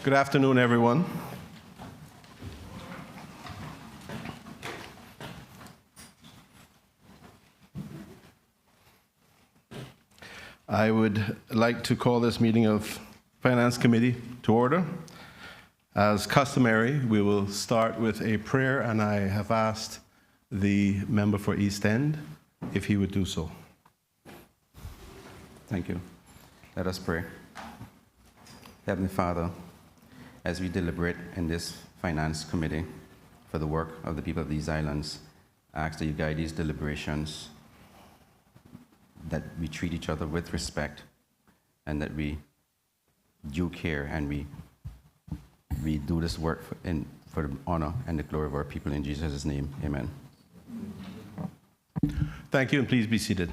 Good afternoon, everyone. I would like to call this meeting of Finance Committee to order. As customary, we will start with a prayer, and I have asked the member for East End if he would do so. Thank you. Let us pray. Heavenly Father, as we deliberate in this Finance Committee for the work of the people of these islands, I ask that you guide these deliberations, that we treat each other with respect, and that we due care, and we do this work for the honor and the glory of our people. In Jesus' name, amen. Thank you, and please be seated.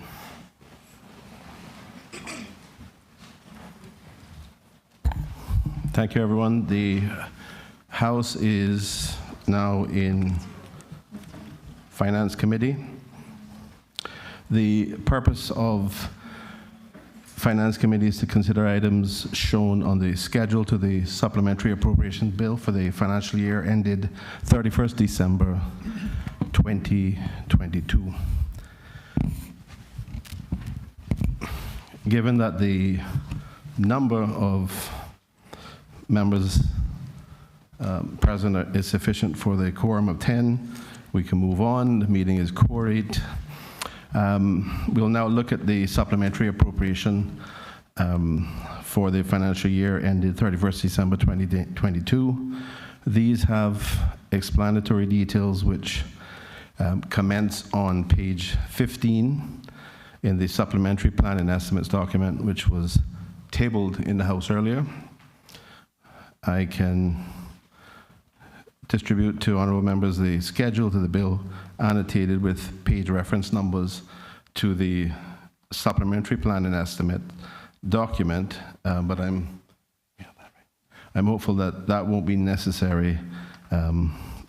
Thank you, everyone. The House is now in Finance Committee. The purpose of Finance Committee is to consider items shown on the schedule to the Supplementary Appropriations Bill for the financial year ended 31st December 2022. Given that the number of members present is sufficient for the quorum of 10, we can move on. The meeting is quorate. We'll now look at the supplementary appropriation for the financial year ended 31st December 2022. These have explanatory details which commence on page 15 in the supplementary plan and estimates document, which was tabled in the House earlier. I can distribute to honorable members the schedule to the bill annotated with page reference numbers to the supplementary plan and estimate document, but I'm hopeful that that won't be necessary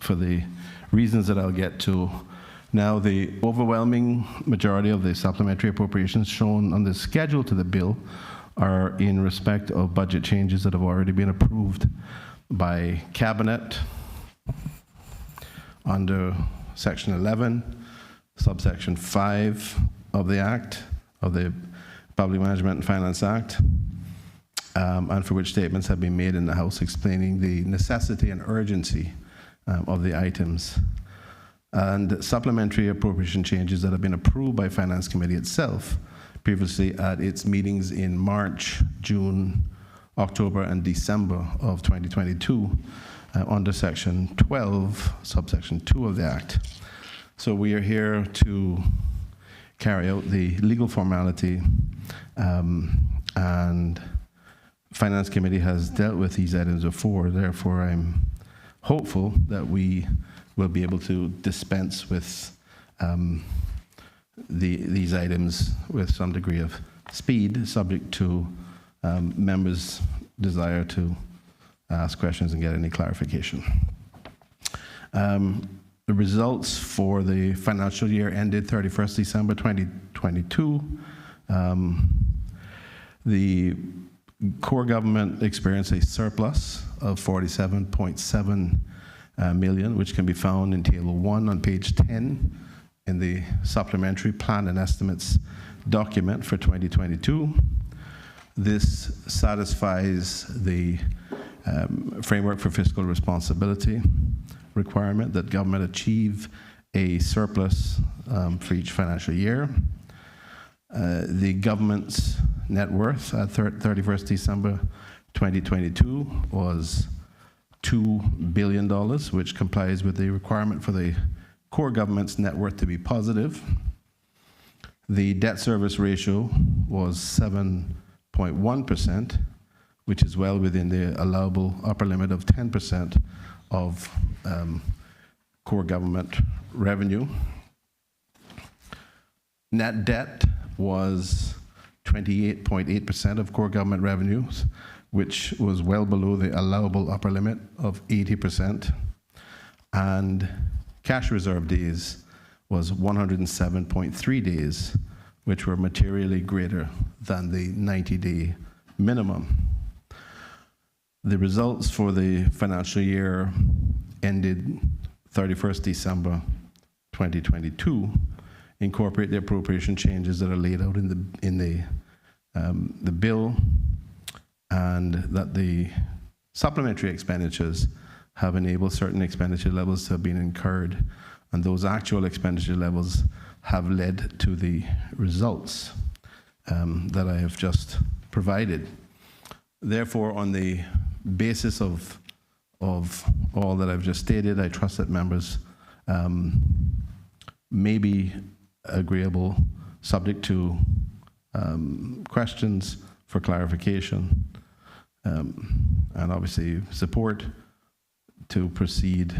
for the reasons that I'll get to. Now, the overwhelming majority of the supplementary appropriations shown on the schedule to the bill are in respect of budget changes that have already been approved by Cabinet under Section 11, subsection 5 of the Act, of the Public Management and Finance Act, and for which statements have been made in the House explaining the necessity and urgency of the items. And supplementary appropriation changes that have been approved by Finance Committee itself previously at its meetings in March, June, October, and December of 2022 under Section 12, subsection 2 of the Act. So we are here to carry out the legal formality, and Finance Committee has dealt with these items before. Therefore, I'm hopeful that we will be able to dispense with these items with some degree of speed, subject to members' desire to ask questions and get any clarification. The results for the financial year ended 31st December 2022. The core government experienced a surplus of 47.7 million, which can be found in Table 1 on page 10 in the supplementary plan and estimates document for 2022. This satisfies the framework for fiscal responsibility requirement that government achieve a surplus for each financial year. The government's net worth at 31st December 2022 was $2 billion, which complies with the requirement for the core government's net worth to be positive. The debt service ratio was 7.1%, which is well within the allowable upper limit of 10% of core government revenue. Net debt was 28.8% of core government revenues, which was well below the allowable upper limit of 80%. And cash reserve days was 107.3 days, which were materially greater than the 90-day minimum. The results for the financial year ended 31st December 2022 incorporate the appropriation changes that are laid out in the bill, and that the supplementary expenditures have enabled certain expenditure levels to have been incurred, and those actual expenditure levels have led to the results that I have just provided. Therefore, on the basis of all that I've just stated, I trust that members may be agreeable, subject to questions for clarification, and obviously support to proceed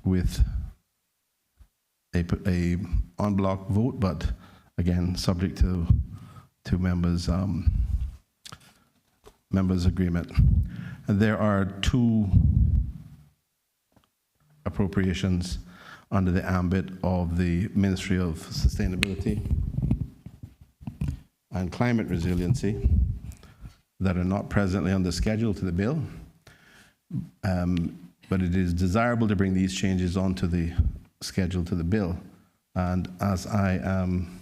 with a en bloc vote, but again, subject to members' agreement. And there are two appropriations under the ambit of the Ministry of Sustainability and Climate Resiliency that are not presently on the schedule to the bill, but it is desirable to bring these changes onto the schedule to the bill. And as I am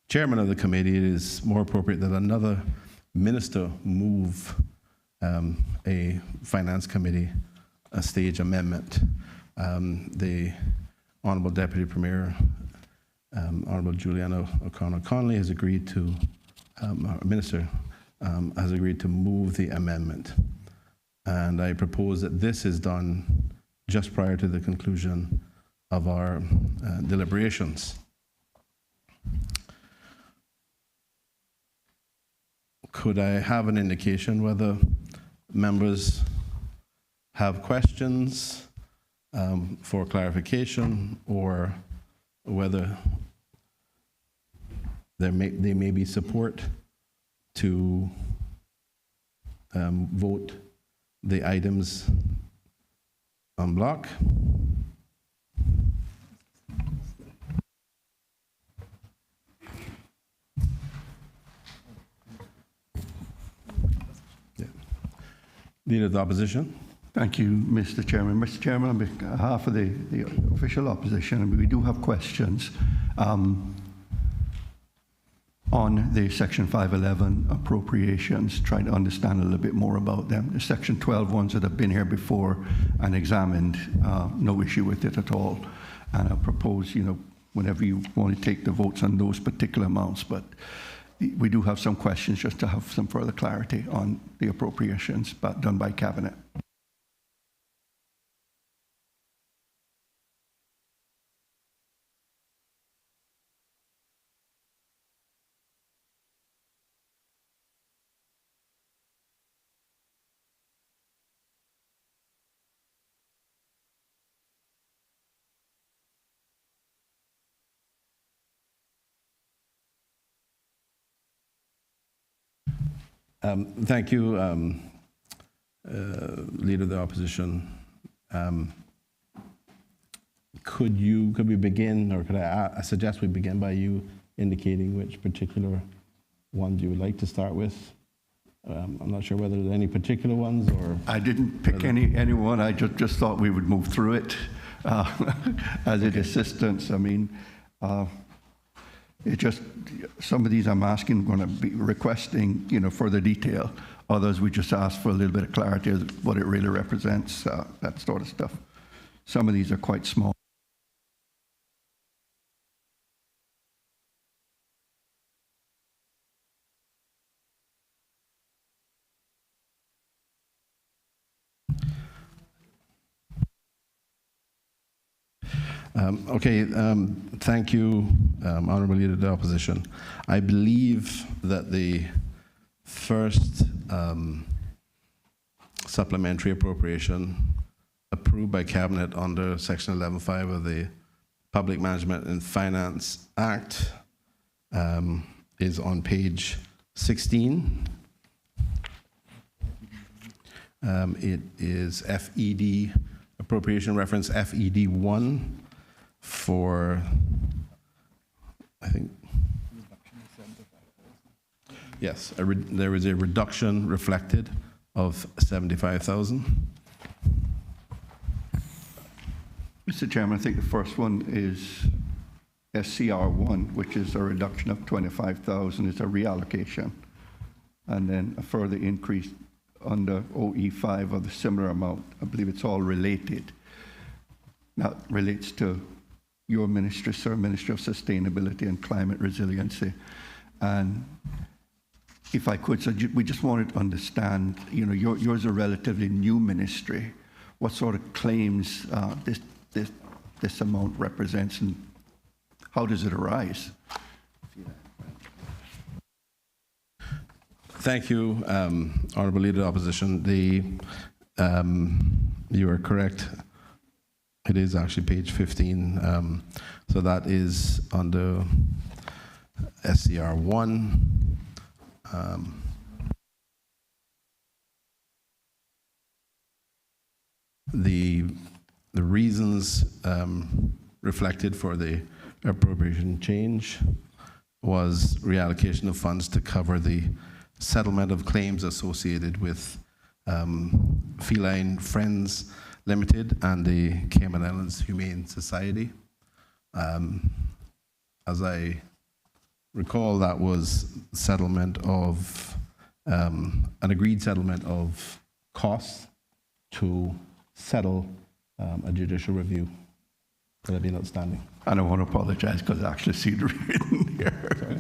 chairman of the committee, it is more appropriate that another minister move a finance committee a stage amendment. The Honourable Deputy Premier, Honourable Juliana O'Connor-Connolly has agreed to, our Minister has agreed to move the amendment. And I propose that this is done just prior to the conclusion of our deliberations. Could I have an indication whether members have questions for clarification, or whether they may be support to vote the items en bloc? Yeah. Leader of the Opposition. Thank you, Mr. Chairman. Mr. Chairman, on behalf of the official opposition, we do have questions on the Section 511 appropriations, trying to understand a little bit more about them. The Section 12 ones that have been here before and examined, no issue with it at all. And I propose, whenever you want to take the votes on those particular amounts, but we do have some questions just to have some further clarity on the appropriations done by Cabinet. Thank you, Leader of the Opposition. Could we begin, or could I suggest we begin by you indicating which particular ones you would like to start with? I'm not sure whether there's any particular ones, or... I didn't pick anyone. I just thought we would move through it as an assistance. I mean, it just, some of these I'm asking, going to be requesting, further detail. Others we just ask for a little bit of clarity of what it really represents, that sort of stuff. Some of these are quite small. Thank you, Honourable Leader of the Opposition. I believe that the first supplementary appropriation approved by Cabinet under Section 11.5 of the Public Management and Finance Act is on page 16. It is FED, appropriation reference FED 1 for, I think, yes, there is a reduction reflected of $75,000. Mr. Chairman, I think the first one is SCR1, which is a reduction of 25,000. It's a reallocation. And then a further increase under OE5 of the similar amount. I believe it's all related. That relates to your ministry, sir, Ministry of Sustainability and Climate Resiliency. And if I could, so we just wanted to understand, you know, yours is a relatively new ministry. What sort of claims this amount represents, and how does it arise? Thank you, Honourable Leader of the Opposition. You are correct. It is actually page 15. So that is under SCR1. The reasons reflected for the appropriation change was reallocation of funds to cover the settlement of claims associated with Feline Friends Limited and the Cayman Islands Humane Society. As I recall, that was settlement of an agreed settlement of costs to settle a judicial review that had been outstanding. And I want to apologize because I actually see it written here.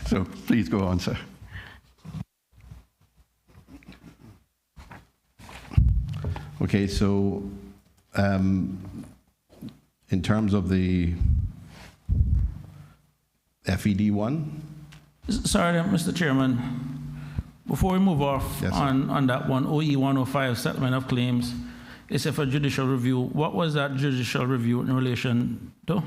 So please go on, sir. Okay, so in terms of the FED1. Sorry, Mr. Chairman. Before we move off Yes, on that one, OE 105, settlement of claims, it's for judicial review. What was that judicial review in relation to?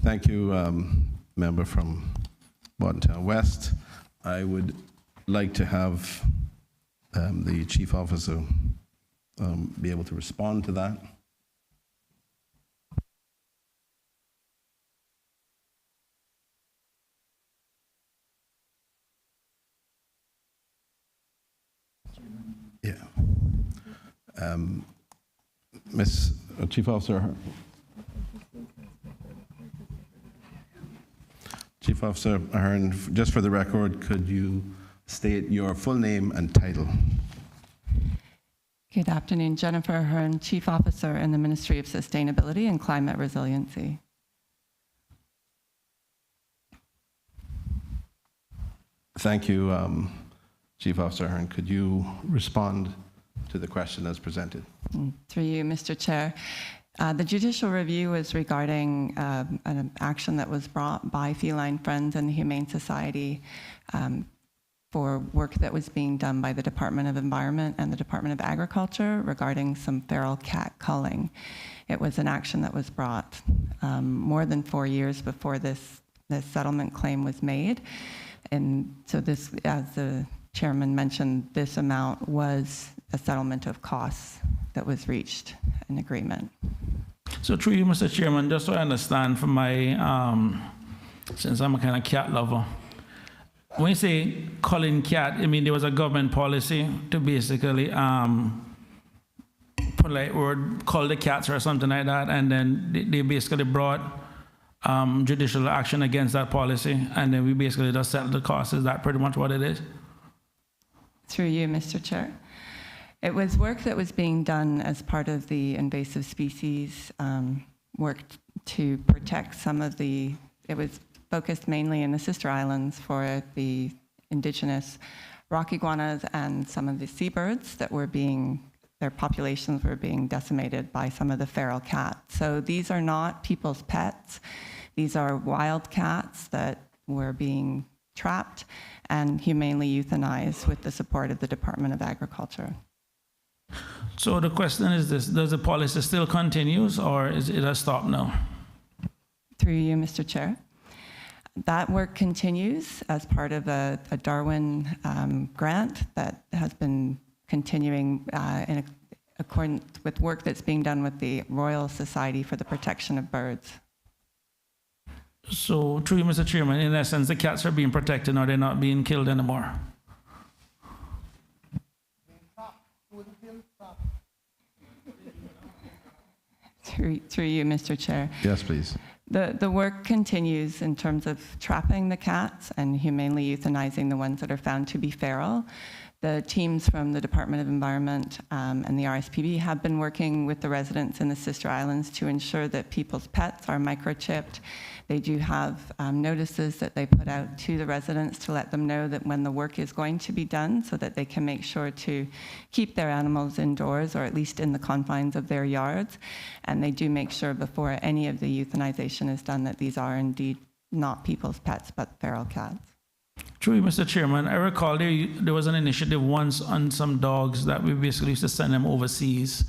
Thank you, member from Bordentown West. I would like to have the chief officer be able to respond to that. Yeah. Ms. Chief Officer. Chief Officer Ahern, just for the record, could you state your full name and title? Good afternoon, Jennifer Ahern, Chief Officer in the Ministry of Sustainability and Climate Resiliency. Thank you, Chief Officer Ahern. Could you respond to the question as presented? Through you, Mr. Chair. The judicial review is regarding an action that was brought by Feline Friends and the Humane Society for work that was being done by the Department of Environment and the Department of Agriculture regarding some feral cat culling. It was an action that was brought more than 4 years before this settlement claim was made. And so this, as the chairman mentioned, this amount was a settlement of costs that was reached in agreement. So through you, Mr. Chairman, just so I understand from my, since I'm a kind of cat lover, when you say culling cat, I mean there was a government policy to basically put like word, cull the cats or something like that, and then they basically brought judicial action against that policy, and then we basically just settled the costs. Is that pretty much what it is? Through you, Mr. Chair. It was work that was being done as part of the invasive species work to protect some of the, it was focused mainly in the sister islands for the indigenous rock iguanas and some of the seabirds that were being, their populations were being decimated by some of the feral cats. So these are not people's pets. These are wild cats that were being trapped and humanely euthanized with the support of the Department of Agriculture. So the question is this, does the policy still continues or is it a stop now? Through you, Mr. Chair. That work continues as part of a Darwin grant that has been continuing in accordance with work that's being done with the Royal Society for the Protection of Birds. So, through you, Mr. Chairman, in essence, the cats are being protected, or they're not being killed anymore? Through you, Mr. Chair. Yes, please. The work continues in terms of trapping the cats and humanely euthanizing the ones that are found to be feral. The teams from the Department of Environment and the RSPB have been working with the residents in the sister islands to ensure that people's pets are microchipped. They do have notices that they put out to the residents to let them know that when the work is going to be done, so that they can make sure to keep their animals indoors or at least in the confines of their yards. And they do make sure before any of the euthanization is done that these are indeed not people's pets but feral cats. True, Mr. Chairman. I recall there was an initiative once on some dogs that we basically used to send them overseas.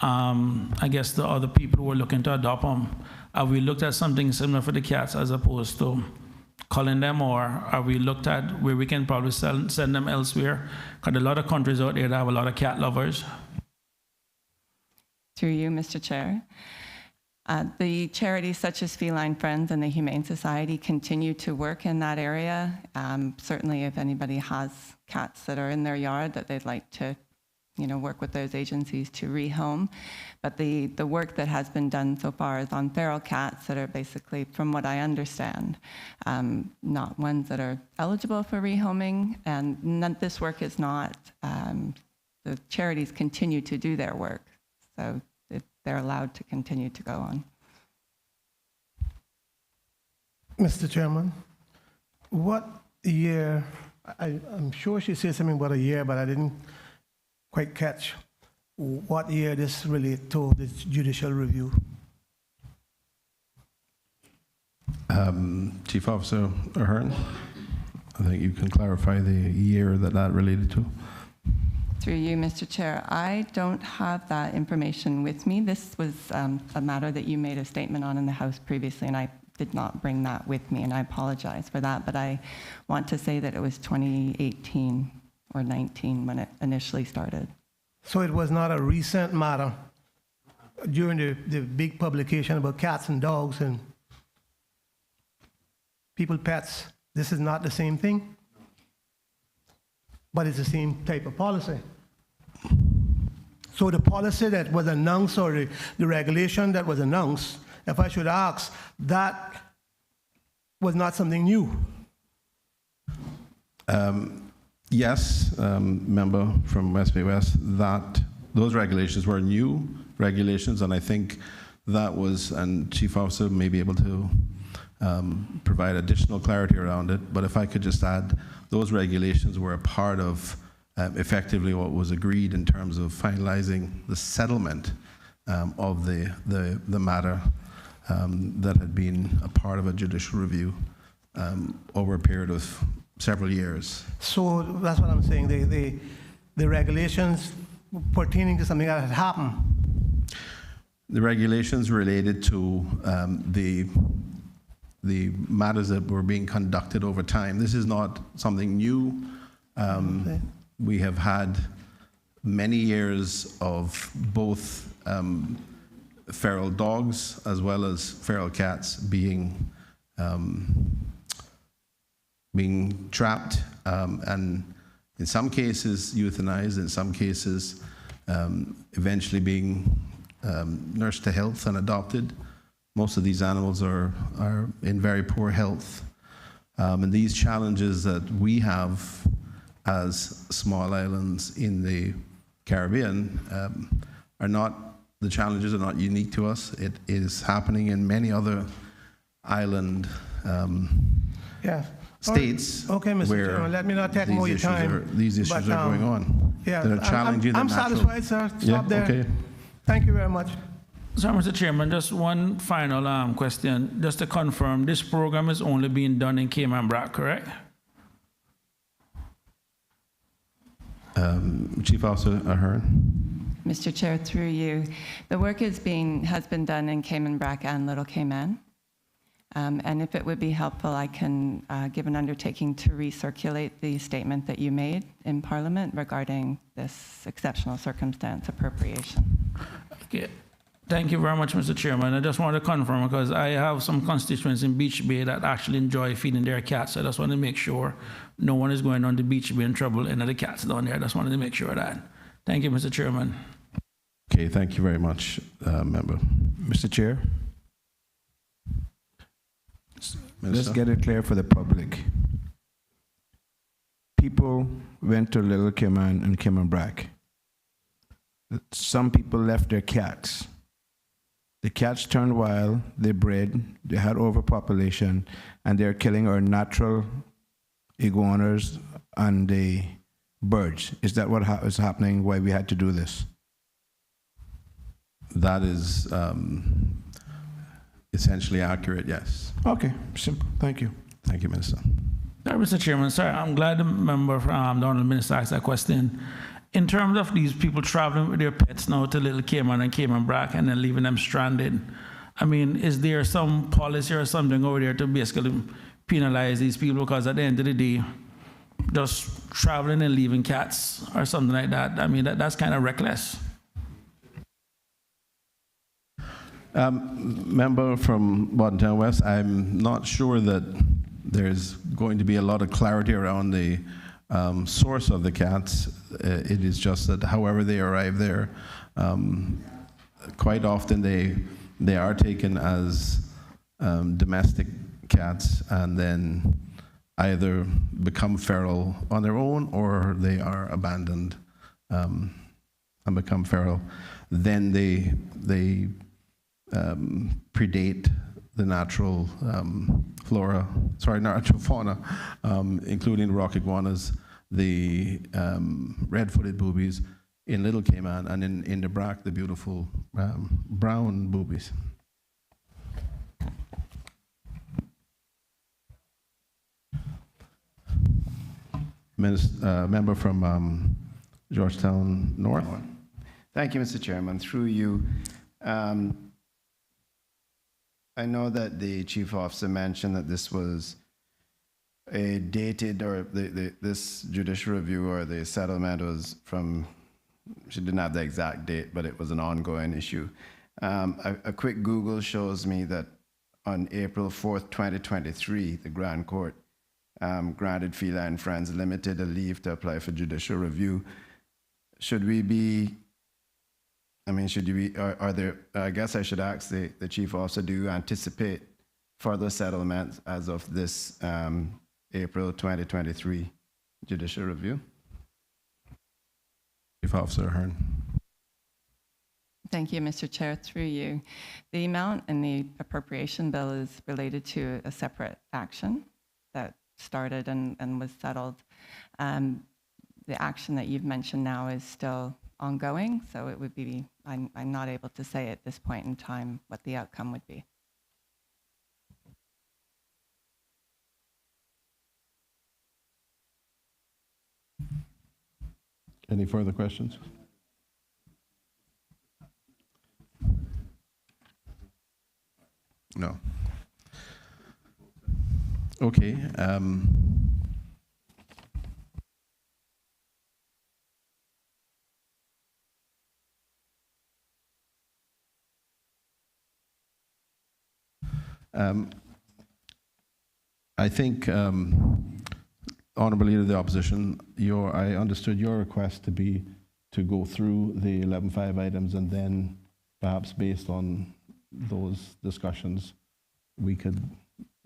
I guess the other people who were looking to adopt them. Have we looked at something similar for the cats as opposed to culling them, or are we looked at where we can probably send them elsewhere? Because a lot of countries out there that have a lot of cat lovers. Through you, Mr. Chair. The charities such as Feline Friends and the Humane Society continue to work in that area. Certainly if anybody has cats that are in their yard that they'd like to work with those agencies to rehome. But the work that has been done so far is on feral cats that are basically, from what I understand, not ones that are eligible for rehoming. And this work is not, the charities continue to do their work. So they're allowed to continue to go on. Mr. Chairman, what year, I'm sure she said something about a year, but I didn't quite catch what year this related to the judicial review. Chief Officer Ahern, I think you can clarify the year that related to. Through you, Mr. Chair, I don't have that information with me. This was a matter that you made a statement on in the House previously, and I did not bring that with me, and I apologize for that, but I want to say that it was 2018 or 19 when it initially started. So it was not a recent matter during the big publication about cats and dogs and people pets. This is not the same thing, but it's the same type of policy. So the policy that was announced, or the regulation that was announced, if I should ask, that was not something new. Yes, member from West Bay West, that those regulations were new regulations, and I think that was, and Chief Officer may be able to provide additional clarity around it, but if I could just add, those regulations were a part of effectively what was agreed in terms of finalizing the settlement of the matter that had been a part of a judicial review over a period of several years. So that's what I'm saying. The regulations pertaining to something that had happened. The regulations related to the matters that were being conducted over time. This is not something new. Okay. We have had many years of both feral dogs as well as feral cats being trapped and in some cases euthanized, in some cases eventually being nursed to health and adopted. Most of these animals are in very poor health. And these challenges that we have as small islands in the Caribbean the challenges are not unique to us. It is happening in many other island Yeah. states. Okay, Mr. where Chairman, let me not take these more of your issues time. these issues are going on. Yeah, That are challenging I'm the natural. satisfied, sir. Stop there. Okay. Thank you very much. So, Mr. Chairman, just one final question. Just to confirm, this program is only being done in Cayman Brac, correct? Chief Officer Ahern. Mr. Chair, through you, the work has been done in Cayman Brac and Little Cayman. And if it would be helpful, I can give an undertaking to recirculate the statement that you made in Parliament regarding this exceptional circumstance appropriation. Okay. Thank you very much, Mr. Chairman. I just wanted to confirm because I have some constituents in Beach Bay that actually enjoy feeding their cats. So I just want to make sure no one is going on the Beach Bay in trouble and the cats down there. I just wanted to make sure of that. Thank you, Mr. Chairman. Okay, thank you very much, Member. Mr. Chair, let's Minister? get it clear for the public. People went to Little Cayman and Cayman Brack. Some people left their cats. The cats turned wild, they bred, they had overpopulation, and they're killing our natural iguanas and the birds. Is that what is happening, why we had to do this? That is essentially accurate, yes. Okay, simple, thank you. Thank you, Minister. Sorry, Mr. Chairman. Sorry, I'm glad the member from the Honourable Minister asked that question. In terms of these people traveling with their pets now to Little Cayman and Cayman Brack and then leaving them stranded, I mean, is there some policy or something over there to basically penalize these people? Because at the end of the day, just traveling and leaving cats or something like that, I mean, that's kind of reckless. Member from Bodentown West, I'm not sure that there's going to be a lot of clarity around the source of the cats. It is just that however they arrive there, quite often they are taken as domestic cats and then either become feral on their own or they are abandoned and become feral. Then they predate the natural natural fauna, including rock iguanas, the red-footed boobies in Little Cayman, and in the Brack, the beautiful brown boobies. Member from Georgetown North. Thank you, Mr. Chairman. Through you, I know that the chief officer mentioned that this was a dated, or this judicial review or the settlement was from, she didn't have the exact date, but it was an ongoing issue. A quick Google shows me that on April 4th, 2023, the Grand Court granted Feline Friends Limited a leave to apply for judicial review. Should we be, should you be, are there, I guess I should ask the chief officer, do you anticipate further settlements as of this April 2023 judicial review? Chief Officer Hearn. Thank you, Mr. Chair. Through you, the amount in the appropriation bill is related to a separate action that started and was settled. The action that you've mentioned now is still ongoing, so it would be, I'm not able to say at this point in time what the outcome would be. Any further questions? No. Okay. I think, Honourable Leader of the Opposition, I understood your request to be to go through the 11.5 items and then perhaps based on those discussions, we could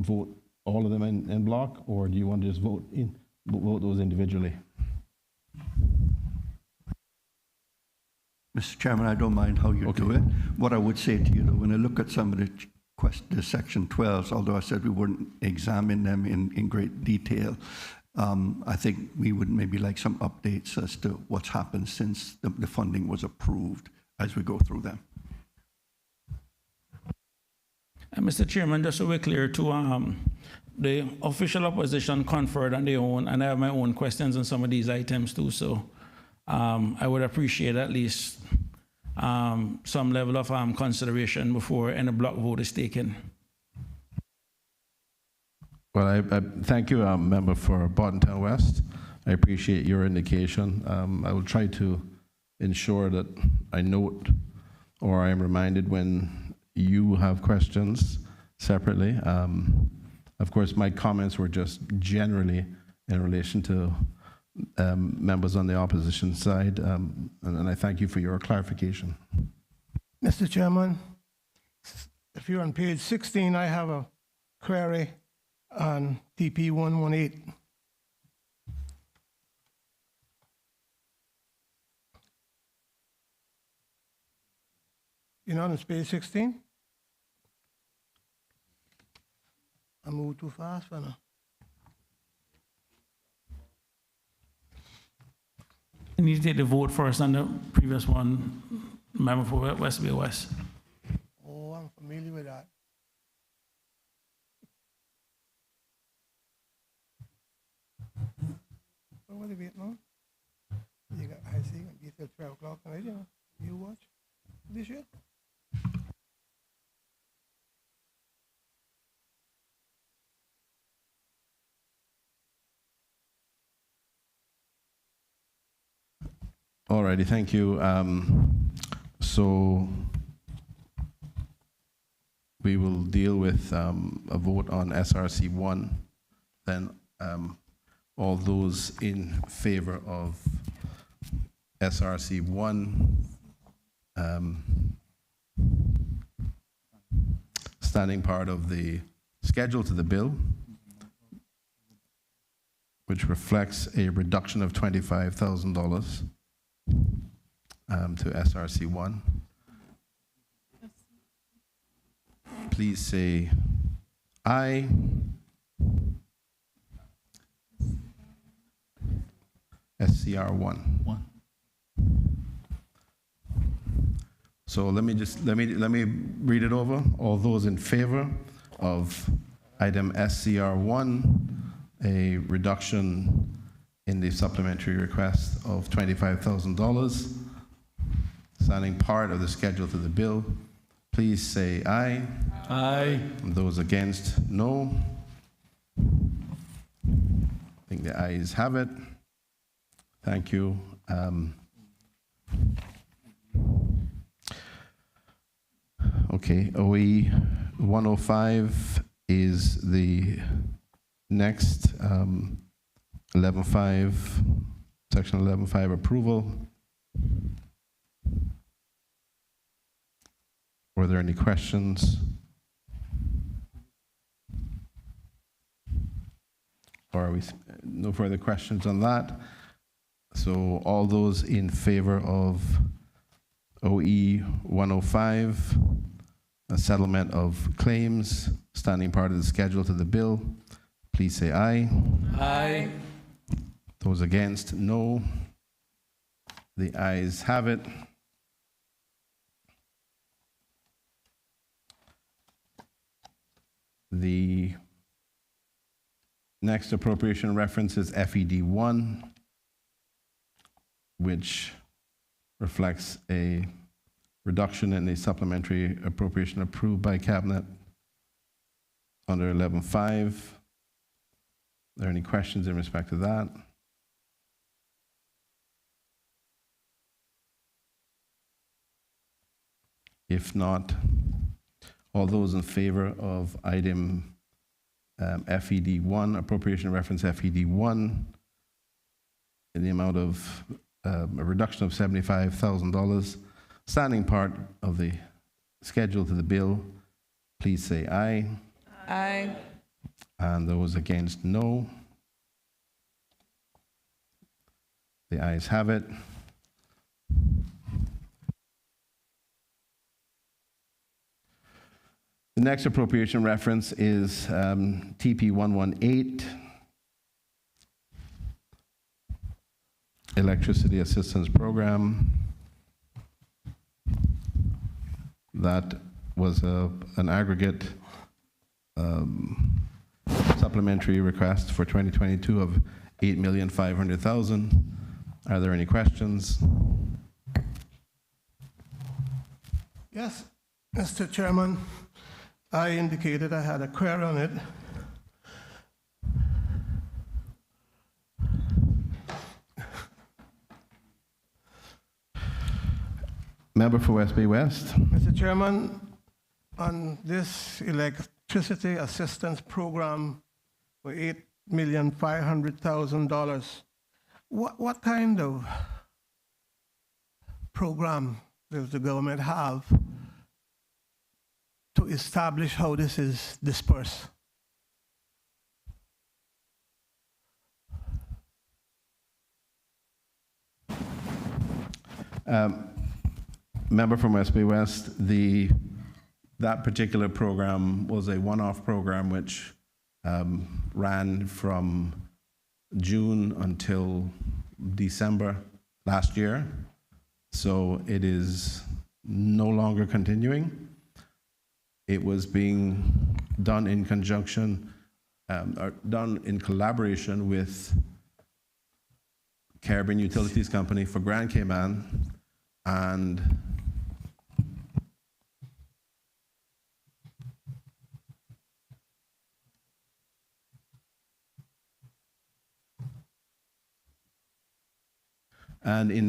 vote all of them in block, or do you want to just vote those individually? Mr. Chairman, I don't mind how you do it. What I would say to you, though, when I look at some of the Section 12s, although I said we wouldn't examine them in great detail, I think we would maybe like some updates as to what's happened since the funding was approved as we go through them. And Mr. Chairman, just so we're clear too, the official opposition conferred on their own, and I have my own questions on some of these items too, so I would appreciate at least some level of consideration before any block vote is taken. Well, I thank you, Member for Bartontown West. I appreciate your indication. I will try to ensure that I note or I am reminded when you have questions separately. Of course, my comments were just generally in relation to members on the opposition side, and I thank you for your clarification. Mr. Chairman, if you're on page 16, I have a query on TP 118. You know, on page 16? I moved too fast for now. You need to take the vote first on the previous one, member for West Bay West. Oh, I'm familiar with that. What are we waiting on? You got, I see, it'll be till 12 o'clock tonight, you know. You watch this year? Alrighty, thank you. So we will deal with a vote on SRC 1. Then all those in favor of SRC 1, standing part of the schedule to the bill, which reflects a reduction of $25,000 to SRC 1. Please say aye. SCR 1. So let me read it over. All those in favor of item SCR 1, a reduction in the supplementary request of $25,000, standing part of the schedule to the bill, please say aye. Aye. And those against, no. I think the ayes have it. Thank you. Okay, OE 105 is the next 11.5, section 11.5 approval. Were there any questions? Or are we, no further questions on that? So all those in favor of OE 105, a settlement of claims, standing part of the schedule to the bill, please say aye. Aye. Those against, no. The ayes have it. The next appropriation reference is FED 1, which reflects a reduction in the supplementary appropriation approved by Cabinet under 11.5. Are there any questions in respect to that? If not, all those in favor of item FED 1, appropriation reference FED 1, in the amount of a reduction of $75,000, standing part of the schedule to the bill, please say aye. Aye. And those against, no. The ayes have it. The next appropriation reference is TP 118, Electricity Assistance Program. That was an aggregate supplementary request for 2022 of $8,500,000. Are there any questions? Yes, Mr. Chairman, I indicated I had a query on it. Member for West Bay West. Mr. Chairman, on this electricity assistance program for $8,500,000, what kind of program does the government have to establish how this is dispersed? Member from West Bay West, that particular program was a one-off program which ran from June until December last year. So it is no longer continuing. It was being done in conjunction, or done in collaboration with Caribbean Utilities Company for Grand Cayman and in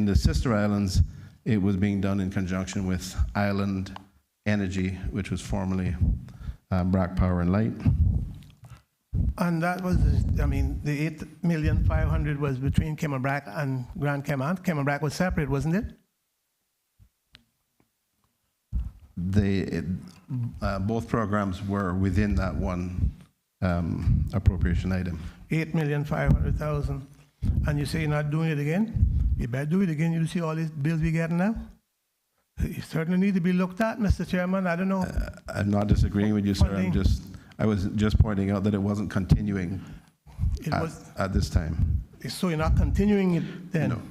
the sister islands, it was being done in conjunction with Island Energy, which was formerly Brack Power and Light. And that was, the $8,500,000 was between Cayman Brack and Grand Cayman. Cayman Brack was separate, wasn't it? Both programs were within that one appropriation item. $8,500,000. And you say you're not doing it again? You better do it again. You see all these bills we get now? You certainly need to be looked at, Mr. Chairman. I don't know. I'm not disagreeing with you, sir. I was just pointing out that it wasn't continuing at this time. So you're not continuing it then? No.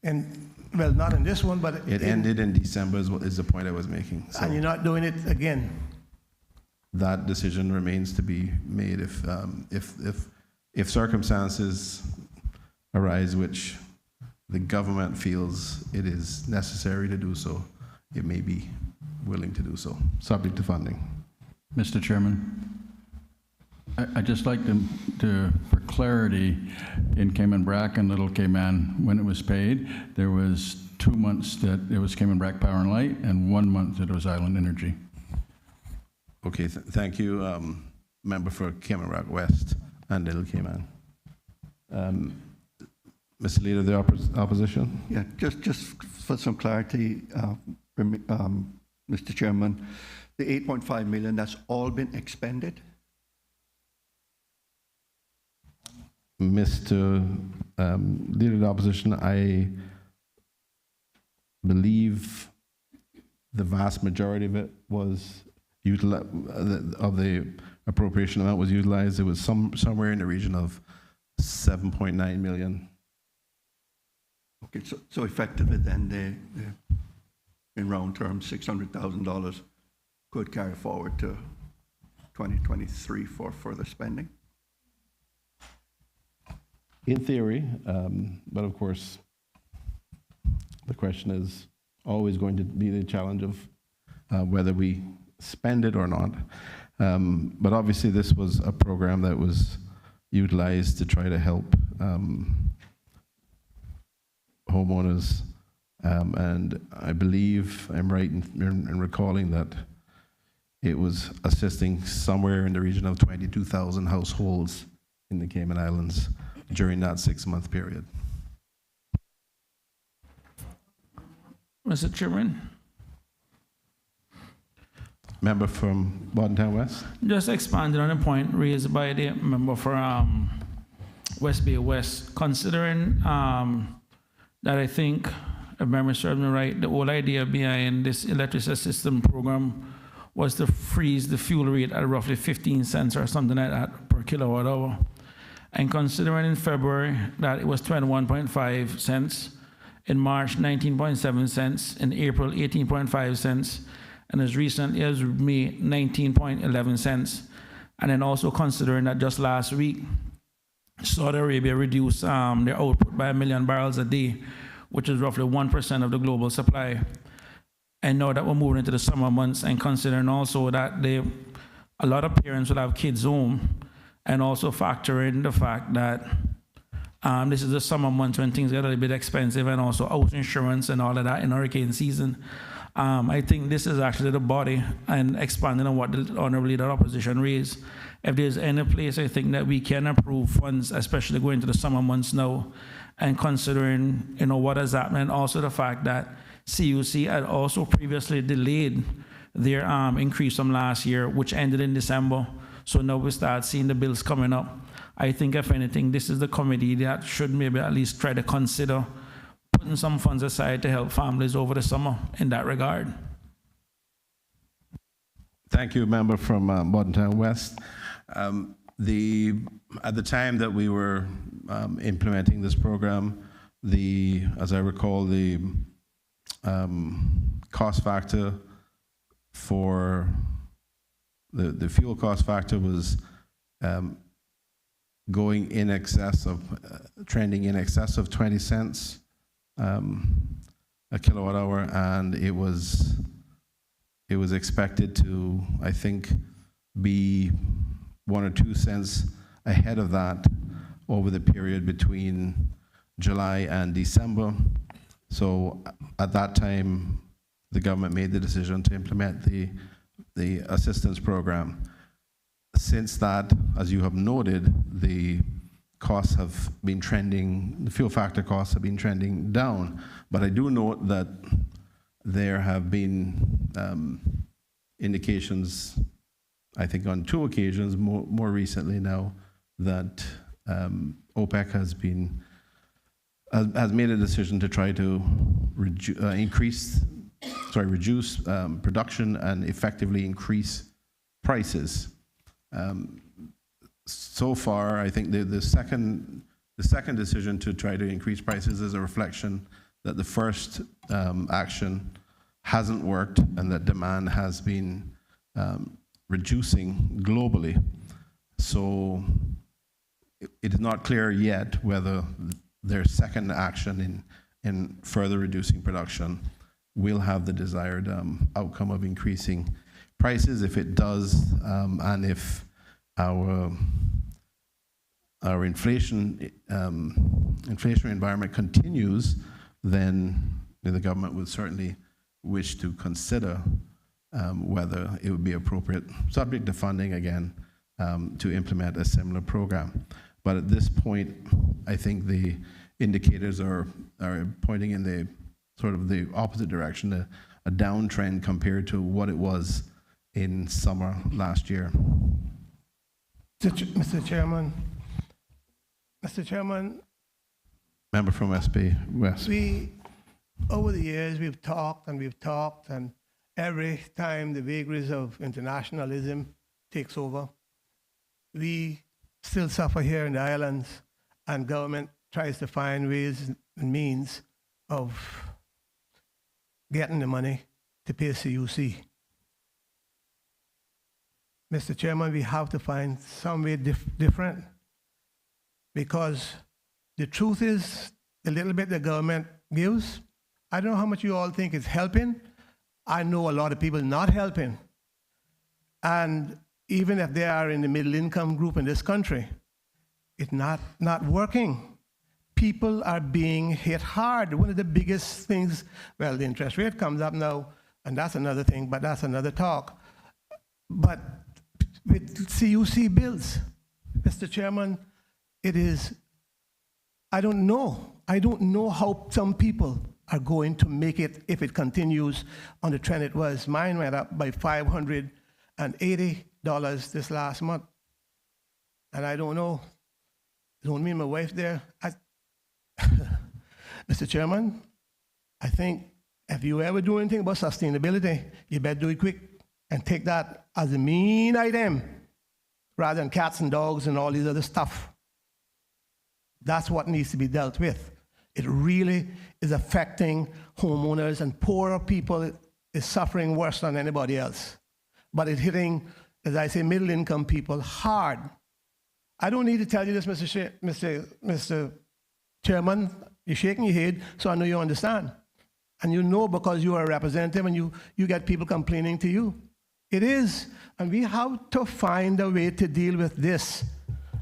And, well, not in this one, but... It ended in December is the point I was making. So and you're not doing it again? that decision remains to be made if circumstances arise which the government feels it is necessary to do so, it may be willing to do so, subject to funding. Mr. Chairman, I'd just like to, for clarity, in Cayman Brack and Little Cayman, when it was paid, there was 2 months that it was Cayman Brack Power and Light and 1 month that it was Island Energy. Okay, thank you, member for Cayman Brack West and Little Cayman. Mr. Leader of the opposition? Yeah, just for some clarity, Mr. Chairman, the 8.5 million, that's all been expended? Mr. Leader of the opposition, I believe the vast majority of it was of the appropriation amount was utilized. It was somewhere in the region of 7.9 million. Okay, so effectively then, in round terms, $600,000 could carry forward to 2023 for further spending? In theory, but of course, the question is always going to be the challenge of whether we spend it or not. But obviously, this was a program that was utilized to try to help homeowners, and I believe I'm right in recalling that it was assisting somewhere in the region of 22,000 households in the Cayman Islands during that 6-month period. Mr. Chairman. Member from Bordentown West. Just expanding on a point raised by the member for West Bay West, considering that I think, if memory serves me right, the whole idea behind this electricity system program was to freeze the fuel rate at roughly 15 cents or something like that per kilowatt hour. And considering in February that it was 21.5 cents, in March 19.7 cents, in April 18.5 cents, and as recently as May 19.11 cents. And then also considering that just last week, Saudi Arabia reduced their output by 1 million barrels a day, which is roughly 1% of the global supply. And now that we're moving into the summer months, and considering also that a lot of parents will have kids home, and also factor in the fact that This is the summer months when things get a little bit expensive, and also house insurance and all of that in hurricane season. I think this is actually the body, and expanding on what the Honorable Leader of Opposition raised. If there's any place I think that we can approve funds, especially going to the summer months now, and considering what has happened, and also the fact that CUC had also previously delayed their increase from last year, which ended in December. So now we start seeing the bills coming up. I think, if anything, this is the committee that should maybe at least try to consider putting some funds aside to help families over the summer in that regard. Thank you, member from Bordentown West. At the time that we were implementing this program, as I recall, the cost factor for the fuel cost factor was going in excess of, trending in excess of 20 cents a kilowatt hour, and it was expected to, I think, be 1 or 2 cents ahead of that over the period between July and December. So at that time, the government made the decision to implement the assistance program. Since that, as you have noted, the costs have been trending, the fuel factor costs have been trending down. But I do note that there have been indications, I think on 2 occasions, more recently now, that OPEC has made a decision to try to reduce production and effectively increase prices. So far, I think the second decision to try to increase prices is a reflection that the first action hasn't worked, and that demand has been reducing globally. So it is not clear yet whether their second action in further reducing production will have the desired outcome of increasing prices. If it does, and if our inflationary environment continues, then the government would certainly wish to consider whether it would be appropriate, subject to funding again, to implement a similar program. But at this point, I think the indicators are pointing in the sort of the opposite direction, a downtrend compared to what it was in summer last year. Mr. Chairman, Member from SB West. Over the years, we've talked, and every time the vagaries of internationalism takes over, we still suffer here in the islands, and government tries to find ways and means of getting the money to pay CUC. Mr. Chairman, we have to find some way different, because the truth is, the little bit the government gives, I don't know how much you all think is helping. I know a lot of people not helping. And even if they are in the middle income group in this country, it's not working. People are being hit hard. One of the biggest things, well, the interest rate comes up now, and that's another thing, but that's another talk. But with CUC bills, Mr. Chairman, it is, I don't know how some people are going to make it if it continues on the trend it was. Mine went up by $580 this last month. And I don't know, don't mean my wife there. Mr. Chairman, I think if you ever do anything about sustainability, you better do it quick and take that as a main item rather than cats and dogs and all these other stuff. That's what needs to be dealt with. It really is affecting homeowners, and poorer people is suffering worse than anybody else. But it's hitting, as I say, middle income people hard. I don't need to tell you this, Mr. Chairman. You're shaking your head, so I know you understand. And you know because you are a representative and you get people complaining to you. It is, and we have to find a way to deal with this.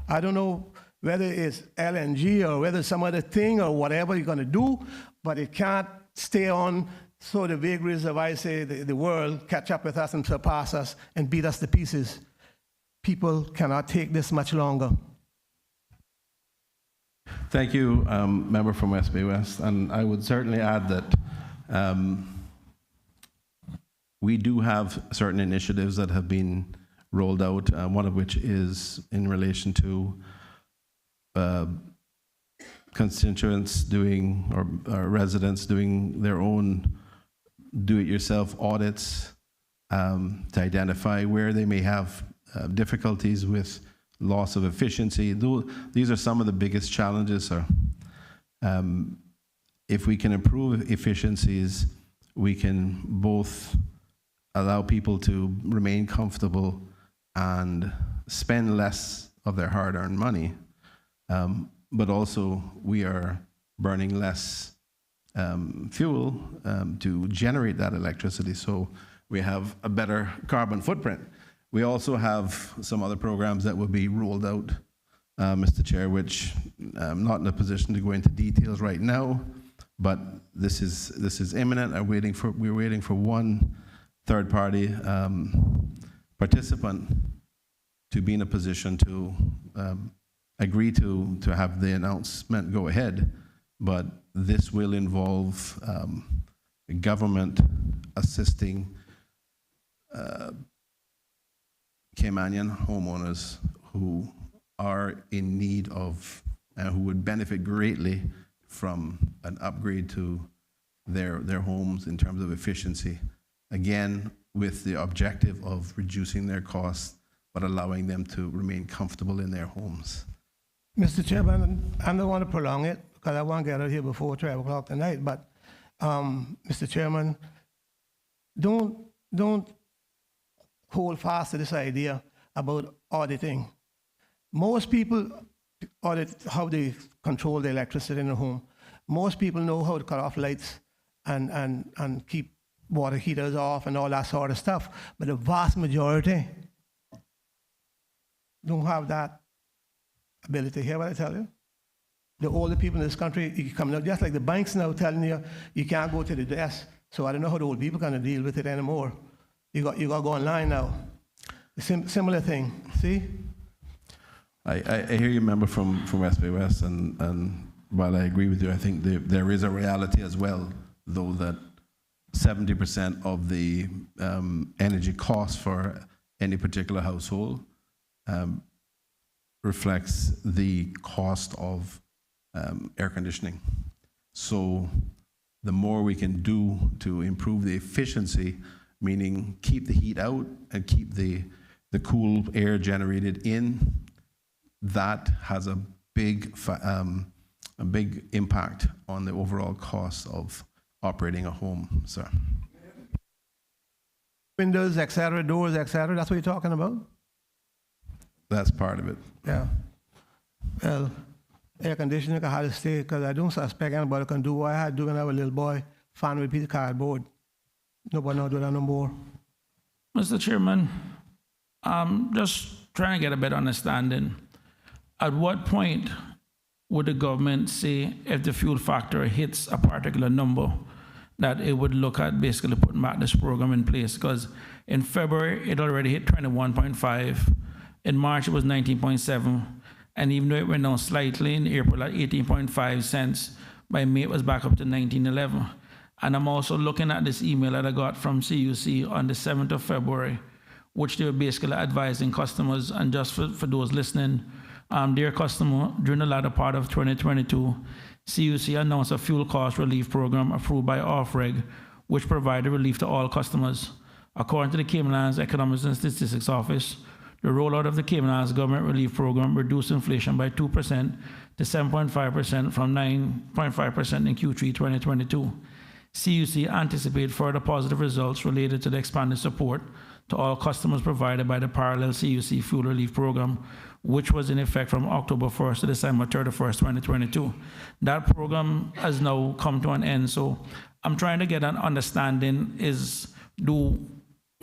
I don't know, whether it's LNG or whether it's some other thing or whatever you're going to do, but it can't stay on so the vagaries of, I say, the world catch up with us and surpass us and beat us to pieces. People cannot take this much longer. Thank you, member from West Bay West. And I would certainly add that we do have certain initiatives that have been rolled out, one of which is in relation to constituents doing, or residents doing their own do-it-yourself audits to identify where they may have difficulties with loss of efficiency. These are some of the biggest challenges. If we can improve efficiencies, we can both allow people to remain comfortable and spend less of their hard-earned money, but also we are burning less fuel to generate that electricity, so we have a better carbon footprint. We also have some other programs that will be rolled out, Mr. Chair, which I'm not in a position to go into details right now, but this is imminent. We're waiting for one third-party participant to be in a position to agree to have the announcement go ahead, but this will involve government assisting Caymanian homeowners who are in need of, who would benefit greatly from an upgrade to their homes in terms of efficiency. Again, with the objective of reducing their costs, but allowing them to remain comfortable in their homes. Mr. Chairman, I don't want to prolong it because I want to get out here before 12 o'clock tonight, but Mr. Chairman, don't hold fast to this idea about auditing. Most people audit how they control the electricity in the home. Most people know how to cut off lights and keep water heaters off and all that sort of stuff, but the vast majority don't have that ability. Hear what I tell you? The older people in this country, you come out, just like the banks now telling you, you can't go to the desk. So I don't know how the old people can deal with it anymore. You got to go online now. Similar thing, see? I hear you, member from West Bay West, and while I agree with you, I think there is a reality as well, though, that 70% of the energy cost for any particular household reflects the cost of air conditioning. So the more we can do to improve the efficiency, meaning keep the heat out and keep the cool air generated in, that has a big impact on the overall cost of operating a home, sir. Windows, et cetera, doors, et cetera, that's what you're talking about? That's part of it. Yeah. Well, air conditioning can hardly stay because I don't suspect anybody can do what I had to do when I was a little boy, fan with a piece of cardboard. Nobody knows do that no more. Mr. Chairman, just trying to get a better understanding. At what point would the government say if the fuel factor hits a particular number that it would look at basically putting back this program in place? Because in February, it already hit 21.5. In March, it was 19.7. And even though it went down slightly in April at 18.5 cents, by May, it was back up to 19.11. And I'm also looking at this email that I got from CUC on the 7th of February, which they were basically advising customers, and just for those listening, dear customer, during the latter part of 2022, CUC announced a fuel cost relief program approved by OFREG, which provided relief to all customers. According to the Cayman Islands Economics and Statistics Office, the rollout of the Cayman Islands Government Relief Program reduced inflation by 2% to 7.5% from 9.5% in Q3 2022. CUC anticipates further positive results related to the expanded support to all customers provided by the parallel CUC Fuel Relief Program, which was in effect from October 1st to December 31st, 2022. That program has now come to an end, so I'm trying to get an understanding is,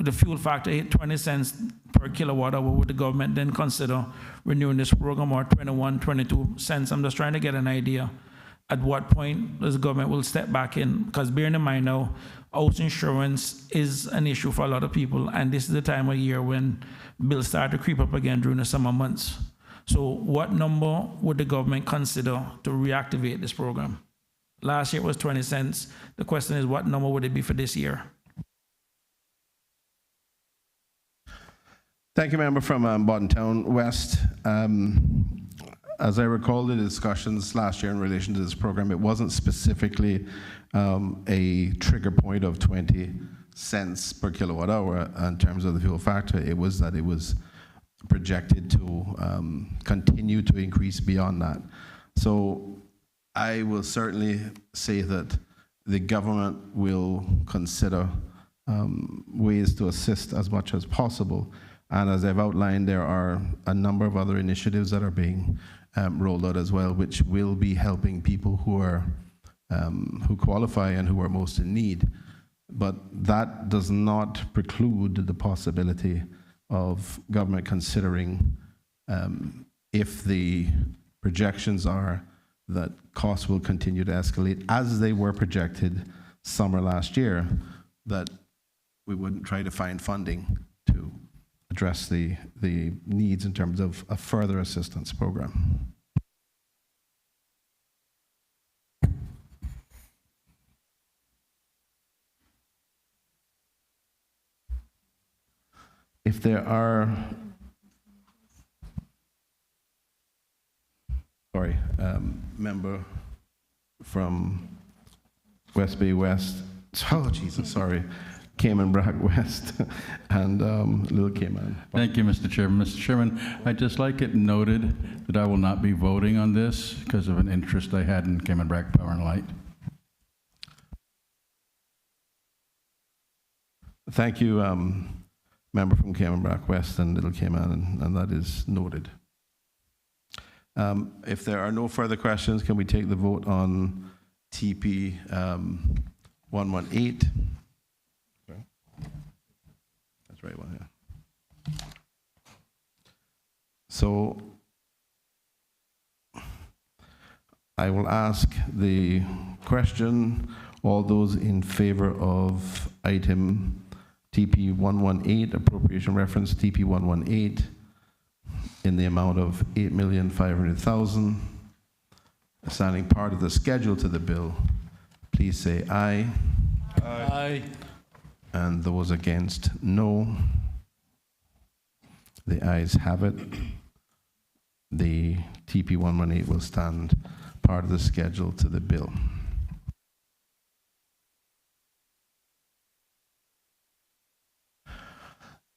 the fuel factor hit 20 cents per kilowatt hour, would the government then consider renewing this program, or 21, 22 cents? I'm just trying to get an idea at what point the government will step back in, because bearing in mind now, house insurance is an issue for a lot of people, and this is the time of year when bills start to creep up again during the summer months. So what number would the government consider to reactivate this program? Last year it was 20 cents. The question is, what number would it be for this year? Thank you, member from Boddentown West. As I recall the discussions last year in relation to this program, it wasn't specifically a trigger point of 20 cents per kilowatt hour in terms of the fuel factor. It was that it was projected to continue to increase beyond that. So I will certainly say that the government will consider ways to assist as much as possible. And as I've outlined, there are a number of other initiatives that are being rolled out as well, which will be helping people who are who qualify and who are most in need. But that does not preclude the possibility of government considering if the projections are that costs will continue to escalate as they were projected summer last year, that we wouldn't try to find funding to address the needs in terms of a further assistance program. If there are, member from West Bay West, Cayman Brack West, and Little Cayman. Thank you, Mr. Chairman. Mr. Chairman, I'd just like it noted that I will not be voting on this because of an interest I had in Cayman Brack Power and Light. Thank you, member from Cayman Brack West and Little Cayman, and that is noted. If there are no further questions, can we take the vote on TP 118? Sorry. That's the right one, yeah. So I will ask the question. All those in favor of item TP 118, appropriation reference TP 118, in the amount of $8,500,000, assigning part of the schedule to the bill, please say aye. Aye. And those against, no. The ayes have it. The TP 118 will stand part of the schedule to the bill.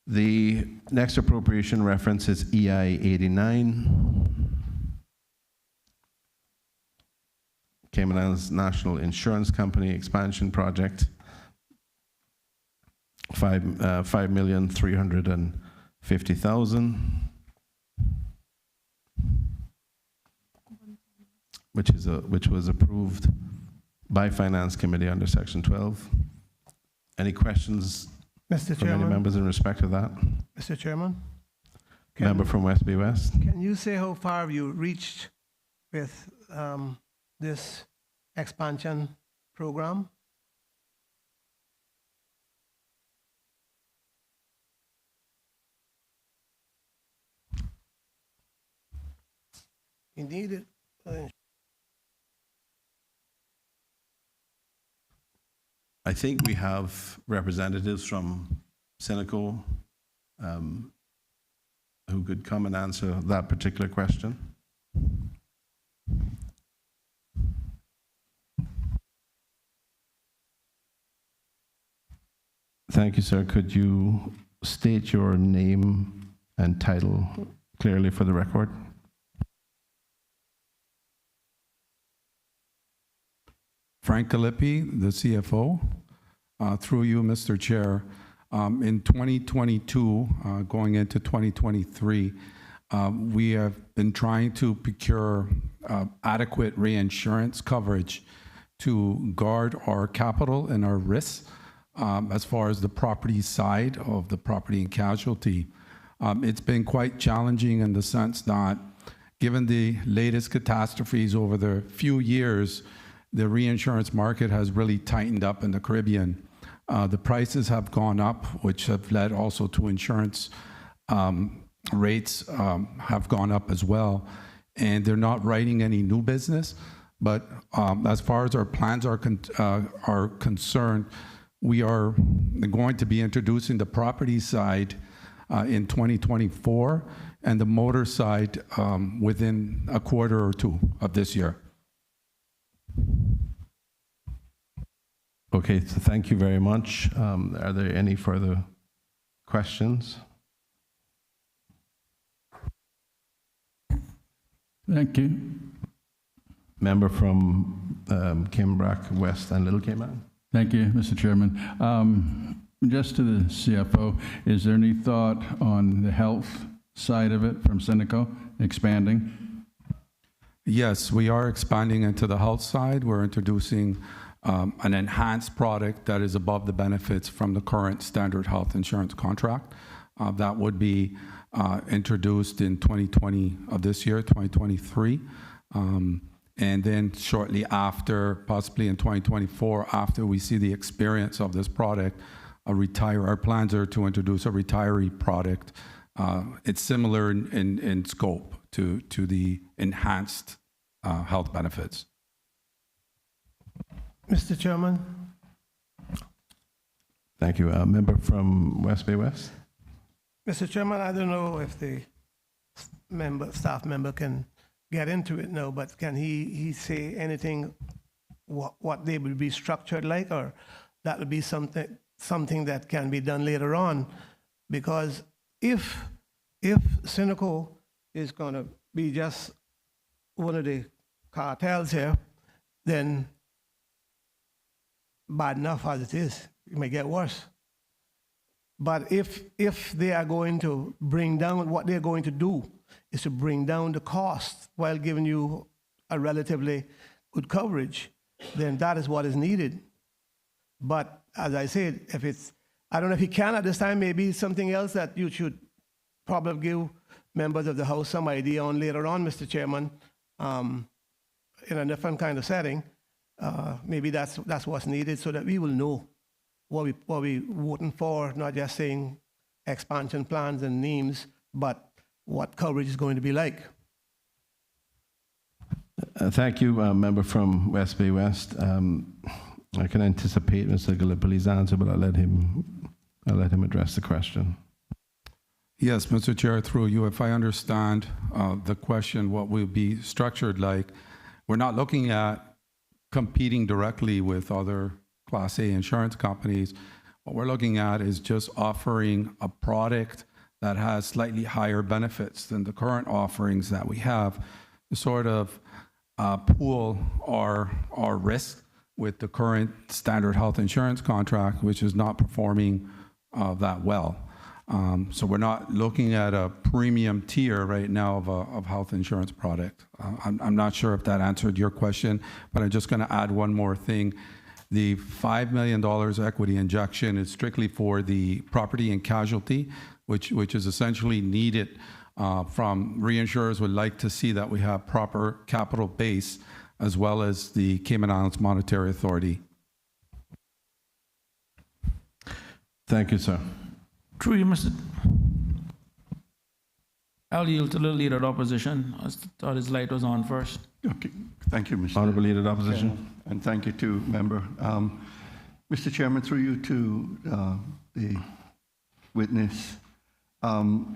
The next appropriation reference is EI 89, Cayman Islands National Insurance Company Expansion Project, $5,350,000, which was approved by Finance Committee under Section 12. Any questions? Mr. From any Chairman, members in respect of that? Mr. Chairman, Member from West Bay West. can you say how far you reached with this expansion program? Indeed, I think we have representatives from Seneco who could come and answer that particular question. Thank you, sir. Could you state your name and title clearly for the record? Frank Galippi, the CFO. Through you, Mr. Chair, in 2022, going into 2023, we have been trying to procure adequate reinsurance coverage to guard our capital and our risks as far as the property side of the property and casualty. It's been quite challenging in the sense that given the latest catastrophes over the few years, the reinsurance market has really tightened up in the Caribbean. The prices have gone up, which have led also to insurance rates have gone up as well. And they're not writing any new business. But as far as our plans are concerned, we are going to be introducing the property side in 2024 and the motor side within a quarter or two of this year. Okay, so thank you very much. Are there any further questions? Thank you. Member from Cayman Brac West and Little Cayman. Thank you, Mr. Chairman. Just to the CFO, is there any thought on the health side of it from Cineco expanding? Yes, we are expanding into the health side. We're introducing an enhanced product that is above the benefits from the current standard health insurance contract. That would be introduced in 2020 of this year, 2023. And then shortly after, possibly in 2024, after we see the experience of this product, our plans are to introduce a retiree product. It's similar in scope to the enhanced health benefits. Mr. Chairman, Thank you. Member from West Bay West. Mr. Chairman, I don't know if the staff member can get into it now, but can he say anything what they will be structured like, or that would be something that can be done later on? Because if Cineco is going to be just one of the cartels here, then bad enough as it is. It may get worse. But if they are going to bring down, what they're going to do is to bring down the cost while giving you a relatively good coverage, then that is what is needed. But as I said, I don't know if he can at this time, maybe something else that you should probably give members of the House some idea on later on, Mr. Chairman, in a different kind of setting. Maybe that's what's needed so that we will know what we voting for, not just saying expansion plans and names, but what coverage is going to be like. Thank you, member from West Bay West. I can anticipate Mr. Gallipoli's answer, but I'll let him address the question. Yes, Mr. Chair, through you, if I understand the question, what will be structured like, we're not looking at competing directly with other Class A insurance companies. What we're looking at is just offering a product that has slightly higher benefits than the current offerings that we have to sort of pool our risk with the current standard health insurance contract, which is not performing that well. So we're not looking at a premium tier right now of health insurance product. I'm not sure if that answered your question, but I'm just going to add one more thing. The $5 million equity injection is strictly for the property and casualty, which is essentially needed from reinsurers would like to see that we have proper capital base as well as the Cayman Islands Monetary Authority. Thank you, sir. Through you, Mr. I'll yield to the Leader of the Opposition. I thought his light was on first. Okay, thank you, Mr. Honorable Leader of the Opposition. Chairman, and thank you to member. Mr. Chairman, through you to the witness. You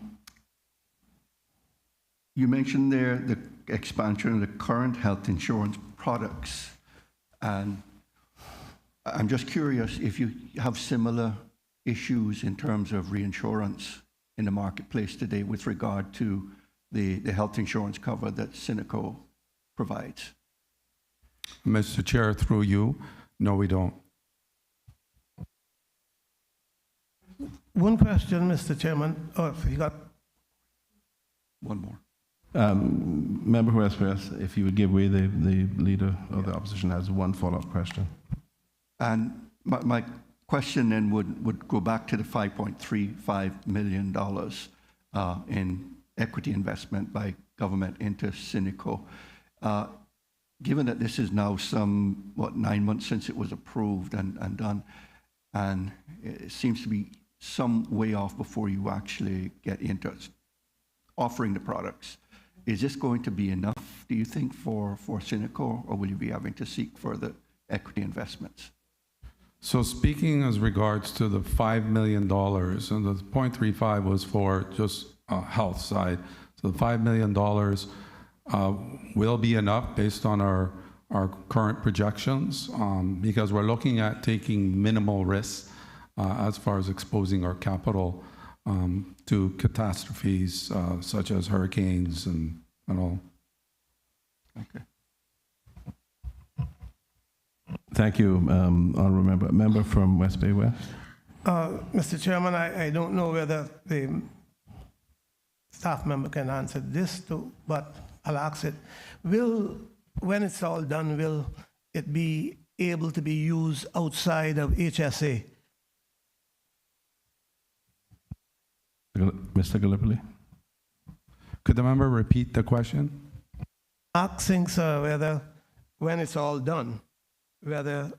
mentioned there the expansion of the current health insurance products, and I'm just curious if you have similar issues in terms of reinsurance in the marketplace today with regard to the health insurance cover that Cineco provides. Mr. Chair, through you, no, we don't. One question, Mr. Chairman. Oh, you got one more. Member who has, if you would give way, the Leader of the Opposition has one follow-up question. And my question then would go back to the $5.35 million in equity investment by government into Cineco. Given that this is now 9 months since it was approved and done, and it seems to be some way off before you actually get into offering the products, is this going to be enough, do you think, for Cineco, or will you be having to seek further equity investments? So speaking as regards to the $5 million, and the 0.35 was for just health side. So the $5 million will be enough based on our current projections, because we're looking at taking minimal risks as far as exposing our capital to catastrophes such as hurricanes and all. Okay. Thank you, honorable member from West Bay West. Mr. Chairman, I don't know whether the staff member can answer this, too, but I'll ask it. When it's all done, will it be able to be used outside of HSA? Mr. Gallipoli? Could the member repeat the question? Asking, sir, whether when it's all done, whether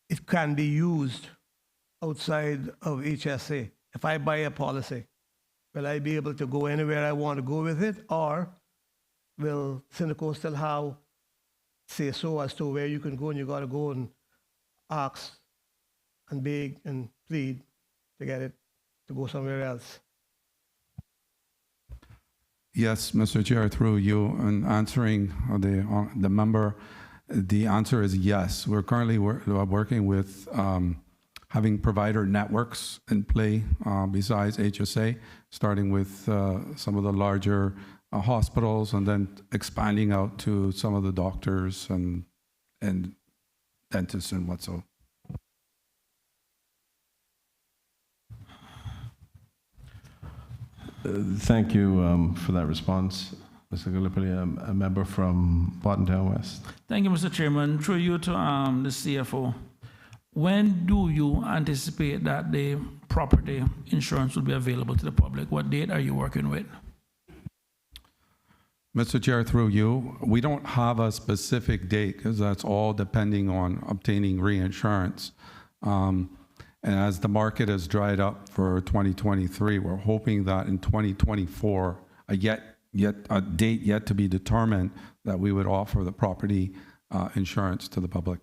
it can be used outside of HSA. If I buy a policy, will I be able to go anywhere I want to go with it, or will Cineco still have say so as to where you can go and you got to go and ask and beg and plead to get it to go somewhere else? Yes, Mr. Chair, through you, in answering the member, the answer is yes. We're currently working with having provider networks in play besides HSA, starting with some of the larger hospitals and then expanding out to some of the doctors and dentists and whatsoever. Thank you for that response, Mr. Gallipoli. A member from Bottontown West. Thank you, Mr. Chairman. Through you to the CFO. When do you anticipate that the property insurance will be available to the public? What date are you working with? Mr. Chair, through you, we don't have a specific date because that's all depending on obtaining reinsurance. And as the market has dried up for 2023, we're hoping that in 2024, a date yet to be determined, that we would offer the property insurance to the public.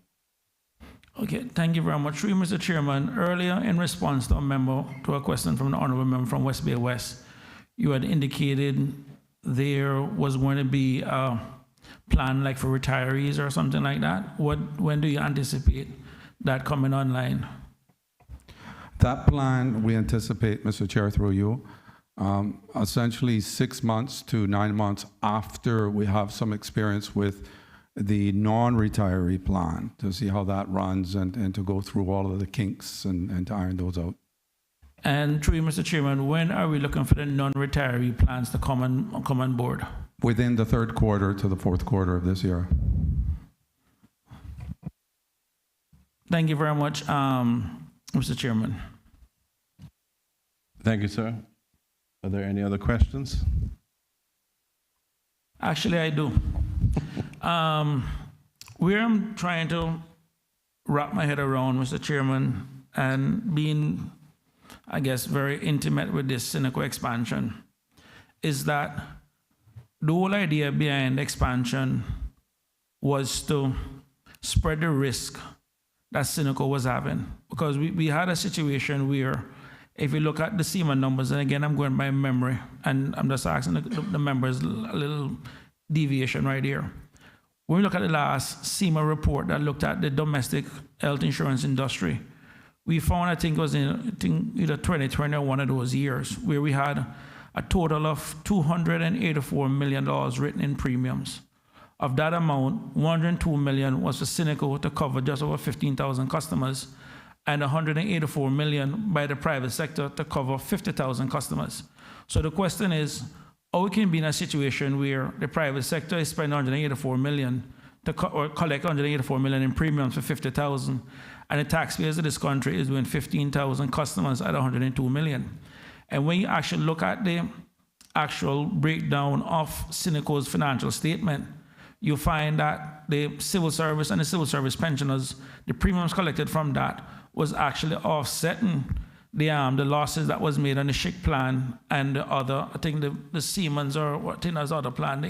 Okay, thank you very much. Through you, Mr. Chairman, earlier in response to a question from the honorable member from West Bay West, you had indicated there was going to be a plan like for retirees or something like that. When do you anticipate that coming online? That plan, we anticipate, Mr. Chair, through you, essentially 6 months to 9 months after we have some experience with the non-retiree plan to see how that runs and to go through all of the kinks and to iron those out. And through you, Mr. Chairman, when are we looking for the non-retiree plans to come on board? Within the third quarter to the fourth quarter of this year. Thank you very much, Mr. Chairman. Thank you, sir. Are there any other questions? Actually, I do. Where I'm trying to wrap my head around, Mr. Chairman, and being, I guess, very intimate with this Cineco expansion, is that the whole idea behind expansion was to spread the risk that Cineco was having. Because we had a situation where, if you look at the SEMA numbers, and again, I'm going by memory, and I'm just asking the members a little deviation right here. When we look at the last SEMA report that looked at the domestic health insurance industry, we found, I think it was in either 2020 or one of those years, where we had a total of $284 million written in premiums. Of that amount, $102 million was for Cineco to cover just over 15,000 customers, and $184 million by the private sector to cover 50,000 customers. So the question is, how we can be in a situation where the private sector is spending $184 million to or collect 184 million in premiums for 50,000, and the taxpayers of this country is doing 15,000 customers at 102 million. And when you actually look at the actual breakdown of Cineco's financial statement, you find that the civil service and the civil service pensioners, the premiums collected from that was actually offsetting the losses that was made on the SHIC plan and the other, I think the Siemens, or what I think there's other plan,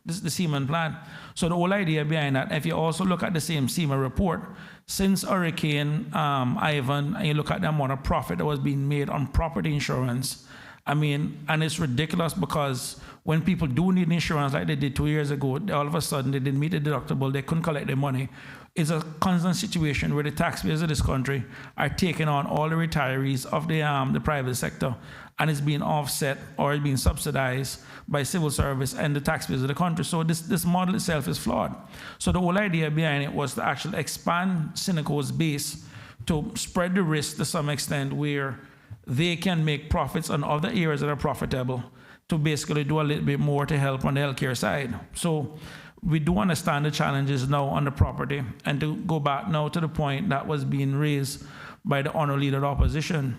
the Siemens plan. So the whole idea behind that, if you also look at the same SEMA report, since Hurricane Ivan, and you look at the amount of profit that was being made on property insurance, I mean, and it's ridiculous because when people do need insurance like they did 2 years ago, all of a sudden they didn't meet the deductible, they couldn't collect their money. It's a constant situation where the taxpayers of this country are taking on all the retirees of the private sector, and it's being offset or it's being subsidized by civil service and the taxpayers of the country. So this model itself is flawed. So the whole idea behind it was to actually expand Cineco's base to spread the risk to some extent where they can make profits on other areas that are profitable to basically do a little bit more to help on the healthcare side. So we do understand the challenges now on the property, and to go back now to the point that was being raised by the honorable leader of the opposition,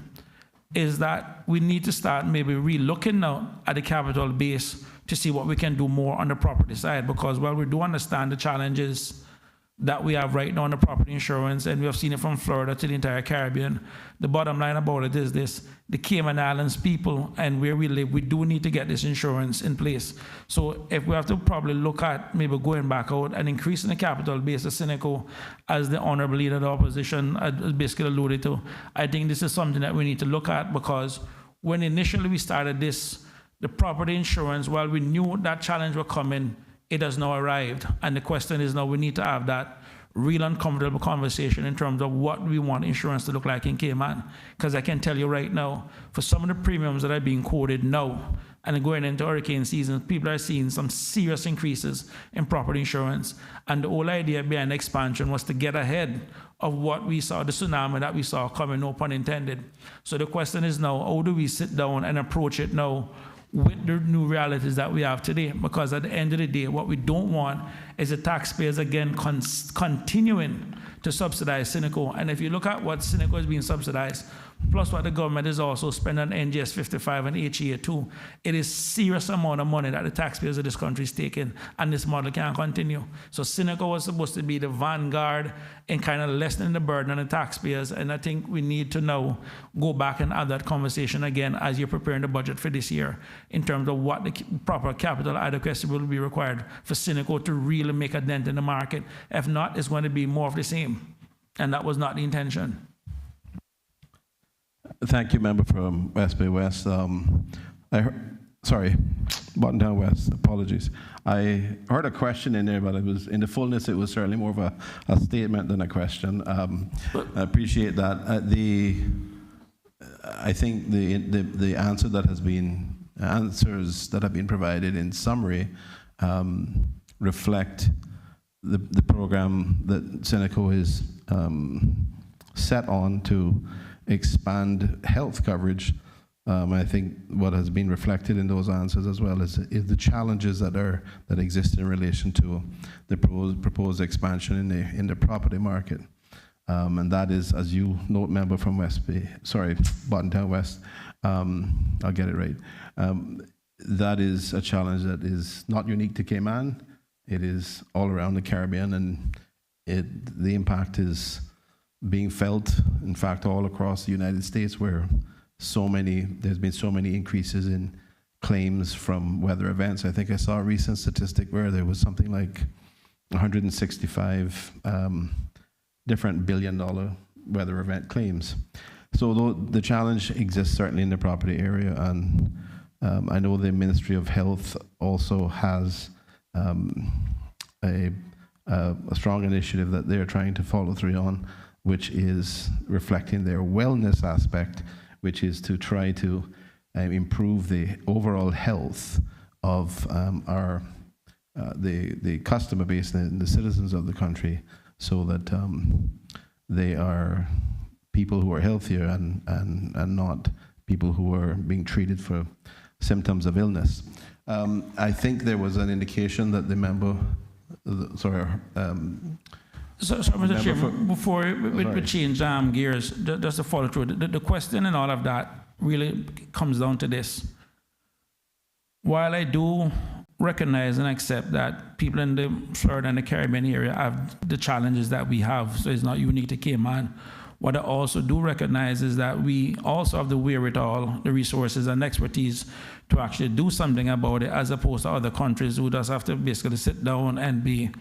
is that we need to start maybe re-looking now at the capital base to see what we can do more on the property side, because while we do understand the challenges that we have right now on the property insurance, and we have seen it from Florida to the entire Caribbean, the bottom line about it is this: the Cayman Islands people and where we live, we do need to get this insurance in place. So if we have to probably look at maybe going back out and increasing the capital base of Cineco, as the honorable leader of the opposition basically alluded to, I think this is something that we need to look at, because when initially we started this, the property insurance, while we knew that challenge was coming, it has now arrived. And the question is now we need to have that real uncomfortable conversation in terms of what we want insurance to look like in Cayman. Because I can tell you right now, for some of the premiums that are being quoted now, and going into hurricane season, people are seeing some serious increases in property insurance. And the whole idea behind the expansion was to get ahead of what we saw, the tsunami that we saw coming, no pun intended. So the question is now, how do we sit down and approach it now with the new realities that we have today? Because at the end of the day, what we don't want is the taxpayers again continuing to subsidize Cineco. And if you look at what Cineco is being subsidized, plus what the government is also spending on NGS 55 and HEA 2, it is serious amount of money that the taxpayers of this country is taking, and this model can't continue. So Cineco was supposed to be the vanguard in kind of lessening the burden on the taxpayers, and I think we need to now go back and have that conversation again as you're preparing the budget for this year in terms of what the proper capital adequacy will be required for Cineco to really make a dent in the market. If not, it's going to be more of the same, and that was not the intention. Thank you, member from West Bay West. Sorry, Button Down West, apologies. I heard a question in there, but it was, in the fullness, it was certainly more of a statement than a question. I appreciate that. I think the answers that have been provided in summary reflect the program that Cineco is set on to expand health coverage. I think what has been reflected in those answers as well is the challenges that exist in relation to the proposed expansion in the property market. And that is, as you note, member from Button Down West, I'll get it right. That is a challenge that is not unique to Cayman. It is all around the Caribbean, and the impact is being felt, in fact, all across the United States, where there's been so many increases in claims from weather events. I think I saw a recent statistic where there was something like 165 different billion-dollar weather event claims. So the challenge exists certainly in the property area, and I know the Ministry of Health also has a strong initiative that they're trying to follow through on, which is reflecting their wellness aspect, which is to try to improve the overall health of the customer base and the citizens of the country, so that they are people who are healthier and not people who are being treated for symptoms of illness. I think there was an indication that the member sorry. So, Mr. Member Chairman, before we Sorry. change gears, just to follow through, the question and all of that really comes down to this. While I do recognize and accept that people in the Florida and the Caribbean area have the challenges that we have, so it's not unique to Cayman, what I also do recognize is that we also have the wherewithal, the resources and expertise to actually do something about it, as opposed to other countries who just have to basically sit down and be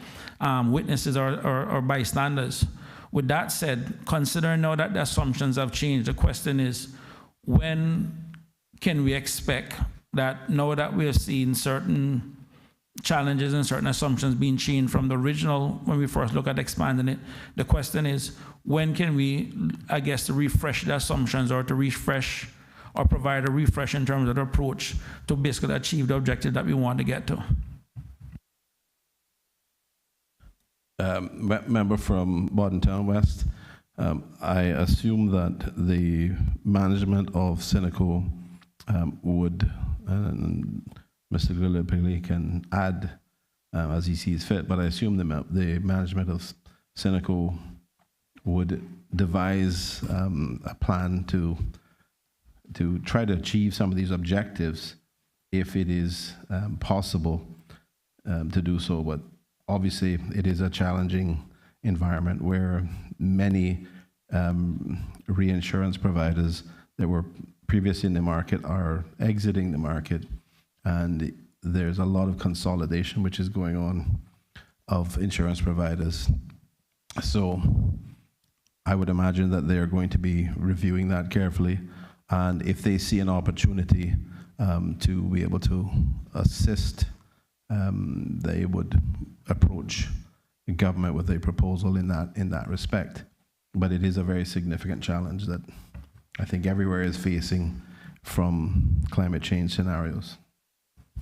witnesses or bystanders. With that said, considering now that the assumptions have changed, the question is, when can we expect that now that we have seen certain challenges and certain assumptions being changed from the original when we first look at expanding it, the question is, when can we, I guess, refresh the assumptions or to refresh or provide a refresh in terms of the approach to basically achieve the objective that we want to get to? Member from Bordentown West, I assume that the management of Seneco would, and Mr. Gillespie can add as he sees fit, but I assume the management of Seneco would devise a plan to try to achieve some of these objectives if it is possible to do so. But obviously, it is a challenging environment where many reinsurance providers that were previously in the market are exiting the market, and there's a lot of consolidation which is going on of insurance providers. So I would imagine that they're going to be reviewing that carefully, and if they see an opportunity to be able to assist, they would approach the government with a proposal in that respect. But it is a very significant challenge that I think everywhere is facing from climate change scenarios.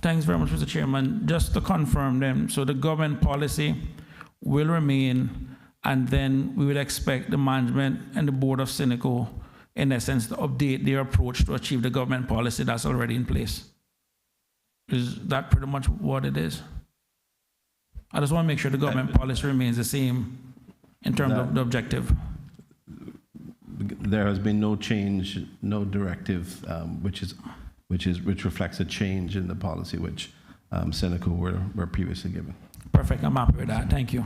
Thanks very much, Mr. Chairman. Just to confirm them, so the government policy will remain, and then we would expect the management and the board of Seneco, in essence, to update their approach to achieve the government policy that's already in place. Is that pretty much what it is? I just want to make sure the government policy remains the same in terms of the objective. There has been no change, no directive, which reflects a change in the policy which Seneco were previously given. Perfect. I'm happy with that. Thank you.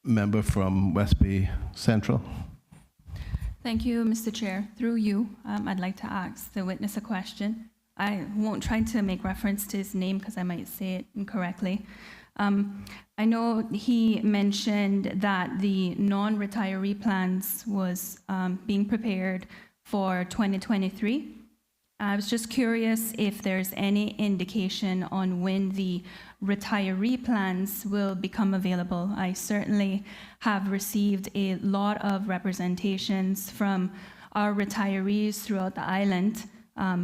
Member from West Bay Central. Thank you, Mr. Chair. Through you, I'd like to ask the witness a question. I won't try to make reference to his name because I might say it incorrectly. I know he mentioned that the non-retiree plans was being prepared for 2023. I was just curious if there's any indication on when the retiree plans will become available. I certainly have received a lot of representations from our retirees throughout the island,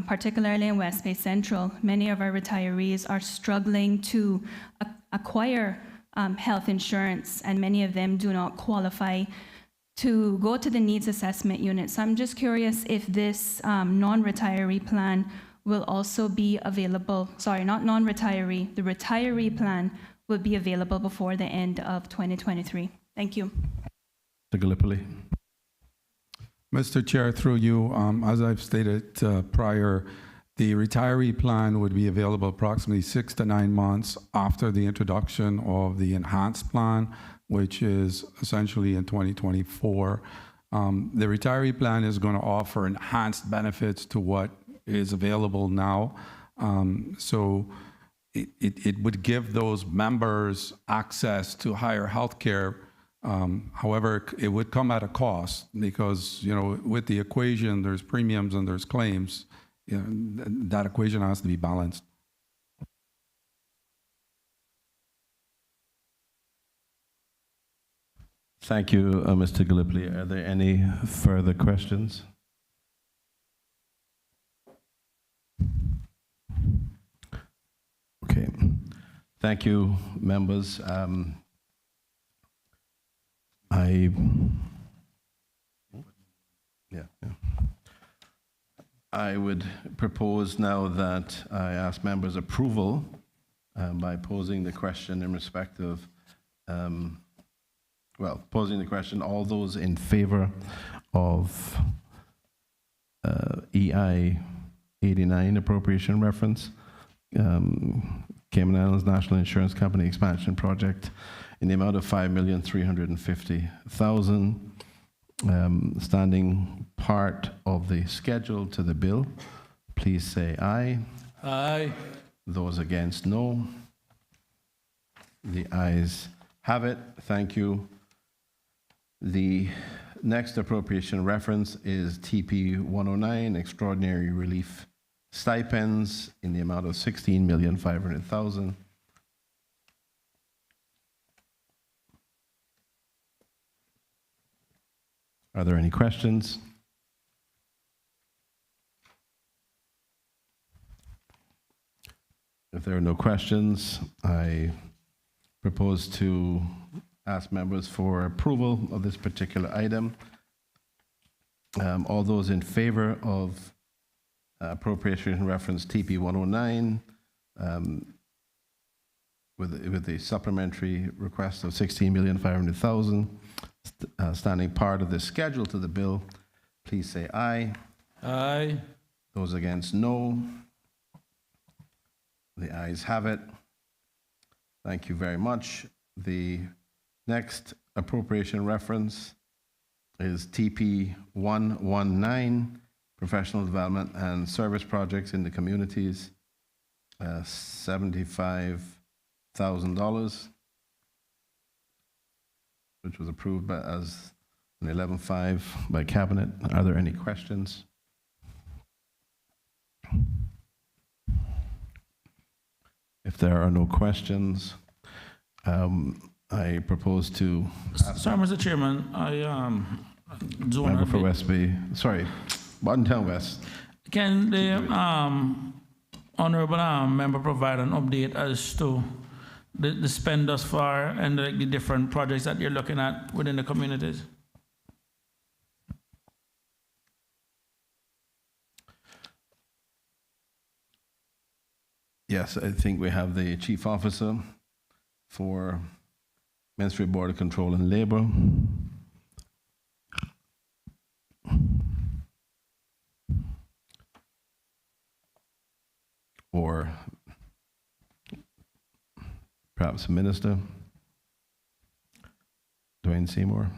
particularly in West Bay Central. Many of our retirees are struggling to acquire health insurance, and many of them do not qualify to go to the needs assessment unit. So I'm just curious if this non-retiree plan will also be available, sorry, not non-retiree, the retiree plan will be available before the end of 2023. Thank you. Mr. Gallipoli. Mr. Chair, through you, as I've stated prior, the retiree plan would be available approximately 6 to 9 months after the introduction of the enhanced plan, which is essentially in 2024. The retiree plan is going to offer enhanced benefits to what is available now. So it would give those members access to higher health care. However, it would come at a cost because, you know, with the equation, there's premiums and there's claims. You know, that equation has to be balanced. Thank you, Mr. Gallipoli. Are there any further questions? Okay. Thank you, members. I would propose now that I ask members' approval by posing the question in respect of, posing the question, all those in favor of EI 89 appropriation reference, Cayman Islands National Insurance Company expansion project in the amount of $5,350,000, standing part of the schedule to the bill, please say aye. Aye. Those against, no. The ayes have it. Thank you. The next appropriation reference is TP 109, extraordinary relief stipends in the amount of $16,500,000. Are there any questions? If there are no questions, I propose to ask members for approval of this particular item. All those in favor of appropriation reference TP 109 with the supplementary request of $16,500,000 standing part of the schedule to the bill, please say aye. Aye. Those against, no. The ayes have it. Thank you very much. The next appropriation reference is TP 119, professional development and service projects in the communities, $75,000, which was approved as an 11.5 by Cabinet. Are there any questions? If there are no questions, I propose to Sorry, Mr. Chairman, member for West Bay. Sorry, Buttontown West. Can the honorable member provide an update as to the spend thus far and the different projects that you're looking at within the communities? Yes, I think we have the chief officer for Ministry of Border Control and Labor. Or perhaps a minister, Dwayne Seymour.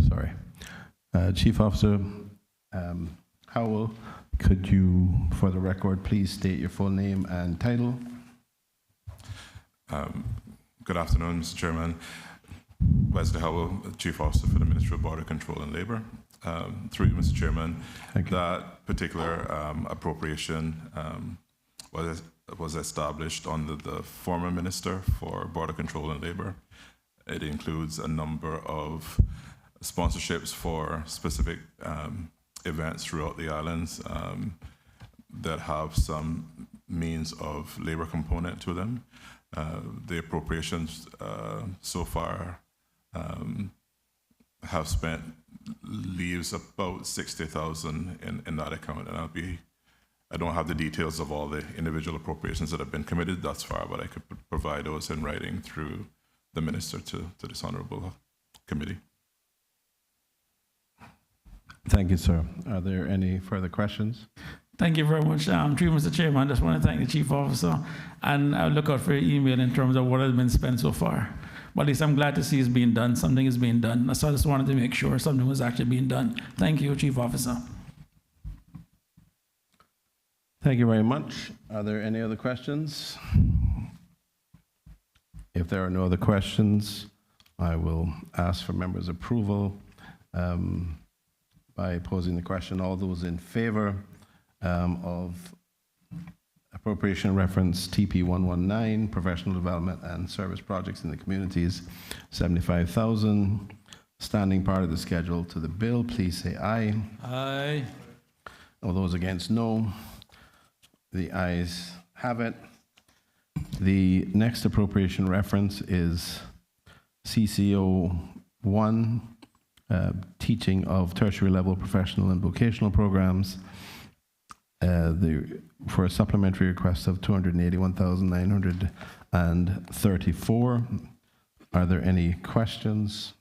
Sorry. Chief Officer Howell, could you, for the record, please state your full name and title? Good afternoon, Mr. Chairman. Wesley Howell, Chief Officer for the Ministry of Border Control and Labor. Through you, Mr. Chairman, that particular appropriation was established under the former Minister for Border Control and Labor. It includes a number of sponsorships for specific events throughout the islands that have some means of labor component to them. The appropriations so far have spent leaves about 60,000 in that account, and I don't have the details of all the individual appropriations that have been committed thus far, but I could provide those in writing through the minister to this honorable committee. Thank you, sir. Are there any further questions? Thank you very much. Through you, Mr. Chairman, I just want to thank the Chief Officer, and I'll look out for your email in terms of what has been spent so far. But at least I'm glad to see it's being done. Something is being done. So I just wanted to make sure something was actually being done. Thank you, Chief Officer. Thank you very much. Are there any other questions? If there are no other questions, I will ask for members' approval by posing the question. All those in favor of appropriation reference TP 119, professional development and service projects in the communities, 75,000, standing part of the schedule to the bill, please say aye. Aye. All those against, no. The ayes have it. The next appropriation reference is CCO 1, teaching of tertiary level professional and vocational programs, for a supplementary request of $281,934. Are there any questions?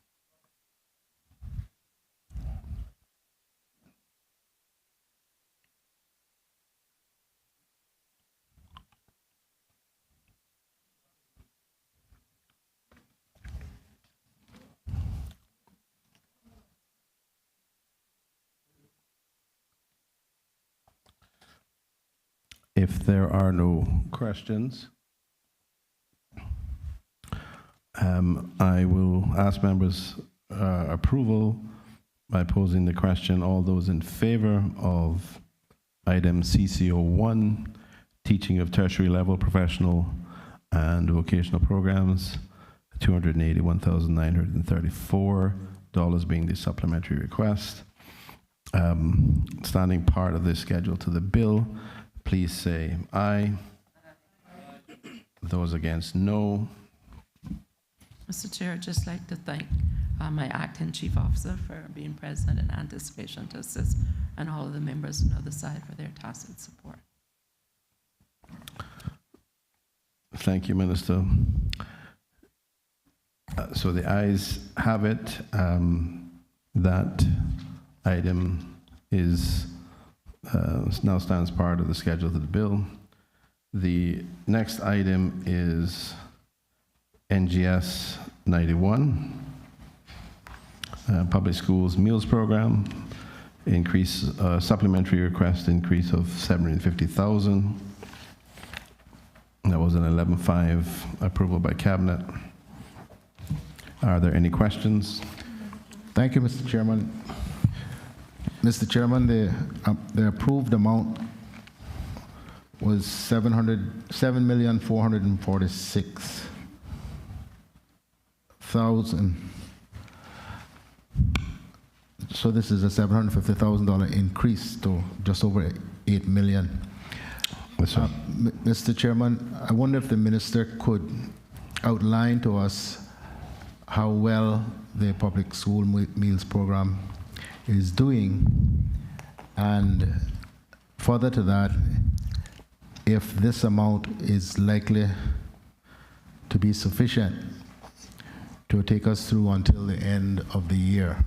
If there are no questions, I will ask members' approval by posing the question. All those in favor of item CCO1, teaching of tertiary level professional and vocational programs, $281,934 being the supplementary request, standing part of the schedule to the bill, please say aye. Those against, no. Mr. Chair, I'd just like to thank my acting chief officer for being present in anticipation to assist, and all of the members on the other side for their tacit support. Thank you, Minister. So the ayes have it. That item is now stands part of the schedule of the bill. The next item is NGS 91, Public Schools Meals Program, increase, supplementary request increase of $750,000. That was an 11.5 approval by Cabinet. Are there any questions? Thank you, Mr. Chairman. Mr. Chairman, the approved amount was $7,446,000. So this is a $750,000 increase to just over $8 million. Yes, sir. Mr. Chairman, I wonder if the minister could outline to us how well the public school meals program is doing, and further to that, if this amount is likely to be sufficient to take us through until the end of the year.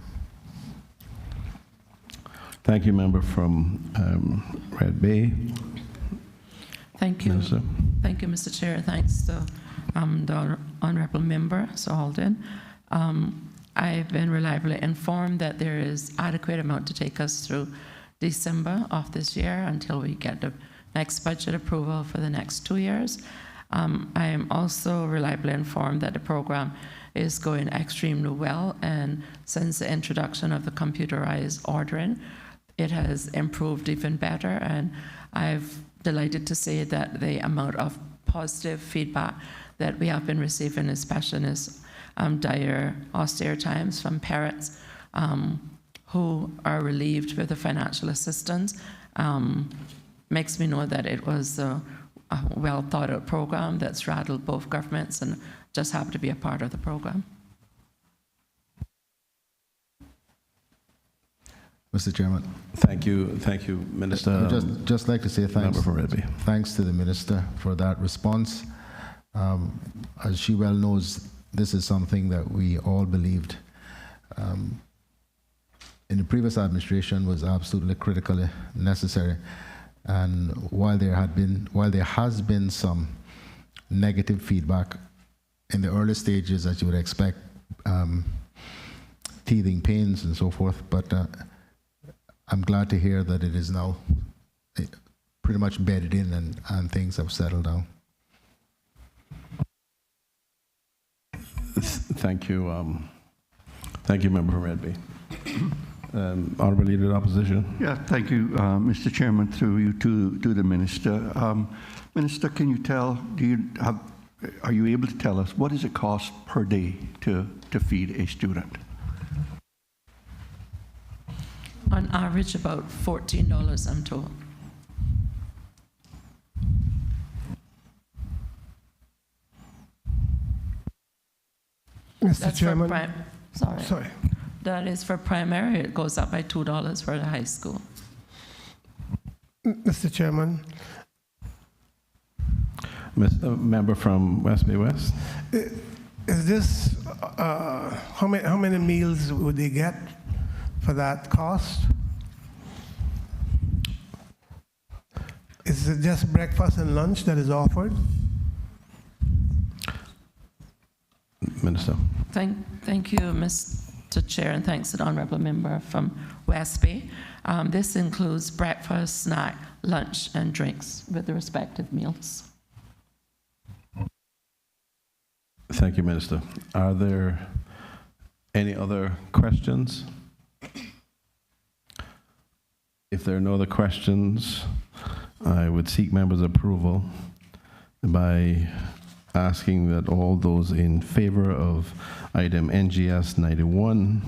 Thank you, member from Red Bay. Thank you. Minister. Thank you, Mr. Chair. Thanks to the honorable member, Sir Alden. I've been reliably informed that there is adequate amount to take us through December of this year until we get the next budget approval for the next 2 years. I am also reliably informed that the program is going extremely well, and since the introduction of the computerized ordering, it has improved even better, and I'm delighted to say that the amount of positive feedback that we have been receiving, especially in this dire, austere times, from parents who are relieved with the financial assistance, makes me know that it was a well thought out program that's rattled both governments, and just happy to be a part of the program. Mr. Chairman. Thank you, Minister. I'd just like to say thanks. Member for Red Bay. Thanks to the minister for that response. As she well knows, this is something that we all believed in the previous administration was absolutely critically necessary. And while there has been some negative feedback in the early stages, as you would expect, teething pains and so forth, but I'm glad to hear that it is now pretty much bedded in and things have settled down. Thank you. Thank you, Member Redby. Honourable Leader of the Opposition. Yeah, thank you, Mr. Chairman, through you to the Minister. Minister, can you tell, are you able to tell us what does it cost per day to feed a student? On average, about $14, I'm told. Mr. That's Chairman. Sorry. That is for primary. It goes up by $2 for the high school. Mr. Chairman. Member from West Bay West. Is this, how many meals would they get for that cost? Is it just breakfast and lunch that is offered? Minister. Thank you, Mr. Chair, and thanks to the honourable member from West Bay. This includes breakfast, snack, lunch, and drinks with the respective meals. Thank you, Minister. Are there any other questions? If there are no other questions, I would seek members' approval by asking that all those in favor of item NGS 91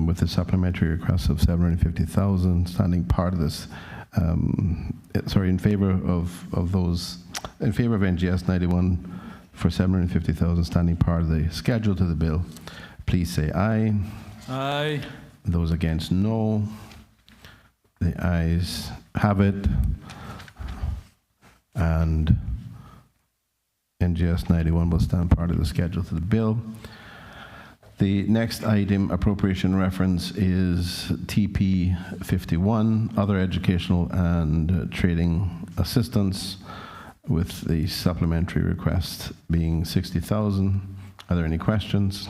with the supplementary request of $750,000 standing part of this, in favor of those, in favor of NGS 91 for $750,000 standing part of the schedule to the bill, please say aye. Aye. Those against, no. The ayes have it. And NGS 91 will stand part of the schedule to the bill. The next item, appropriation reference, is TP 51, other educational and trading assistance, with the supplementary request being $60,000. Are there any questions?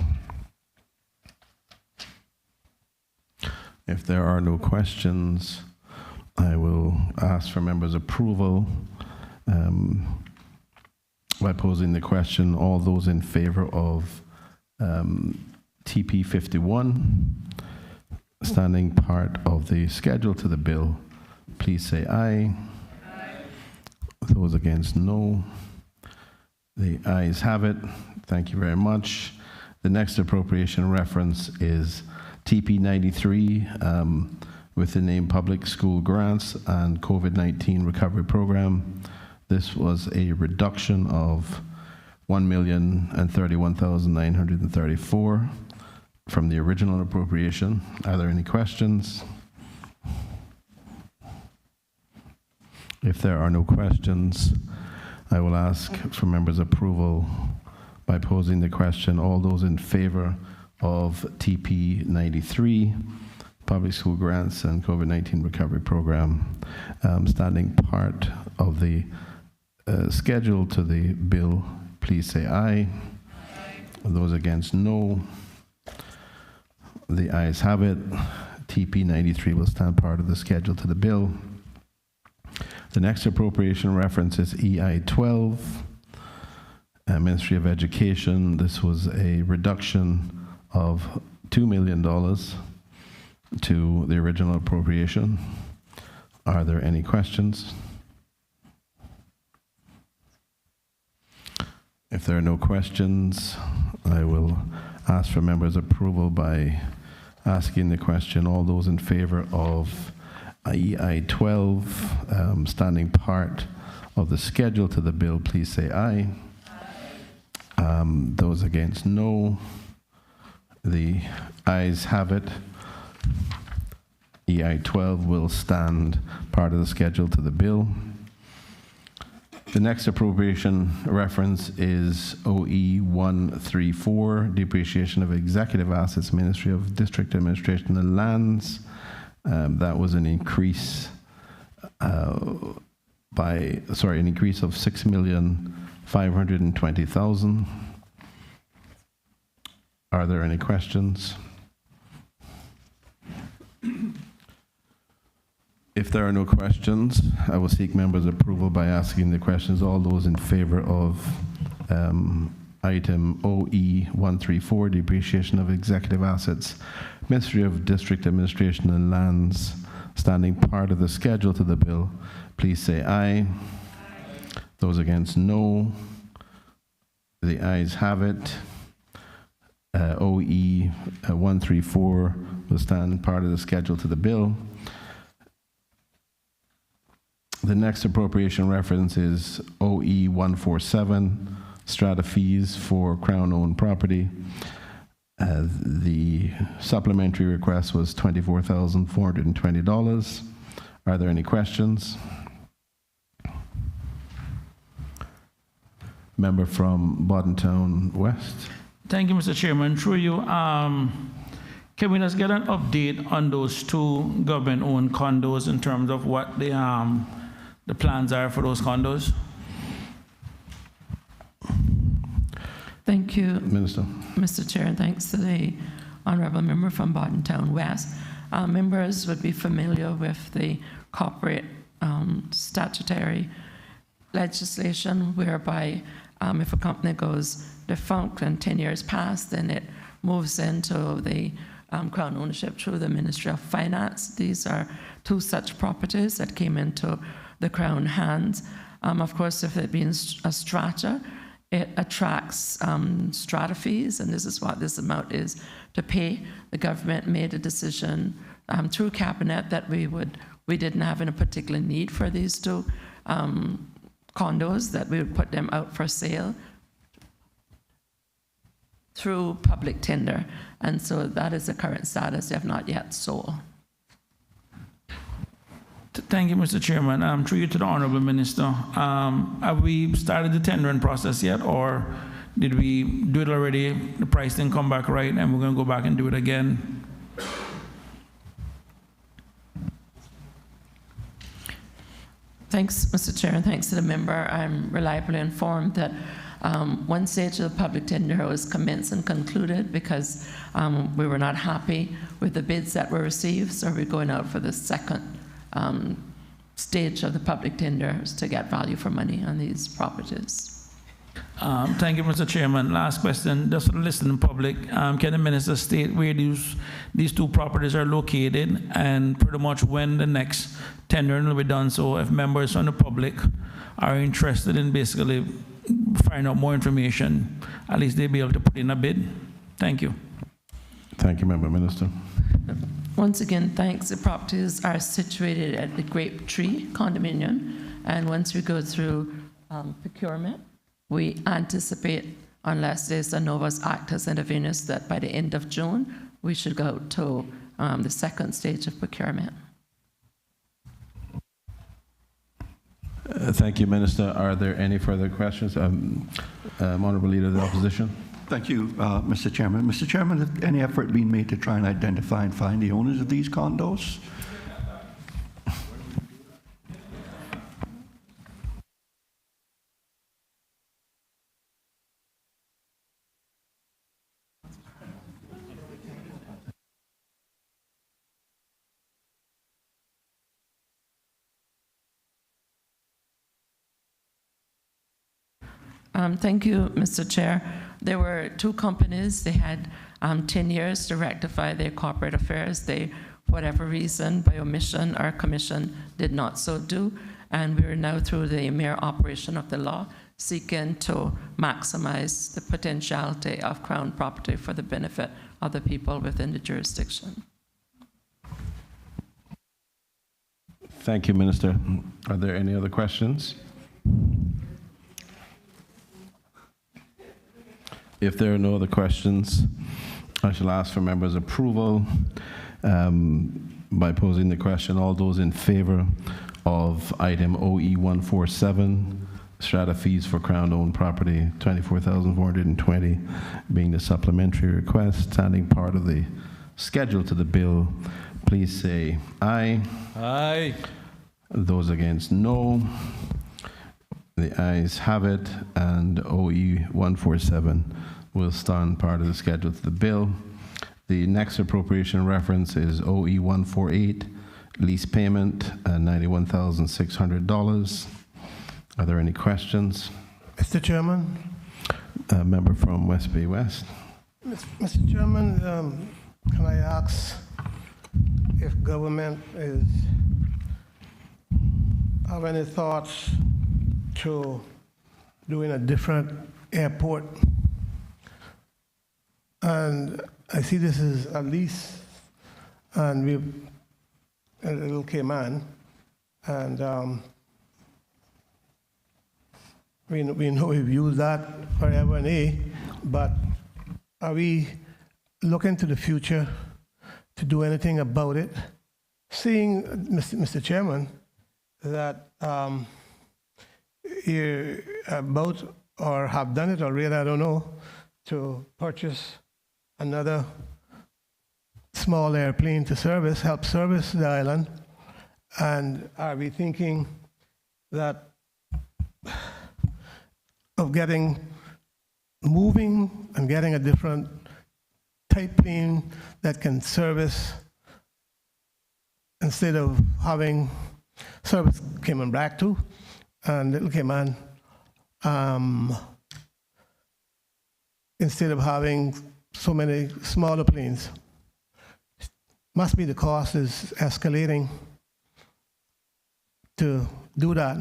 If there are no questions, I will ask for members' approval by posing the question. All those in favor of TP 51, standing part of the schedule to the bill, please say aye. Those against, no. The ayes have it. Thank you very much. The next appropriation reference is TP 93 with the name Public School Grants and COVID-19 Recovery Program. This was a reduction of $1,031,934 from the original appropriation. Are there any questions? If there are no questions, I will ask for members' approval by posing the question. All those in favor of TP 93, Public School Grants and COVID-19 Recovery Program, standing part of the schedule to the bill, please say aye. Those against, no. The ayes have it. TP 93 will stand part of the schedule to the bill. The next appropriation reference is EI 12, Ministry of Education. This was a reduction of $2 million to the original appropriation. Are there any questions? If there are no questions, I will ask for members' approval by asking the question. All those in favor of EI 12, standing part of the schedule to the bill, please say aye. Those against, no. The ayes have it. EI 12 will stand part of the schedule to the bill. The next appropriation reference is OE 134, depreciation of executive assets, Ministry of District Administration and Lands. That was an increase an increase of $6,520,000. Are there any questions? If there are no questions, I will seek members' approval by asking the questions. All those in favor of item OE 134, depreciation of executive assets, Ministry of District Administration and Lands, standing part of the schedule to the bill, please say aye. Those against, no. The ayes have it. OE 134 will stand part of the schedule to the bill. The next appropriation reference is OE 147, strata fees for Crown-owned property. The supplementary request was $24,420. Are there any questions? Member from Bordentown West. Thank you, Mr. Chairman. Through you, can we just get an update on those two government-owned condos in terms of what the plans are for those condos? Thank you, Minister. Mr. Chair, and thanks to the honourable member from Bordentown West. Members would be familiar with the corporate statutory legislation whereby if a company goes defunct and 10 years pass, then it moves into the Crown ownership through the Ministry of Finance. These are two such properties that came into the Crown hands. Of course, if it being a strata, it attracts strata fees, and this is what this amount is to pay. The government made a decision through Cabinet that we didn't have any particular need for these two condos, that we would put them out for sale through public tender. And so that is the current status. They have not yet sold. Thank you, Mr. Chairman. Through you to the Honourable Minister. Have we started the tendering process yet, or did we do it already? The price didn't come back right, and we're going to go back and do it again? Thanks, Mr. Chair, and thanks to the member. I'm reliably informed that one stage of the public tender was commenced and concluded because we were not happy with the bids that were received, so we're going out for the second stage of the public tenders to get value for money on these properties. Thank you, Mr. Chairman. Last question, just for the listening public. Can the minister state where these two properties are located and pretty much when the next tendering will be done? So if members from the public are interested in basically finding out more information, at least they'll be able to put in a bid. Thank you. Thank you, Member Minister. Once again, thanks. The properties are situated at the Grape Tree condominium, and once we go through procurement, we anticipate, unless there's a Novus Actus Intervenus, that by the end of June, we should go to the second stage of procurement. Thank you, Minister. Are there any further questions? Honourable Leader of the Opposition. Thank you, Mr. Chairman. Mr. Chairman, has any effort been made to try and identify and find the owners of these condos? Thank you, Mr. Chair. There were two companies. They had 10 years to rectify their corporate affairs. They, for whatever reason, by omission or commission, did not so do. And we are now, through the mere operation of the law, seeking to maximize the potentiality of Crown property for the benefit of the people within the jurisdiction. Thank you, Minister. Are there any other questions? If there are no other questions, I shall ask for members' approval by posing the question. All those in favor of item OE 147, strata fees for Crown-owned property, $24,420 being the supplementary request, standing part of the schedule to the bill, please say aye. Aye. Those against, no. The ayes have it, and OE 147 will stand part of the schedule to the bill. The next appropriation reference is OE 148, lease payment, $91,600. Are there any questions? Mr. Chairman? A member from West Bay West. Mr. Chairman, can I ask if government have any thoughts to doing a different airport? And I see this is a lease, and we've a little Cayman, and we know we've used that forever and a, but are we looking to the future to do anything about it? Seeing, Mr. Chairman, that you're about or have done it already, I don't know, to purchase another small airplane to help service the island. And are we thinking that of moving and getting a different type plane that can service, instead of having service Cayman Black too, and Little Cayman, instead of having so many smaller planes? Must be the cost is escalating to do that.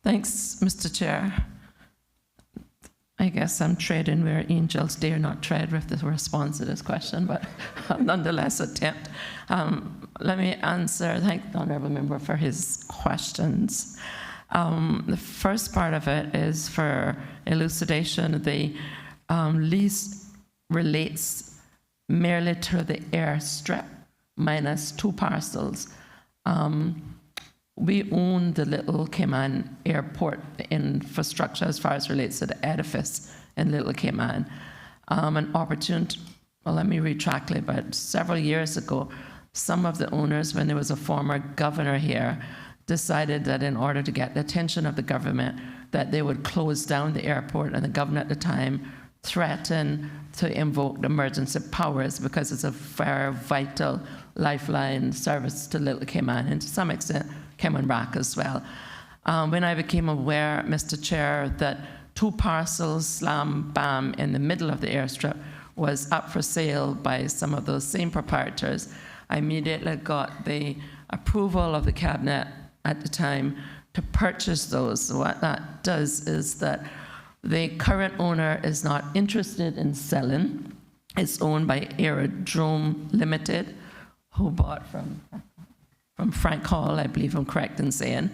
Thanks, Mr. Chair. I guess I'm treading where angels dare not tread with the response to this question, but I'll nonetheless attempt. Let me answer. Thank the honourable member for his questions. The first part of it is for elucidation. The lease relates merely to the airstrip minus 2 parcels. We own the Little Cayman Airport, the infrastructure as far as relates to the edifice in Little Cayman. An opportunity, well, let me retract it, but several years ago, some of the owners, when there was a former governor here, decided that in order to get the attention of the government, that they would close down the airport, and the governor at the time threatened to invoke the emergency powers because it's a very vital lifeline service to Little Cayman, and to some extent, Cayman Brac as well. When I became aware, Mr. Chair, that 2 parcels, slam bam, in the middle of the airstrip was up for sale by some of those same proprietors, I immediately got the approval of the cabinet at the time to purchase those. So what that does is that the current owner is not interested in selling. It's owned by Aerodrome Limited, who bought from Frank Hall, I believe I'm correct in saying.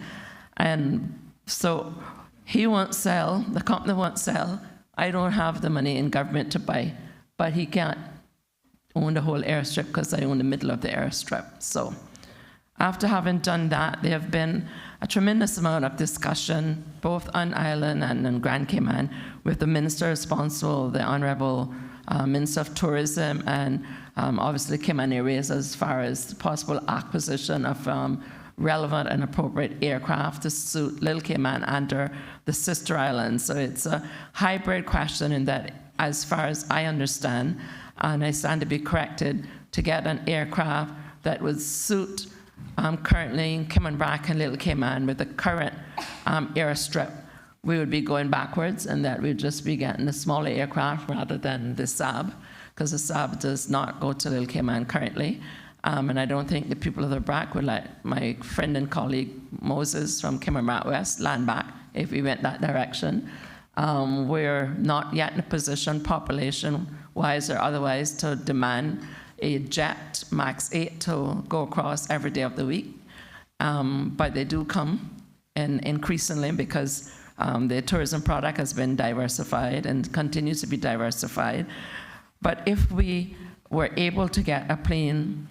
And so he won't sell, the company won't sell. I don't have the money in government to buy, but he can't own the whole airstrip because I own the middle of the airstrip. So after having done that, there have been a tremendous amount of discussion, both on island and in Grand Cayman, with the minister responsible, the Honourable Minister of Tourism, and obviously Cayman Airways, as far as the possible acquisition of relevant and appropriate aircraft to suit Little Cayman under the sister islands. So it's a hybrid question in that, as far as I understand, and I stand to be corrected, to get an aircraft that would suit currently in Cayman Brac and Little Cayman with the current airstrip, we would be going backwards, and that we'd just be getting a smaller aircraft rather than the Saab, because the Saab does not go to Little Cayman currently. And I don't think the people of the Brac would let my friend and colleague Moses from Cayman Brac West land back if we went that direction. We're not yet in a position, population-wise or otherwise, to demand a jet MAX 8 to go across every day of the week. But they do come, and increasingly, because the tourism product has been diversified and continues to be diversified. But if we were able to get a plane,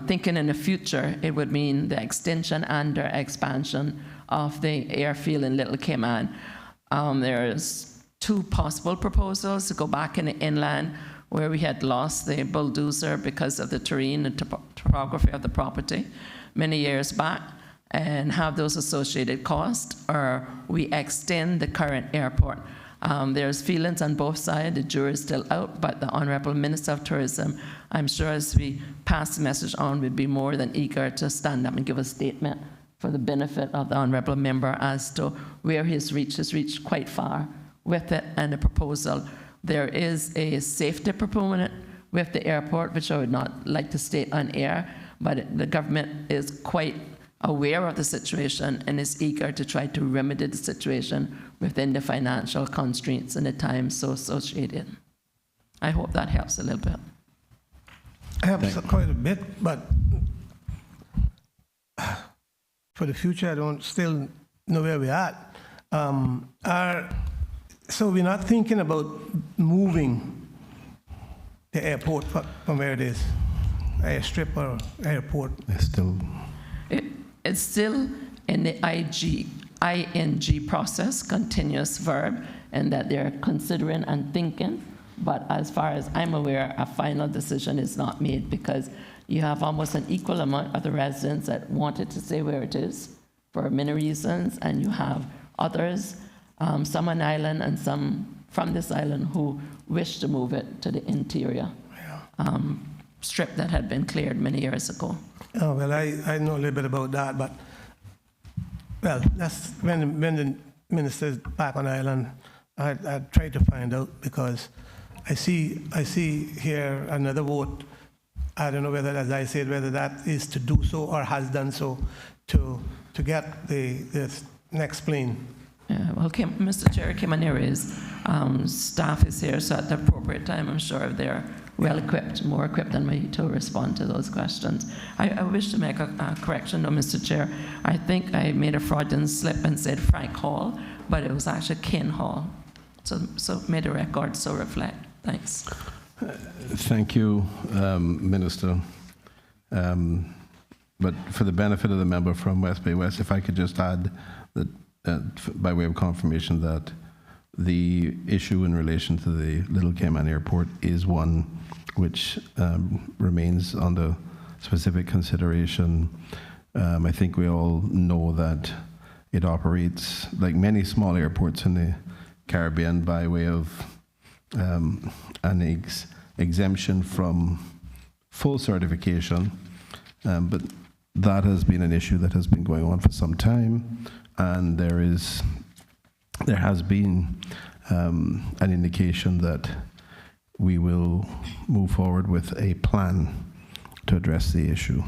thinking in the future, it would mean the extension and or expansion of the airfield in Little Cayman. There's two possible proposals to go back in the inland where we had lost the bulldozer because of the terrain and topography of the property many years back, and have those associated costs, or we extend the current airport. There's feelings on both sides. The jury is still out, but the Honorable Minister of Tourism, I'm sure as we pass the message on, would be more than eager to stand up and give a statement for the benefit of the Honorable Member as to where he's reached quite far with it and the proposal. There is a safety proponent with the airport, which I would not like to state on air, but the government is quite aware of the situation and is eager to try to remedy the situation within the financial constraints and the time so associated. I hope that helps a little bit. Helps quite a bit, but for the future, I don't still know where we're at. So we're not thinking about moving the airport from where it is, airstrip or airport. It's still in the ing process, continuous verb, and that they're considering and thinking. But as far as I'm aware, a final decision is not made because you have almost an equal amount of the residents that wanted to stay where it is for many reasons, and you have others, some on island and some from this island, who wish to move it to the interior strip that had been cleared many years ago. Oh, well, I know a little bit about that, but, well, that's when the minister's back on island, I try to find out, because I see here another vote. I don't know whether, as I said, whether that is to do so or has done so to get the next plane. Yeah, well, Mr. Chair, Cayman's staff is here, so at the appropriate time, I'm sure they're well-equipped, more equipped than me to respond to those questions. I wish to make a correction, though, Mr. Chair. I think I made a fraudulent slip and said Frank Hall, but it was actually Ken Hall. So may the record so reflect. Thanks. Thank you, Minister. But for the benefit of the member from West Bay West, if I could just add that, by way of confirmation, that the issue in relation to the Little Cayman Airport is one which remains under specific consideration. I think we all know that it operates like many small airports in the Caribbean by way of an exemption from full certification, but that has been an issue that has been going on for some time, and there has been an indication that we will move forward with a plan to address the issue,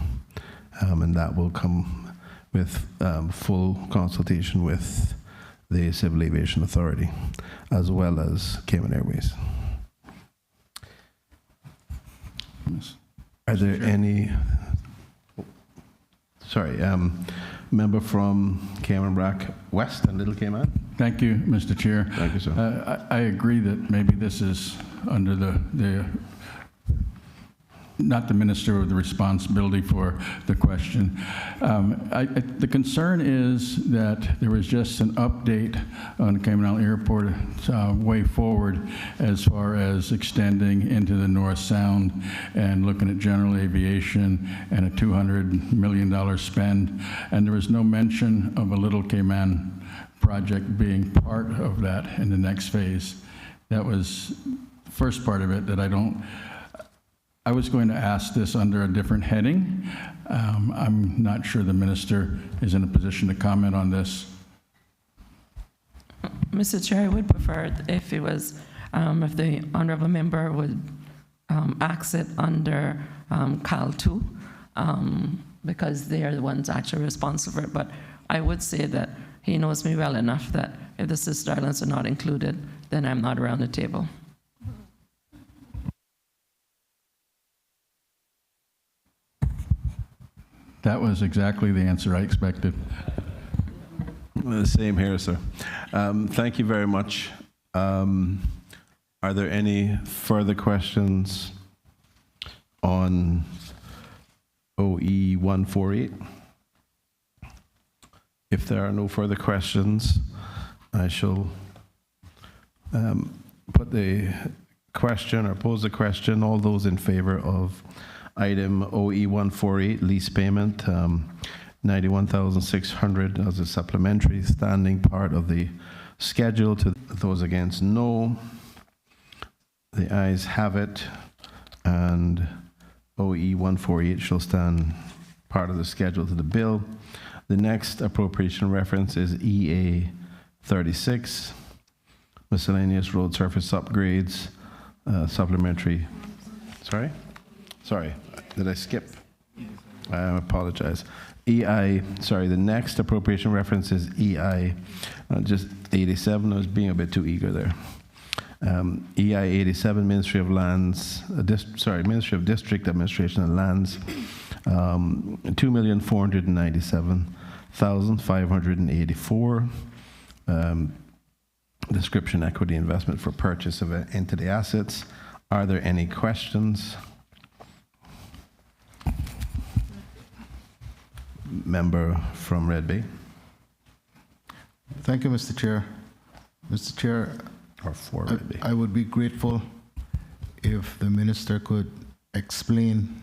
and that will come with full consultation with the Civil Aviation Authority, as well as Cayman Airways. Are there any, member from Cayman Brac West and Little Cayman? Thank you, Mr. Chair. Thank you, sir. I agree that maybe this is under the not the minister with the responsibility for the question. The concern is that there was just an update on Cayman Island Airport way forward as far as extending into the North Sound and looking at general aviation and a $200 million spend. And there was no mention of a Little Cayman project being part of that in the next phase. That was the first part of it that I was going to ask this under a different heading. I'm not sure the minister is in a position to comment on this. Mr. Chair, I would prefer if it was, if the honorable member would ask it under CAL 2, because they are the ones actually responsible for it. But I would say that he knows me well enough that if the sister islands are not included, then I'm not around the table. That was exactly the answer I expected. Same here, sir. Thank you very much. Are there any further questions on OE 148? If there are no further questions, I shall put the question or pose the question. All those in favor of item OE 148, lease payment, 91,600 as a supplementary standing part of the schedule. To those against, no. The ayes have it, and OE 148 shall stand part of the schedule to the bill. The next appropriation reference is EA 36, miscellaneous road surface upgrades, supplementary. Sorry, did I skip? I apologize. EI, sorry, the next appropriation reference is EI, just 87. I was being a bit too eager there. EI 87, Ministry of Lands, Ministry of District Administration and Lands, 2,497,584. Description equity investment for purchase of entity assets. Are there any questions? Member from Red Bay. Thank you, Mr. Chair. Mr. Chair, or for Red Bay. I would be grateful if the minister could explain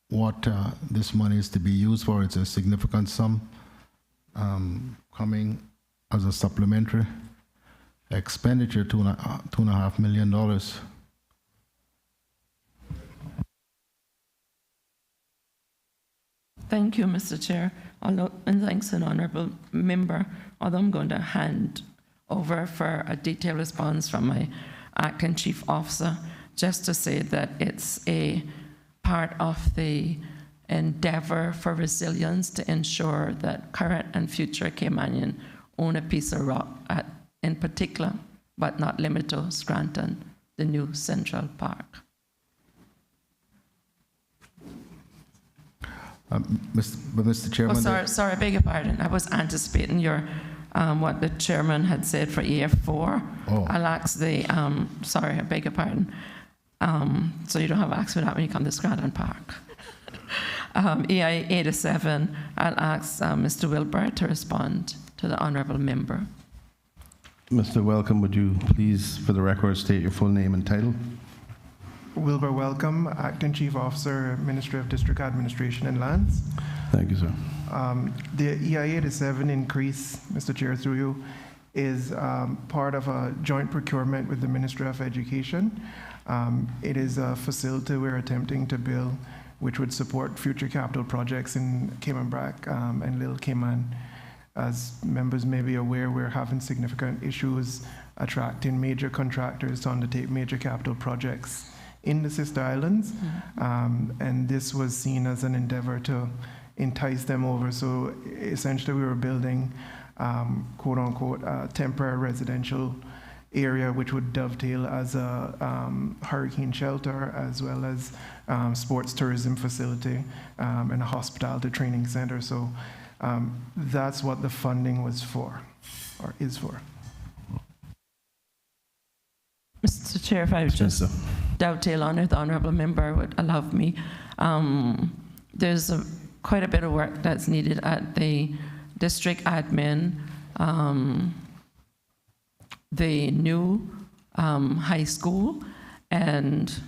what this money is to be used for. It's a significant sum coming as a supplementary expenditure, $2.5 million. Thank you, Mr. Chair. And thanks an honourable member. Although I'm going to hand over for a detailed response from my acting chief officer, just to say that it's a part of the endeavour for resilience to ensure that current and future Caymanian own a piece of rock, in particular, but not limited to Scranton, the new Central Park. Mr. Chairman. Oh, sorry, I beg your pardon. I was anticipating your what the chairman had said for EF4. Oh. I'll ask the, sorry, I beg your pardon. So you don't have access to that when you come to Scranton Park. EI 87, I'll ask Mr. Wilbur to respond to the honourable member. Mr. Welcome, would you please, for the record, state your full name and title? Wilbur Welcome, Acting Chief Officer, Ministry of District Administration and Lands. Thank you, sir. The EI 87 increase, Mr. Chair, through you, is part of a joint procurement with the Ministry of Education. It is a facility we're attempting to build which would support future capital projects in Cayman Brac and Little Cayman. As members may be aware, we're having significant issues attracting major contractors to undertake major capital projects in the sister islands, and this was seen as an endeavor to entice them over. So essentially we were building, quote unquote, a temporary residential area which would dovetail as a hurricane shelter, as well as sports tourism facility and a hospitality training center. So that's what the funding was for, or is for. Mr. Chair, if I would just dovetail on it, the honourable member would allow me. There's quite a bit of work that's needed at the district admin, the new high school, and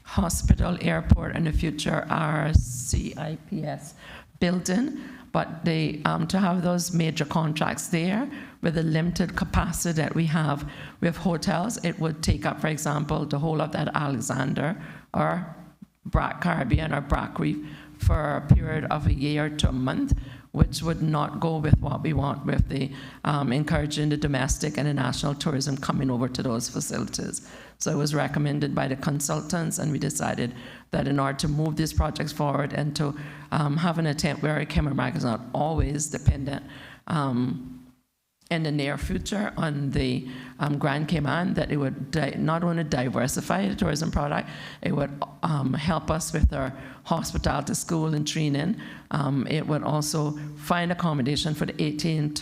hospital, airport, and the future RCIPS building. But they, to have those major contracts there with the limited capacity that we have hotels, it would take up, for example, the whole of that Alexander or Brac Caribbean or Brac Reef for a period of a year to a month, which would not go with what we want with the encouraging the domestic and international tourism coming over to those facilities. So it was recommended by the consultants, and we decided that in order to move these projects forward and to have an attempt where Cayman Brac is not always dependent in the near future on the Grand Cayman, that it would not only diversify the tourism product, it would help us with our hospitality school and training. It would also find accommodation for the 18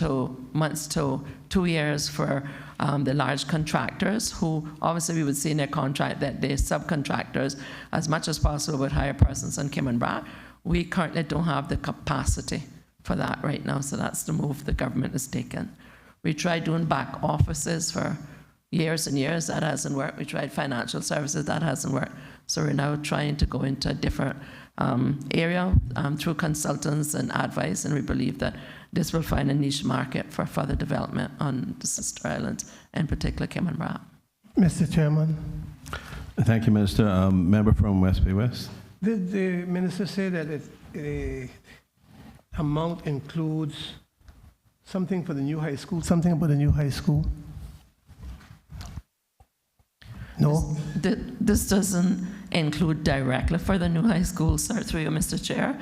months to 2 years for the large contractors, who obviously we would see in their contract that they subcontractors as much as possible would hire persons on Cayman Brac. We currently don't have the capacity for that right now, so that's the move the government has taken. We tried doing back offices for years and years, that hasn't worked. We tried financial services, that hasn't worked. So we're now trying to go into a different area through consultants and advice, and we believe that this will find a niche market for further development on the sister islands, in particular Cayman Brac. Mr. Chairman, Thank you, Minister. Member from West Bay West. did the minister say that the amount includes something for the new high school, something about the new high school? No? This doesn't include directly for the new high school, sir, through you, Mr. Chair.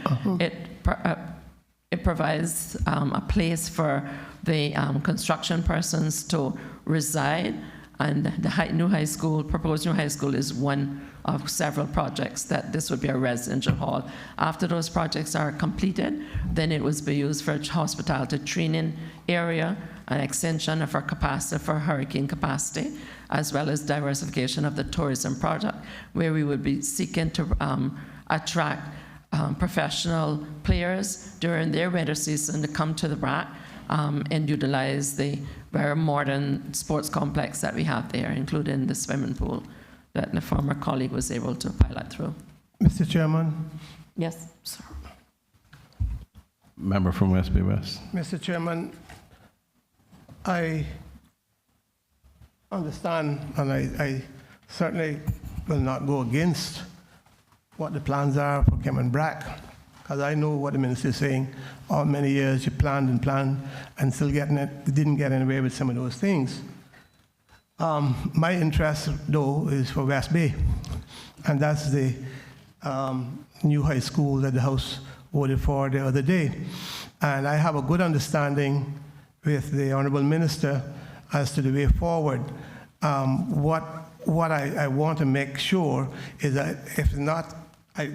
It provides a place for the construction persons to reside, and the new high school, proposed new high school, is one of several projects that this would be a residential hall. After those projects are completed, then it would be used for hospitality training area, an extension of our capacity for hurricane capacity, as well as diversification of the tourism project, where we would be seeking to attract professional players during their winter season to come to the BRAC and utilize the very modern sports complex that we have there, including the swimming pool that the former colleague was able to pilot through. Mr. Chairman? Yes, sir. Member from West Bay West. Mr. Chairman, I understand, and I certainly will not go against what the plans are for Cayman Brac, because I know what the minister is saying. All many years you planned and still didn't get anywhere with some of those things. My interest, though, is for West Bay, and that's the new high school that the House voted for the other day. And I have a good understanding with the Honorable Minister as to the way forward. What I want to make sure is that if not, I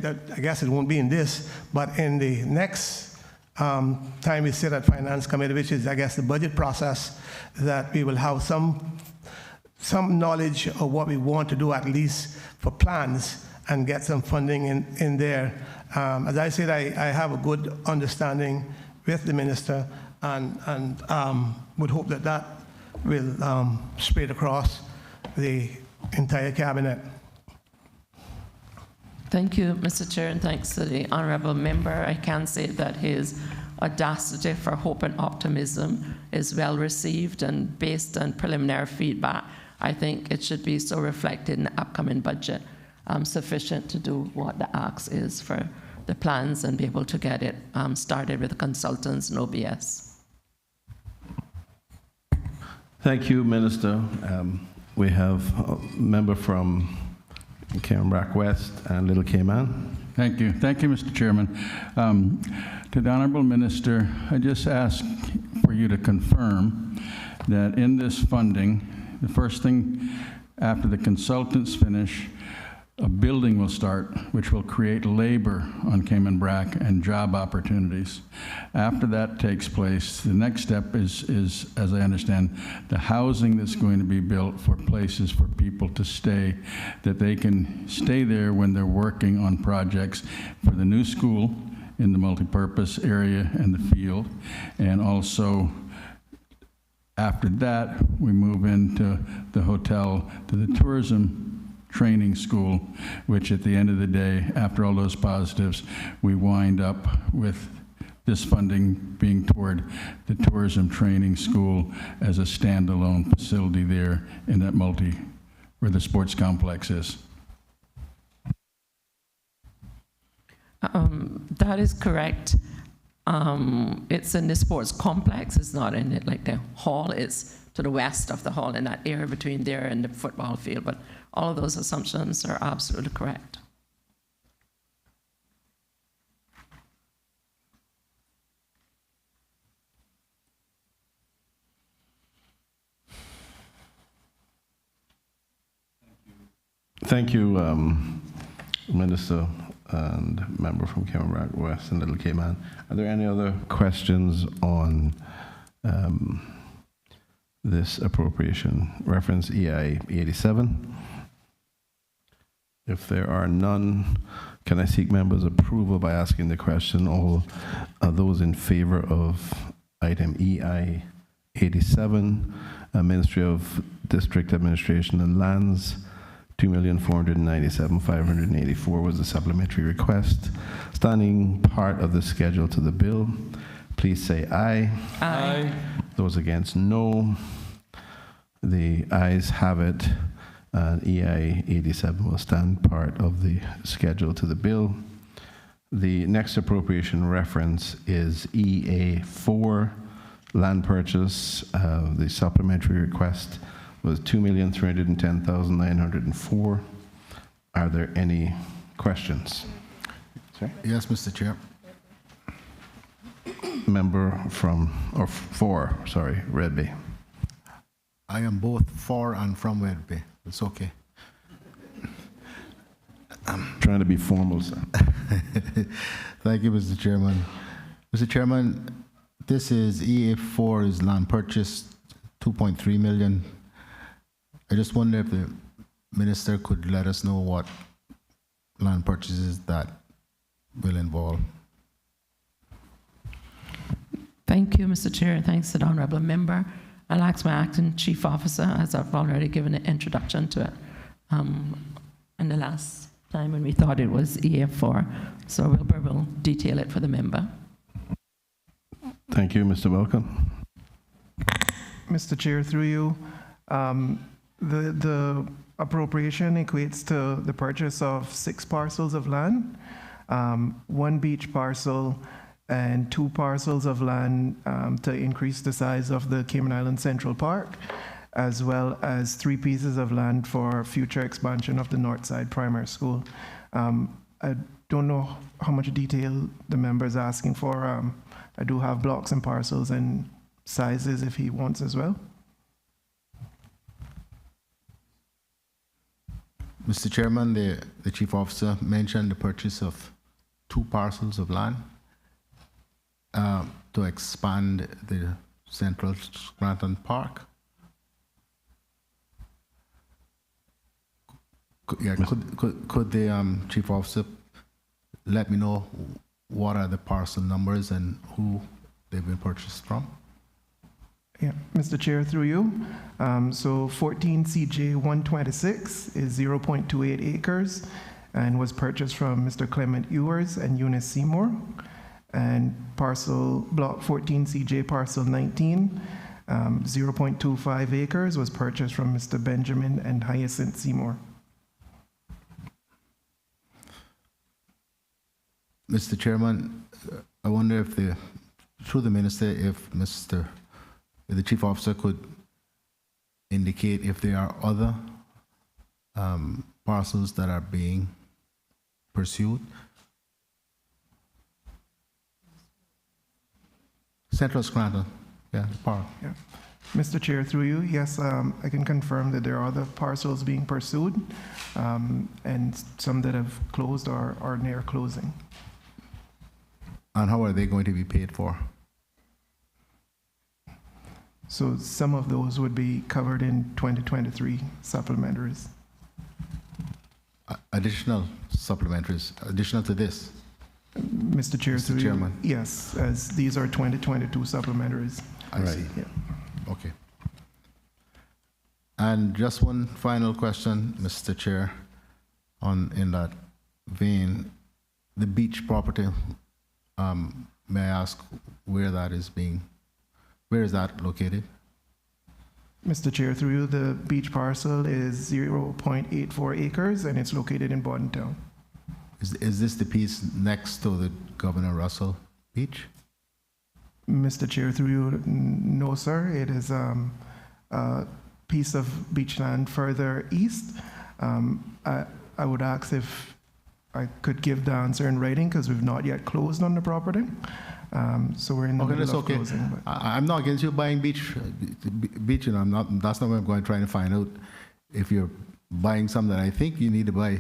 guess it won't be in this, but in the next time we sit at Finance Committee, which is, I guess, the budget process, that we will have some knowledge of what we want to do, at least for plans, and get some funding in there. As I said, I have a good understanding with the minister, and would hope that that will spread across the entire cabinet. Thank you, Mr. Chair, and thanks to the honourable member. I can say that his audacity for hope and optimism is well received, and based on preliminary feedback, I think it should be so reflected in the upcoming budget, sufficient to do what the ask is for the plans and be able to get it started with the consultants and OBS. Thank you, Minister. We have a member from Cayman Brac West and Little Cayman. Thank you. Thank you, Mr. Chairman. To the Honorable Minister, I just ask for you to confirm that in this funding, the first thing after the consultants finish, a building will start, which will create labor on Cayman Brac and job opportunities. After that takes place, the next step is, as I understand, the housing that's going to be built for places for people to stay, that they can stay there when they're working on projects for the new school in the multipurpose area and the field. And also, after that, we move into the hotel, to the tourism training school, which at the end of the day, after all those positives, we wind up with this funding being toward the tourism training school as a standalone facility there in that where the sports complex is. That is correct. It's in the sports complex. It's not in it like the hall. It's to the west of the hall, in that area between there and the football field. But all of those assumptions are absolutely correct. Thank you, Minister and member from Cayman Brack West and Little Cayman. Are there any other questions on this appropriation? Reference EI 87. If there are none, can I seek members' approval by asking the question? All those in favor of item EI 87, Ministry of District Administration and Lands, $2,497,584 was the supplementary request. Standing part of the schedule to the bill, please say aye. Aye. Those against, no. The ayes have it. EI 87 will stand part of the schedule to the bill. The next appropriation reference is EA4, land purchase. The supplementary request was $2,310,904. Are there any questions? Sorry? Yes, Mr. Chair. Member from, or for, sorry, Red Bay. I am both for and from Red Bay. It's okay. Trying to be formal, sir. Thank you, Mr. Chairman. Mr. Chairman, this is EA4 is land purchase, 2.3 million. I just wonder if the minister could let us know what land purchases that will involve. Thank you, Mr. Chair. Thanks to the honourable member. I'll ask my acting chief officer, as I've already given an introduction to it in the last time when we thought it was EF4. So we'll detail it for the member. Thank you, Mr. Welcome. Mr. Chair, through you, the appropriation equates to the purchase of 6 parcels of land, 1 beach parcel, and 2 parcels of land to increase the size of the Cayman Island Central Park, as well as 3 pieces of land for future expansion of the Northside Primary School. I don't know how much detail the member is asking for. I do have blocks and parcels and sizes if he wants as well. Mr. Chairman, the chief officer mentioned the purchase of 2 parcels of land to expand the Central Scranton Park. Could the chief officer let me know what are the parcel numbers and who they've been purchased from? Yeah, Mr. Chair, through you. So 14 CJ 126 is 0.28 acres and was purchased from Mr. Clement Ewers and Eunice Seymour. And parcel block 14 CJ parcel 19, 0.25 acres was purchased from Mr. Benjamin and Hyacinth Seymour. Mr. Chairman, I wonder if through the minister, if the chief officer could indicate if there are other parcels that are being pursued. Central Scranton, yeah, the park. Yeah. Mr. Chair, through you, yes, I can confirm that there are other parcels being pursued and some that have closed or are near closing. And how are they going to be paid for? So some of those would be covered in 2023 supplementaries. Additional supplementaries, additional to this? Mr. Chair, Mr. Chairman. Yes, as these are 2022 supplementaries. I see. Yeah. Okay. And just one final question, Mr. Chair, in that vein, the beach property, may I ask where that is located? Mr. Chair, through you, the beach parcel is 0.84 acres and it's located in Bordentown. Is this the piece next to the Governor Russell Beach? Mr. Chair, through you, no, sir. It is a piece of beachland further east. I would ask if I could give the answer in writing because we've not yet closed on the property. So we're in the middle of closing. But I'm not against you buying beach, and that's not what I'm trying to find out. If you're buying something I think you need to buy.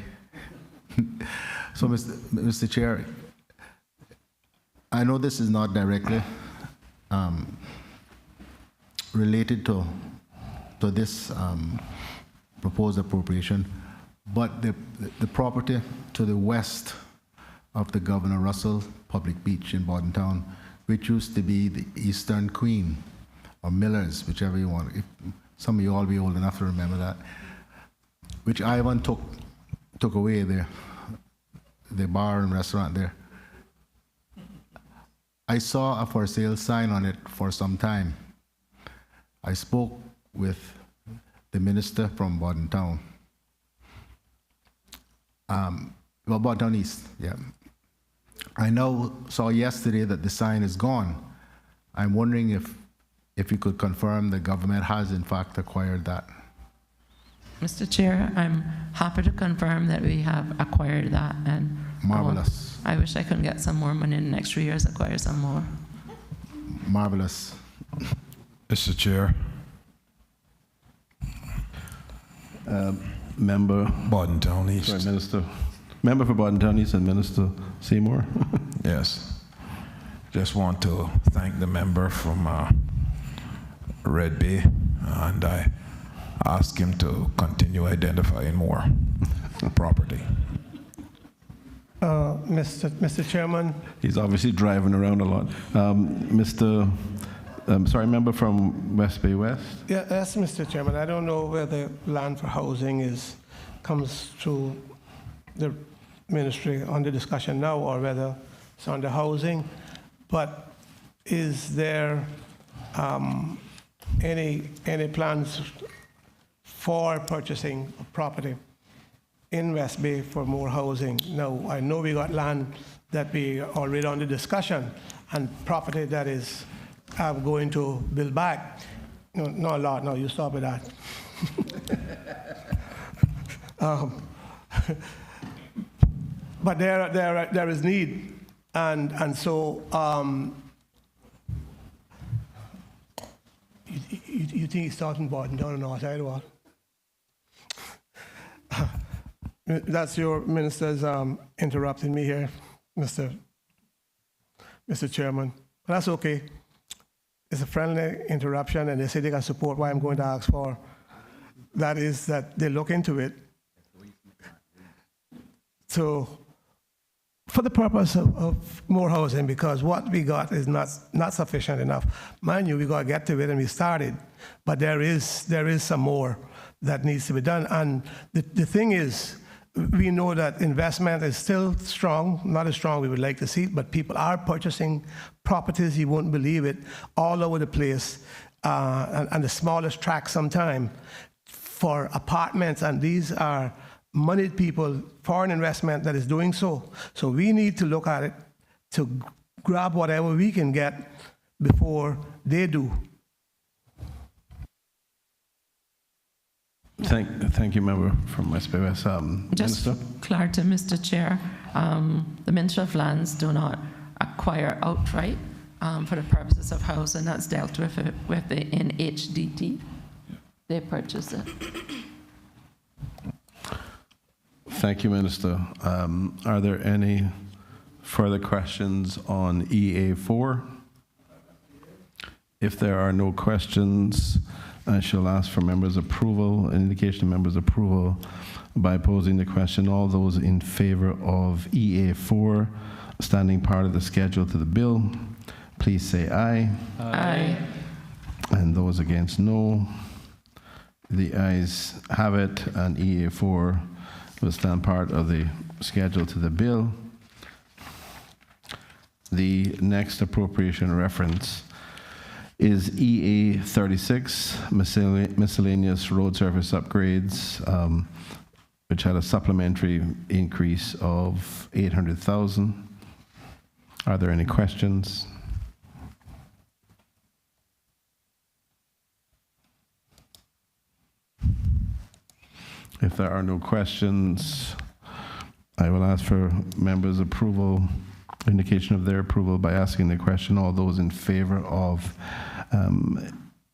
So, Mr. Chair, I know this is not directly related to this proposed appropriation, but the property to the west of the Governor Russell Public Beach in Bordentown, which used to be the Eastern Queen, or Miller's, whichever you want. If some of you all be old enough to remember that, which Ivan took away the bar and restaurant there. I saw a for sale sign on it for some time. I spoke with the minister from Bordentown. Well, Bordentown East, yeah. I now saw yesterday that the sign is gone. I'm wondering if you could confirm the government has in fact acquired that. Mr. Chair, I'm happy to confirm that we have acquired that, and Marvelous. I wish I could get some more money in the next 3 years, acquire some more. Marvelous. Mr. Chair. Member Bordentown East. Sorry, Minister. Member for Bordentown East and Minister Seymour. Yes. Just want to thank the member from Red Bay, and I ask him to continue identifying more property. Mr. Chairman. He's obviously driving around a lot. Member from West Bay West. Yeah, yes, Mr. Chairman. I don't know where the land for housing comes through the ministry under discussion now, or whether it's under housing. But is there any plans for purchasing a property in West Bay for more housing? Now, I know we got land that we already under discussion, and property that is going to build back. No, not a lot. No, you stop with that. But there is need, and so you think it's starting Bordentown and outside or what? That's your minister's interrupting me here, Mr. Chairman. But that's okay. It's a friendly interruption, and they say they can support what I'm going to ask for. That is that they look into it for the purpose of more housing, because what we got is not sufficient enough. Mind you, we got to get to it, and we started, but there is some more that needs to be done. And the thing is, we know that investment is still strong, not as strong we would like to see it, but people are purchasing properties, you won't believe it, all over the place, and the smallest tracts sometimes for apartments, and these are moneyed people, foreign investment that is doing so. So we need to look at it to grab whatever we can get before they do. Thank you, member from West Bay West. Just Minister? clarity, Mr. Chair, the Ministry of Lands do not acquire outright for the purposes of housing. That's dealt with the NHDT. They purchase it. Thank you, Minister. Are there any further questions on EA4? If there are no questions, I shall ask for members' approval, an indication of members' approval by posing the question. All those in favor of EA4, standing part of the schedule to the bill, please say aye. Aye. And those against, no. The ayes have it, and EA4 will stand part of the schedule to the bill. The next appropriation reference is EA36, miscellaneous road surface upgrades, which had a supplementary increase of $800,000. Are there any questions? If there are no questions, I will ask for members' approval, indication of their approval by asking the question. All those in favor of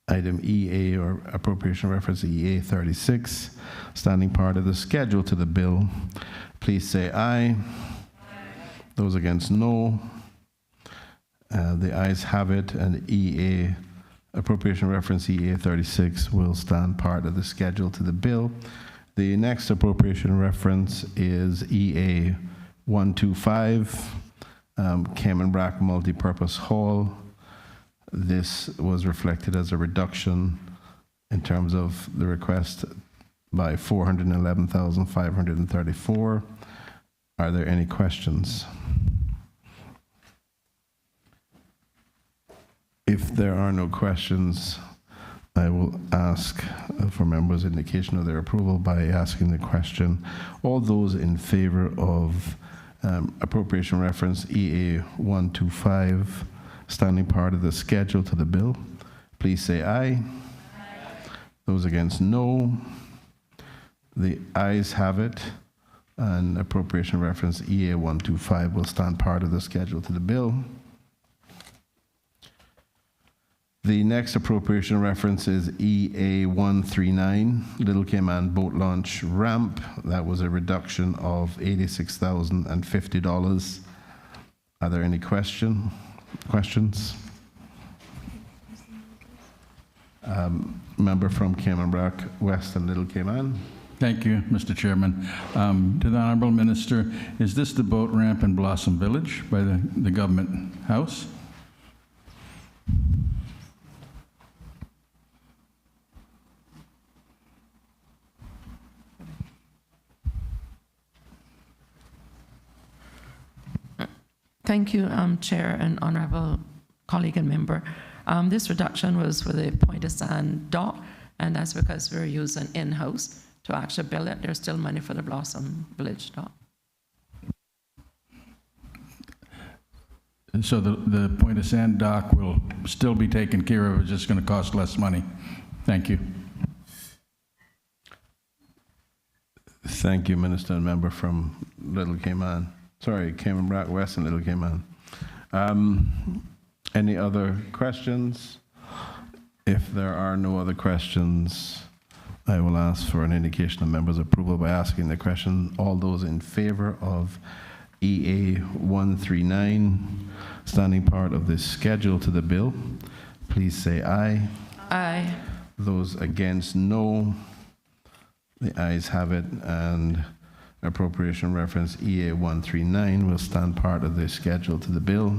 item EA, or appropriation reference EA 36, standing part of the schedule to the bill, please say aye. Those against, no. The ayes have it, and EA, appropriation reference EA 36, will stand part of the schedule to the bill. The next appropriation reference is EA 125, Cayman Brack Multipurpose Hall. This was reflected as a reduction in terms of the request by $411,534. Are there any questions? If there are no questions, I will ask for members' indication of their approval by asking the question. All those in favor of appropriation reference EA 125, standing part of the schedule to the bill, please say aye. Aye. Those against, no. The ayes have it, and appropriation reference EA 125 will stand part of the schedule to the bill. The next appropriation reference is EA 139, Little Cayman Boat Launch Ramp. That was a reduction of $86,050. Are there any questions? Member from Cayman Brack West and Little Cayman. Thank you, Mr. Chairman. To the Honorable Minister, is this the boat ramp in Blossom Village by the Government House? Thank you, Chair and Honourable colleague and member. This reduction was for the Point of Sand dock, and that's because we're using in-house to actually build it. There's still money for the Blossom Village dock. So the Point of Sand dock will still be taken care of, it's just going to cost less money. Thank you. Thank you, Minister and member from Little Cayman. Sorry, Cayman Brack West and Little Cayman. Any other questions? If there are no other questions, I will ask for an indication of members' approval by asking the question. All those in favor of EA 139, standing part of the schedule to the bill, please say aye. Aye. Those against, no. The ayes have it, and appropriation reference EA 139 will stand part of the schedule to the bill.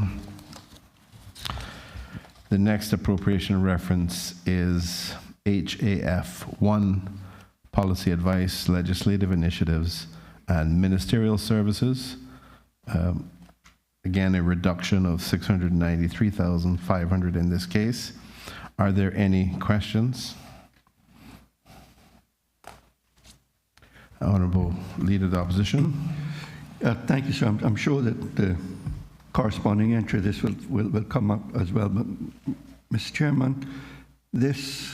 The next appropriation reference is HAF 1, Policy Advice, Legislative Initiatives, and Ministerial Services. Again, a reduction of $693,500 in this case. Are there any questions? Honourable Leader of the Opposition. Thank you, sir. I'm sure that the corresponding entry this will come up as well. But, Mr. Chairman, this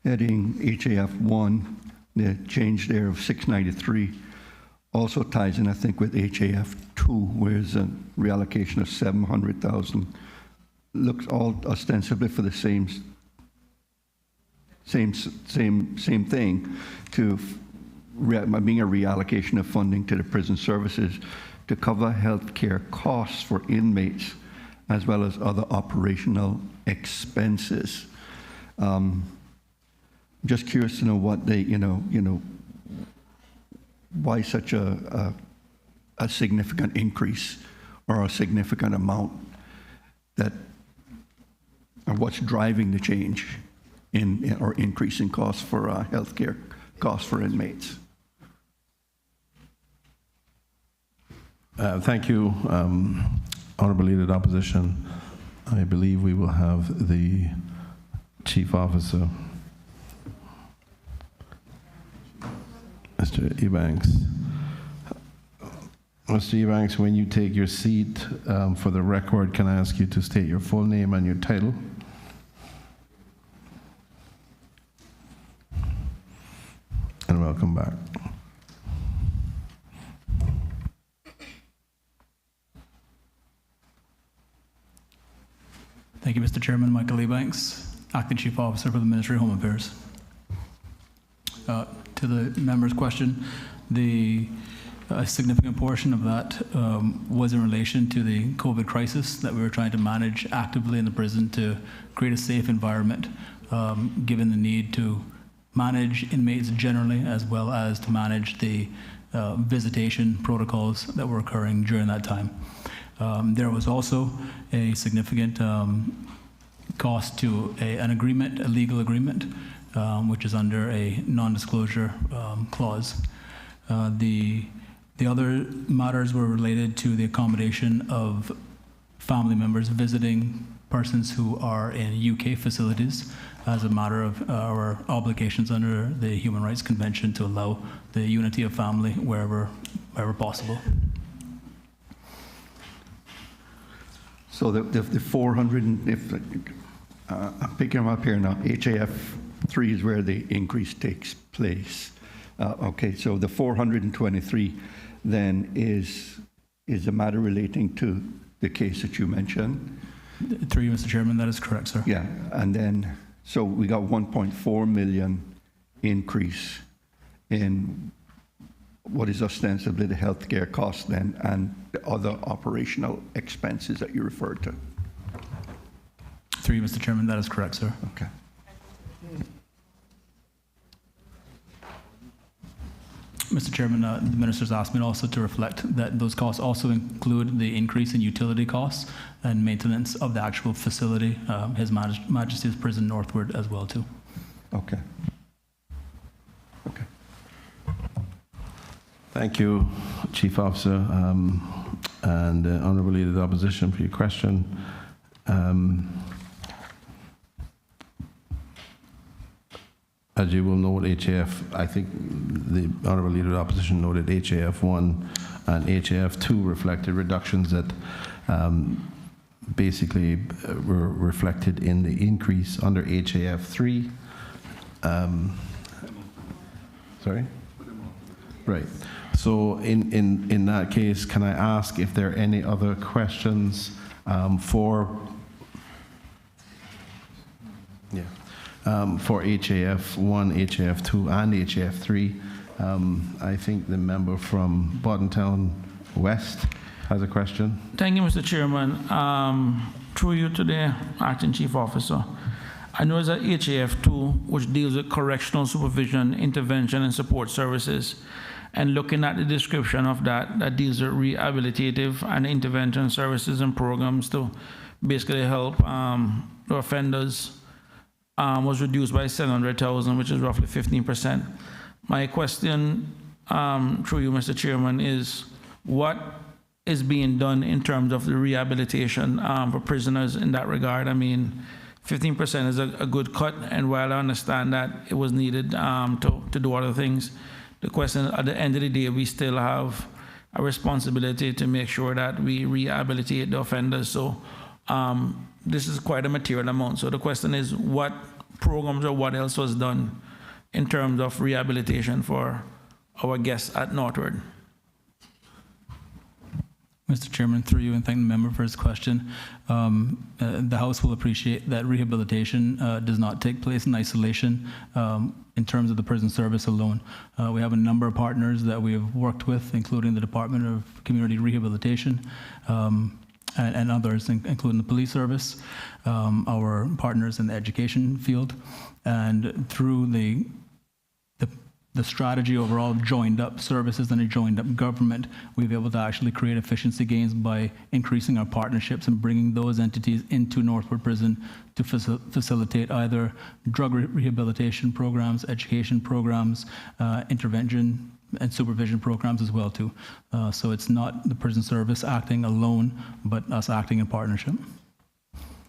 heading HAF 1, the change there of 693, also ties in, I think, with HAF 2, where there's a reallocation of 700,000. Looks all ostensibly for the same thing, to being a reallocation of funding to the prison services to cover health care costs for inmates as well as other operational expenses. Just curious to know what they, why such a significant increase or a significant amount or what's driving the change in or increasing costs for health care costs for inmates. Thank you, Honourable Leader of the Opposition. I believe we will have the Chief Officer, Mr. Ebanks. Mr. Ebanks, when you take your seat, for the record, can I ask you to state your full name and your title? And welcome back. Thank you, Mr. Chairman. Michael Ebanks. Acting Chief Officer for the Ministry of Home Affairs. To the member's question, a significant portion of that was in relation to the COVID crisis that we were trying to manage actively in the prison to create a safe environment, given the need to manage inmates generally, as well as to manage the visitation protocols that were occurring during that time. There was also a significant cost to an agreement, a legal agreement, which is under a non-disclosure clause. The other matters were related to the accommodation of family members visiting persons who are in UK facilities as a matter of our obligations under the Human Rights Convention to allow the unity of family wherever possible. So the 400, I'm picking them up here now, HAF 3 is where the increase takes place. Okay, so the 423 then is a matter relating to the case that you mentioned? Through you, Mr. Chairman, that is correct, sir. Yeah, and then, so we got 1.4 million increase in what is ostensibly the healthcare cost then, and the other operational expenses that you referred to. Through you, Mr. Chairman, that is correct, sir. Okay. Mr. Chairman, the minister's asked me also to reflect that those costs also include the increase in utility costs and maintenance of the actual facility, His Majesty's Prison Northward as well too. Okay. Okay. Thank you, Chief Officer, and Honourable Leader of the Opposition for your question. As you will note, I think the Honourable Leader of the Opposition noted HAF 1 and HAF 2 reflected reductions that basically were reflected in the increase under HAF 3. Sorry? Right. So in that case, can I ask if there are any other questions for HAF 1, HAF 2, and HAF 3? I think the member from Bordentown West has a question. Thank you, Mr. Chairman. Through you today, Acting Chief Officer. I know that HAF 2, which deals with correctional supervision, intervention, and support services, and looking at the description of that deals with rehabilitative and intervention services and programs to basically help the offenders, was reduced by 700,000, which is roughly 15%. My question, through you, Mr. Chairman, is what is being done in terms of the rehabilitation for prisoners in that regard? I mean, 15% is a good cut, and while I understand that it was needed to do other things, the question at the end of the day, we still have a responsibility to make sure that we rehabilitate the offenders. So this is quite a material amount. So the question is, what programs or what else was done in terms of rehabilitation for our guests at Northward? Mr. Chairman, through you, and thank the member for his question. The House will appreciate that rehabilitation does not take place in isolation in terms of the prison service alone. We have a number of partners that we have worked with, including the Department of Community Rehabilitation and others, including the police service, our partners in the education field, and through the strategy overall joined up services and a joined up government, we've been able to actually create efficiency gains by increasing our partnerships and bringing those entities into Northwood Prison to facilitate either drug rehabilitation programs, education programs, intervention and supervision programs as well too. So it's not the prison service acting alone, but us acting in partnership.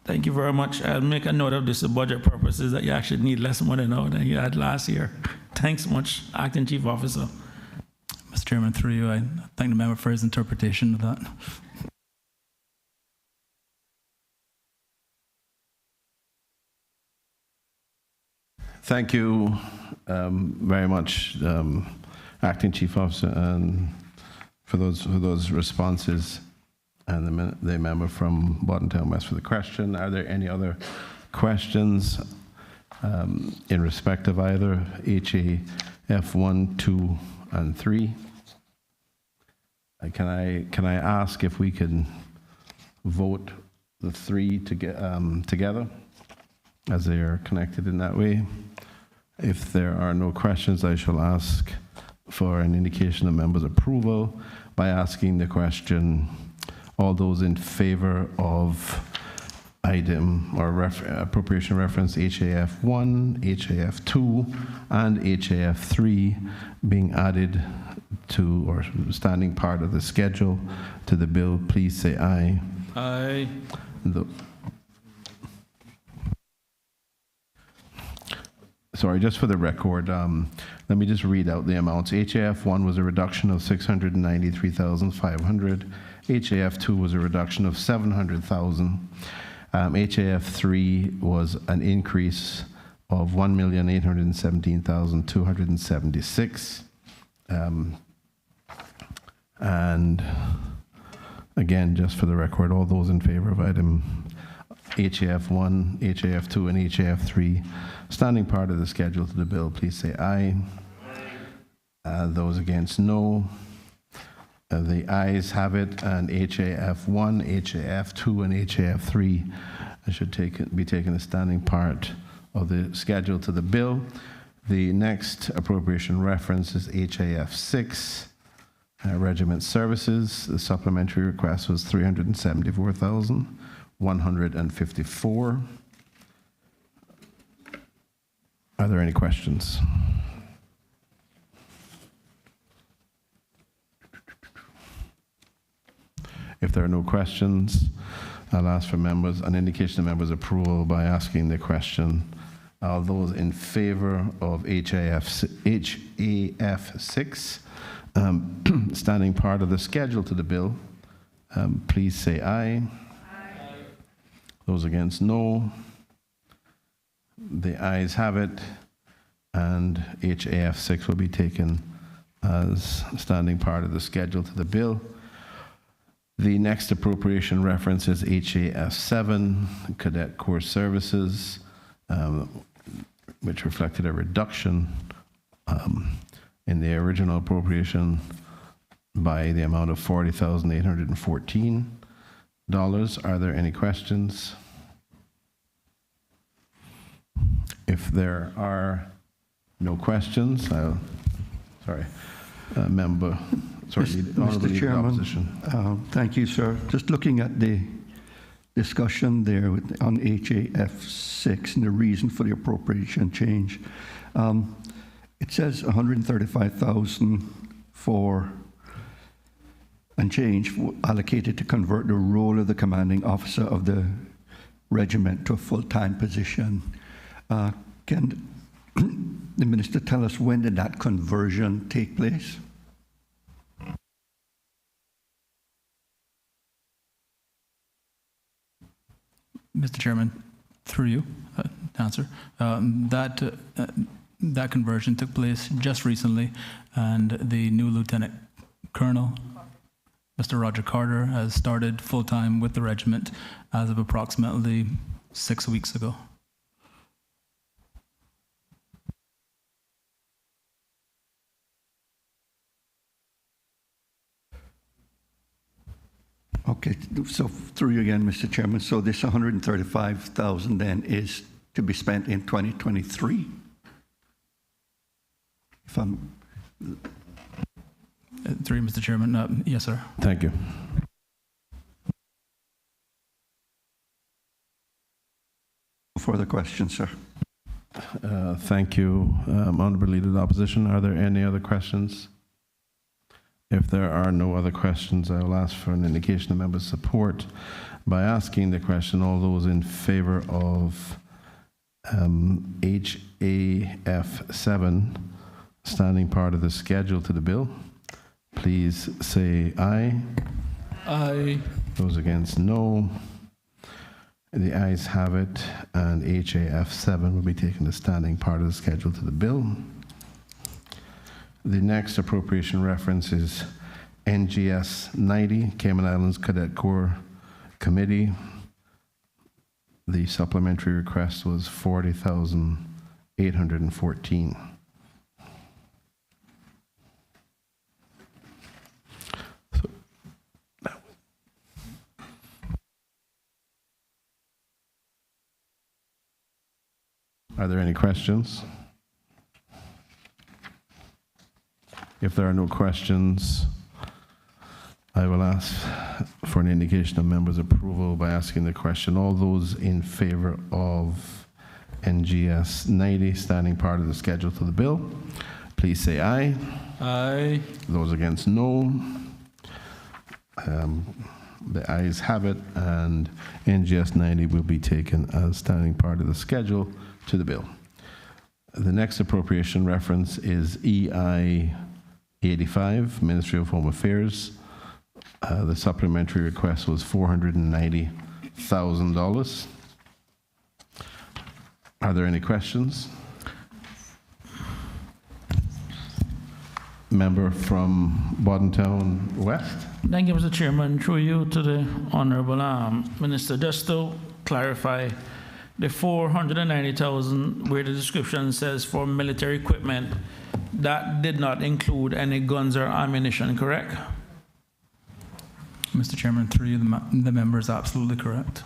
Thank you very much. I'll make a note of this for budget purposes that you actually need less money now than you had last year. Thanks much, Acting Chief Officer. Mr. Chairman, through you, I thank the member for his interpretation of that. Thank you very much, Acting Chief Officer, and for those responses, and the member from Bordentown West for the question. Are there any other questions in respect of either HAF 1, 2, and 3? Can I ask if we can vote the 3 together, as they are connected in that way? If there are no questions, I shall ask for an indication of members' approval by asking the question, all those in favor of item or appropriation reference HAF 1, HAF 2, and HAF 3 being added to or standing part of the schedule to the bill, please say aye. Aye. Sorry, just for the record, let me just read out the amounts. HAF 1 was a reduction of 693,500. HAF 2 was a reduction of 700,000. HAF 3 was an increase of 1,817,276. And again, just for the record, all those in favor of item HAF 1, HAF 2, and HAF 3, standing part of the schedule to the bill, please say aye. Those against, no. The ayes have it, and HAF 1, HAF 2, and HAF 3 should be taken as standing part of the schedule to the bill. The next appropriation reference is HAF 6, Regiment Services. The supplementary request was 374,154. Are there any questions? If there are no questions, I'll ask for members, an indication of members' approval by asking the question, are those in favor of HAF 6, standing part of the schedule to the bill, please say aye. Aye. Those against, no. The ayes have it, and HAF 6 will be taken as standing part of the schedule to the bill. The next appropriation reference is HAF 7, Cadet Corps Services, which reflected a reduction in the original appropriation by the amount of $40,814. Are there any questions? If there are no questions, member. Sorry, Mr. Chairman, thank you, sir. Just looking at the discussion there on HAF 6 and the reason for the appropriation change, it says 135,000 for and change allocated to convert the role of the commanding officer of the regiment to a full-time position. Can the minister tell us when did that conversion take place? Mr. Chairman, through you, answer. That conversion took place just recently, and the new Lieutenant Colonel, Mr. Roger Carter, has started full-time with the regiment as of approximately 6 weeks ago. Okay, so through you again, Mr. Chairman. So this 135,000 then is to be spent in 2023? If I'm... Through you, Mr. Chairman. Yes, sir. Thank you. Further questions, sir? Thank you, Honourable Leader of the Opposition. Are there any other questions? If there are no other questions, I will ask for an indication of members' support by asking the question, all those in favor of HAF 7, standing part of the schedule to the bill, please say aye. Aye. Those against, no. The ayes have it, and HAF 7 will be taken as standing part of the schedule to the bill. The next appropriation reference is NGS 90, Cayman Islands Cadet Corps Committee. The supplementary request was 40,814. Are there any questions? If there are no questions, I will ask for an indication of members' approval by asking the question. All those in favor of NGS 90, standing part of the schedule to the bill, please say aye. Aye. Those against, no. The ayes have it, and NGS 90 will be taken as standing part of the schedule to the bill. The next appropriation reference is EI 85, Ministry of Home Affairs. The supplementary request was $490,000. Are there any questions? Member from Bordentown West. Thank you, Mr. Chairman. Through you to the Honorable Minister, just to clarify, the 490,000, where the description says for military equipment, that did not include any guns or ammunition, correct? Mr. Chairman, through you, the member is absolutely correct.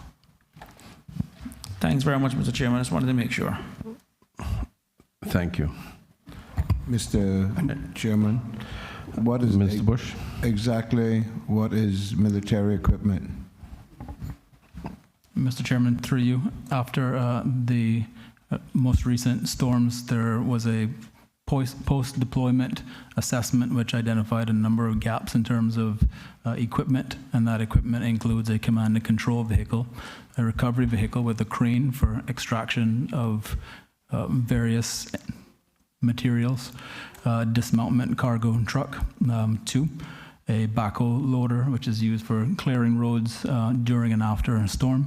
Thanks very much, Mr. Chairman. I just wanted to make sure. Thank you. Mr. Chairman, what is Mr. Bush? Exactly what is military equipment? Mr. Chairman, through you, after the most recent storms, there was a post-deployment assessment which identified a number of gaps in terms of equipment, and that equipment includes a command and control vehicle, a recovery vehicle with a crane for extraction of various materials, dismountment cargo truck, 2, a backhoe loader, which is used for clearing roads during and after a storm,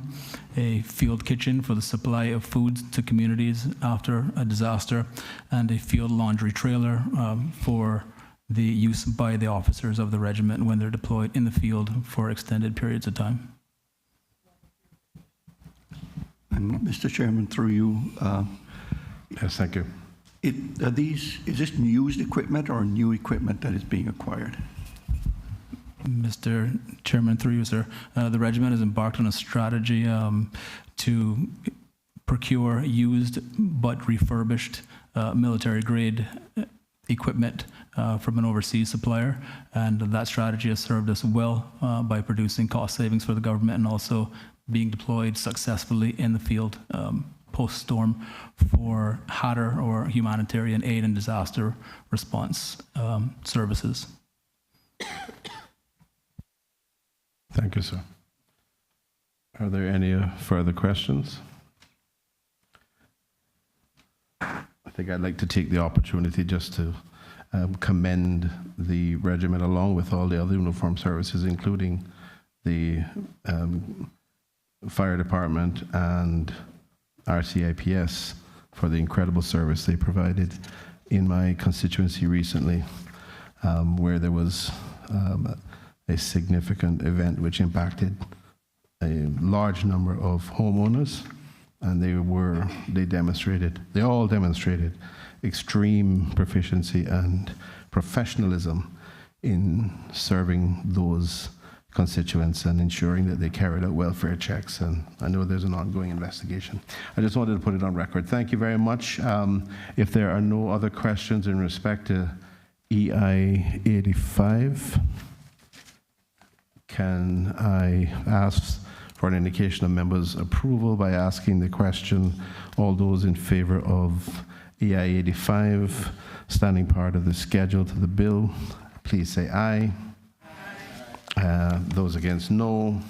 a field kitchen for the supply of foods to communities after a disaster, and a field laundry trailer for the use by the officers of the regiment when they're deployed in the field for extended periods of time. And Mr. Chairman, through you. Yes, thank you. Is this used equipment or new equipment that is being acquired? Mr. Chairman, through you, sir, the regiment has embarked on a strategy to procure used but refurbished military-grade equipment from an overseas supplier, and that strategy has served us well by producing cost savings for the government and also being deployed successfully in the field post-storm for HADR, or humanitarian aid and disaster response services. Thank you, sir. Are there any further questions? I think I'd like to take the opportunity just to commend the regiment along with all the other uniformed services, including the fire department and RCIPS, for the incredible service they provided in my constituency recently, where there was a significant event which impacted a large number of homeowners, and they all demonstrated extreme proficiency and professionalism in serving those constituents and ensuring that they carried out welfare checks. And I know there's an ongoing investigation. I just wanted to put it on record. Thank you very much. If there are no other questions in respect to EI 85, can I ask for an indication of members' approval by asking the question, all those in favor of EI 85, standing part of the schedule to the bill, please say aye. Those against, no.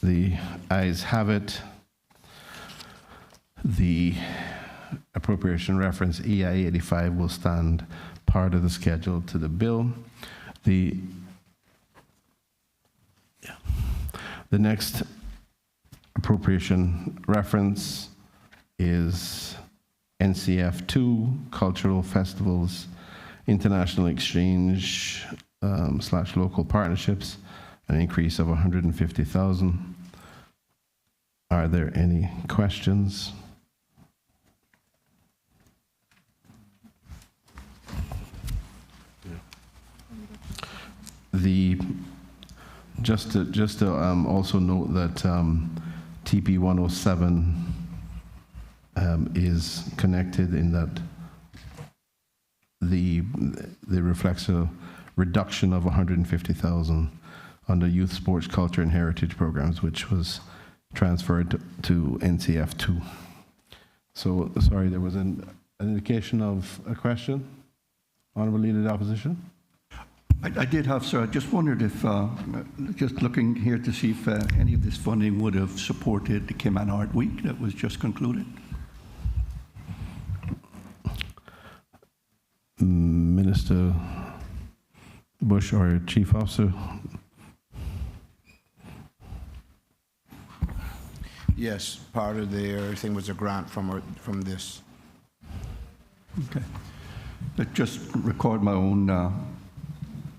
The ayes have it. The appropriation reference EI 85 will stand part of the schedule to the bill. The next appropriation reference is NCF 2, Cultural Festivals, International Exchange / local partnerships, an increase of $150,000. Are there any questions? Just to also note that TP 107 is connected in that the reflects a reduction of 150,000 under youth, sports, culture, and heritage programs, which was transferred to NCF 2. So, sorry, there was an indication of a question? Honorable Leader of the Opposition? I did have, sir. I just wondered if, just looking here to see if any of this funding would have supported the Cayman Art Week that was just concluded. Minister Bush or Chief Officer? Yes, part of their thing was a grant from this. Okay. But just record my own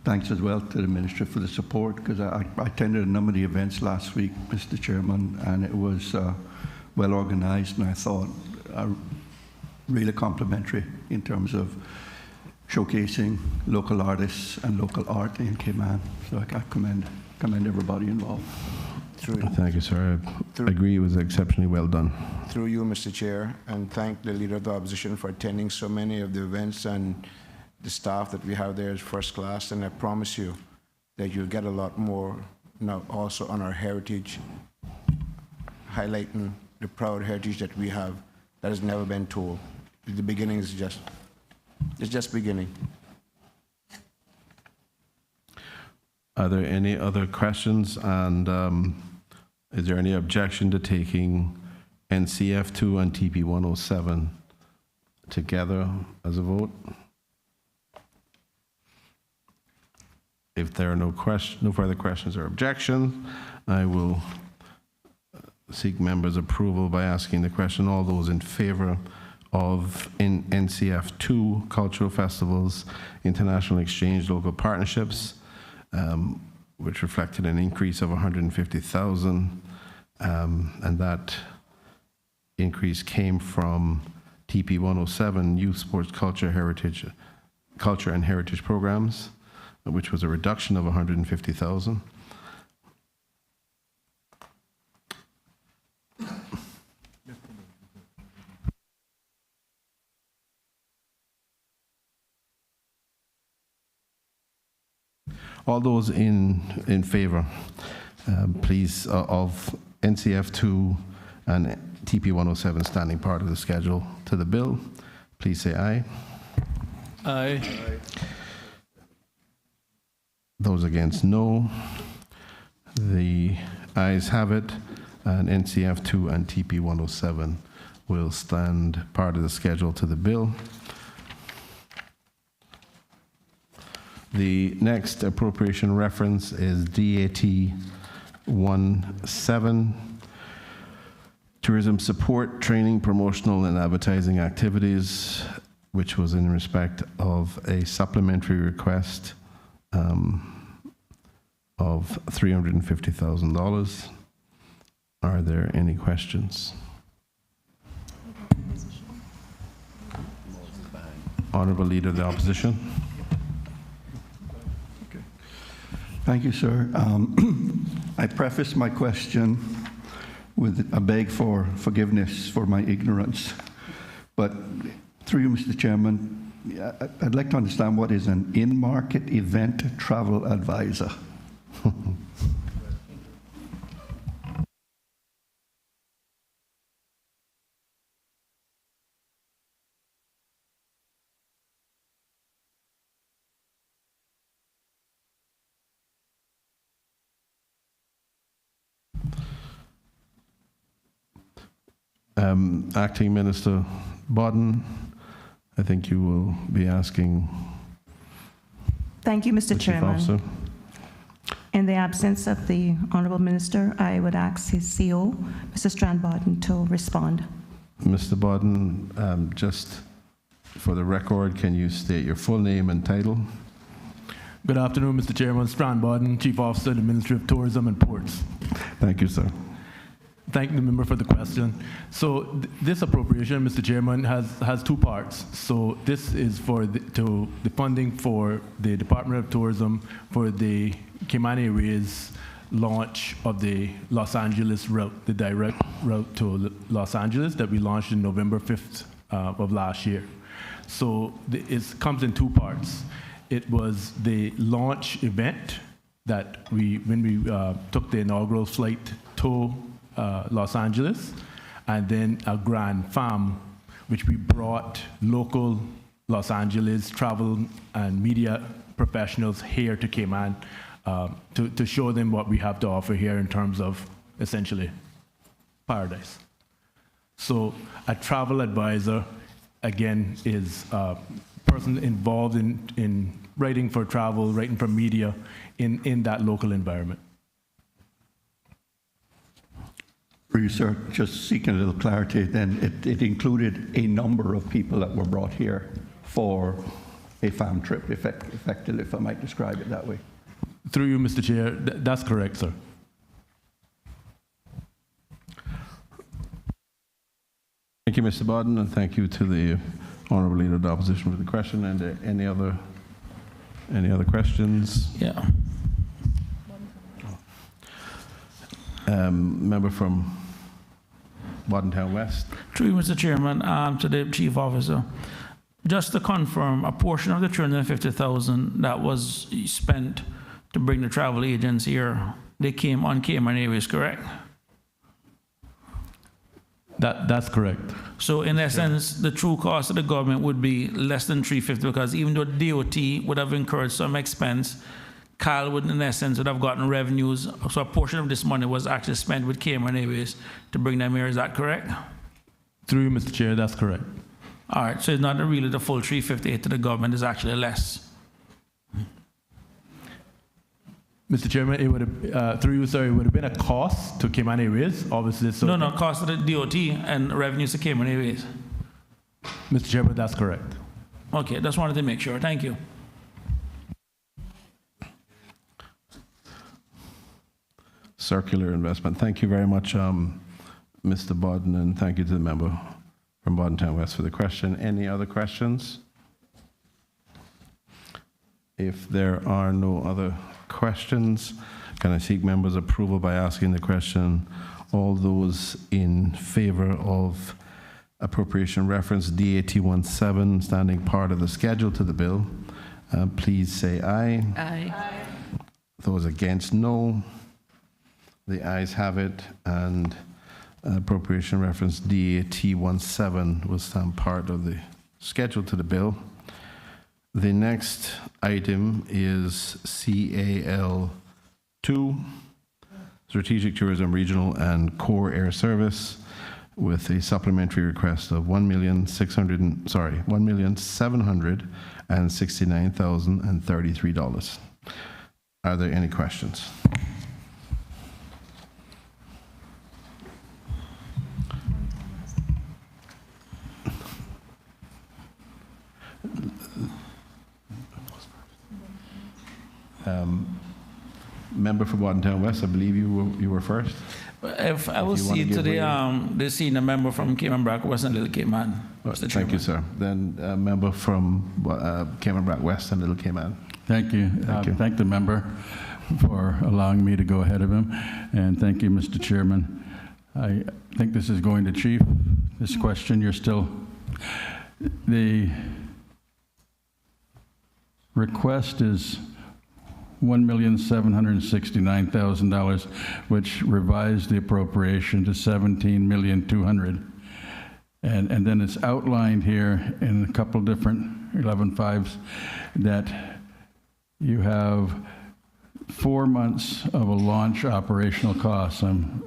thanks as well to the Minister for the support, because I attended a number of the events last week, Mr. Chairman, and it was well organized, and I thought really complimentary in terms of showcasing local artists and local art in Cayman. So I commend everybody involved. Thank you, sir. I agree it was exceptionally well done. Through you, Mr. Chair, and thank the Leader of the Opposition for attending so many of the events, and the staff that we have there is first class, and I promise you that you'll get a lot more now also on our heritage, highlighting the proud heritage that we have that has never been told. The beginning is just beginning. Are there any other questions? And is there any objection to taking NCF2 and TP 107 together as a vote? If there are no further questions or objections, I will seek members' approval by asking the question. All those in favor of NCF2, cultural festivals, international exchange, local partnerships, which reflected an increase of 150,000, and that increase came from TP 107, youth, sports, culture, and heritage programs, which was a reduction of 150,000. All those in favor, please, of NCF2 and TP 107 standing part of the schedule to the bill, please say aye. Aye. Those against, no. The ayes have it, and NCF2 and TP 107 will stand part of the schedule to the bill. The next appropriation reference is DAT 17, Tourism Support, Training, Promotional, and Advertising Activities, which was in respect of a supplementary request of $350,000. Are there any questions? Honorable Leader of the Opposition. Thank you, sir. I preface my question with a beg for forgiveness for my ignorance. But through you, Mr. Chairman, I'd like to understand what is an in-market event travel advisor. Acting Minister Bodden, I think you will be asking. Thank you, Mr. Chairman. In the absence of the Honourable Minister, I would ask his CO, Mr. Strand-Bodden, to respond. Mr. Bodden, just for the record, can you state your full name and title? Good afternoon, Mr. Chairman. Strand-Bodden, Chief Officer, the Ministry of Tourism and Ports. Thank you, sir. Thank the member for the question. So this appropriation, Mr. Chairman, has two parts. So this is for the funding for the Department of Tourism for the Cayman Airways launch of the Los Angeles route, the direct route to Los Angeles that we launched in November 5th of last year. So it comes in two parts. It was the launch event that when we took the inaugural flight to Los Angeles, and then a grand farm, which we brought local Los Angeles travel and media professionals here to Cayman to show them what we have to offer here in terms of essentially paradise. So a travel advisor, again, is a person involved in writing for travel, writing for media in that local environment. For you, sir, just seeking a little clarity, then it included a number of people that were brought here for a farm trip, effectively, if I might describe it that way. Through you, Mr. Chair, that's correct, sir. Thank you, Mr. Bodden, and thank you to the Honourable Leader of the Opposition for the question. And any other questions? Yeah. Member from Bodden West. Through you, Mr. Chairman, to the Chief Officer. Just to confirm, a portion of the $350,000 that was spent to bring the travel agents here, they came on Cayman Airways, correct? That's correct. So in essence, the true cost of the government would be less than $350 because even though DOT would have incurred some expense, Kyle would, in essence, would have gotten revenues. So a portion of this money was actually spent with Cayman Airways to bring them here. Is that correct? Through you, Mr. Chair, that's correct. All right. So it's not really the full $358 to the government. It's actually less. Mr. Chairman, it would have, through you, sir, it would have been a cost to Cayman Airways, obviously. So No, cost of the DOT and revenues to Cayman Airways. Mr. Chairman, that's correct. Okay, just wanted to make sure. Thank you. Circular investment. Thank you very much, Mr. Bodden, and thank you to the member from Bodden West for the question. Any other questions? If there are no other questions, can I seek members' approval by asking the question? All those in favor of appropriation reference DAT17, standing part of the schedule to the bill, please say aye. Aye. Those against, no. The ayes have it, and appropriation reference DAT17 will stand part of the schedule to the bill. The next item is CAL2, Strategic Tourism Regional and Core Air Service, with a supplementary request of $1,769,033. Are there any questions? Member for Bodden West, I believe you were first. If I will see to the senior member from Cayman Brac West and Little Cayman. Thank you, sir. Then member from Cayman Brac West and Little Cayman. Thank you. Thank the member for allowing me to go ahead of him, and thank you, Mr. Chairman. I think this is going to Chief. This question, you're still the request is $1,769,000, which revised the appropriation to $17,200,000. And then it's outlined here in a couple different 11.5s that you have 4 months of a launch operational cost. I'm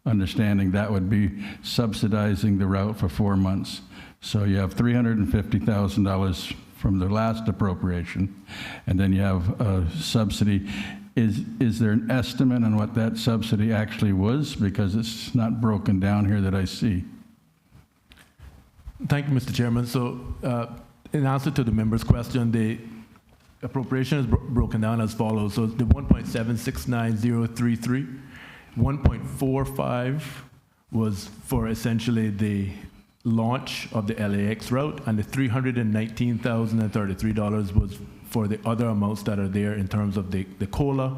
understanding that would be subsidizing the route for 4 months. So you have $350,000 from the last appropriation, and then you have a subsidy. Is there an estimate on what that subsidy actually was? Because it's not broken down here that I see. Thank you, Mr. Chairman. So in answer to the member's question, the appropriation is broken down as follows. So the 1.769033, 1.45 was for essentially the launch of the LAX route, and the $319,033 was for the other amounts that are there in terms of the COLA,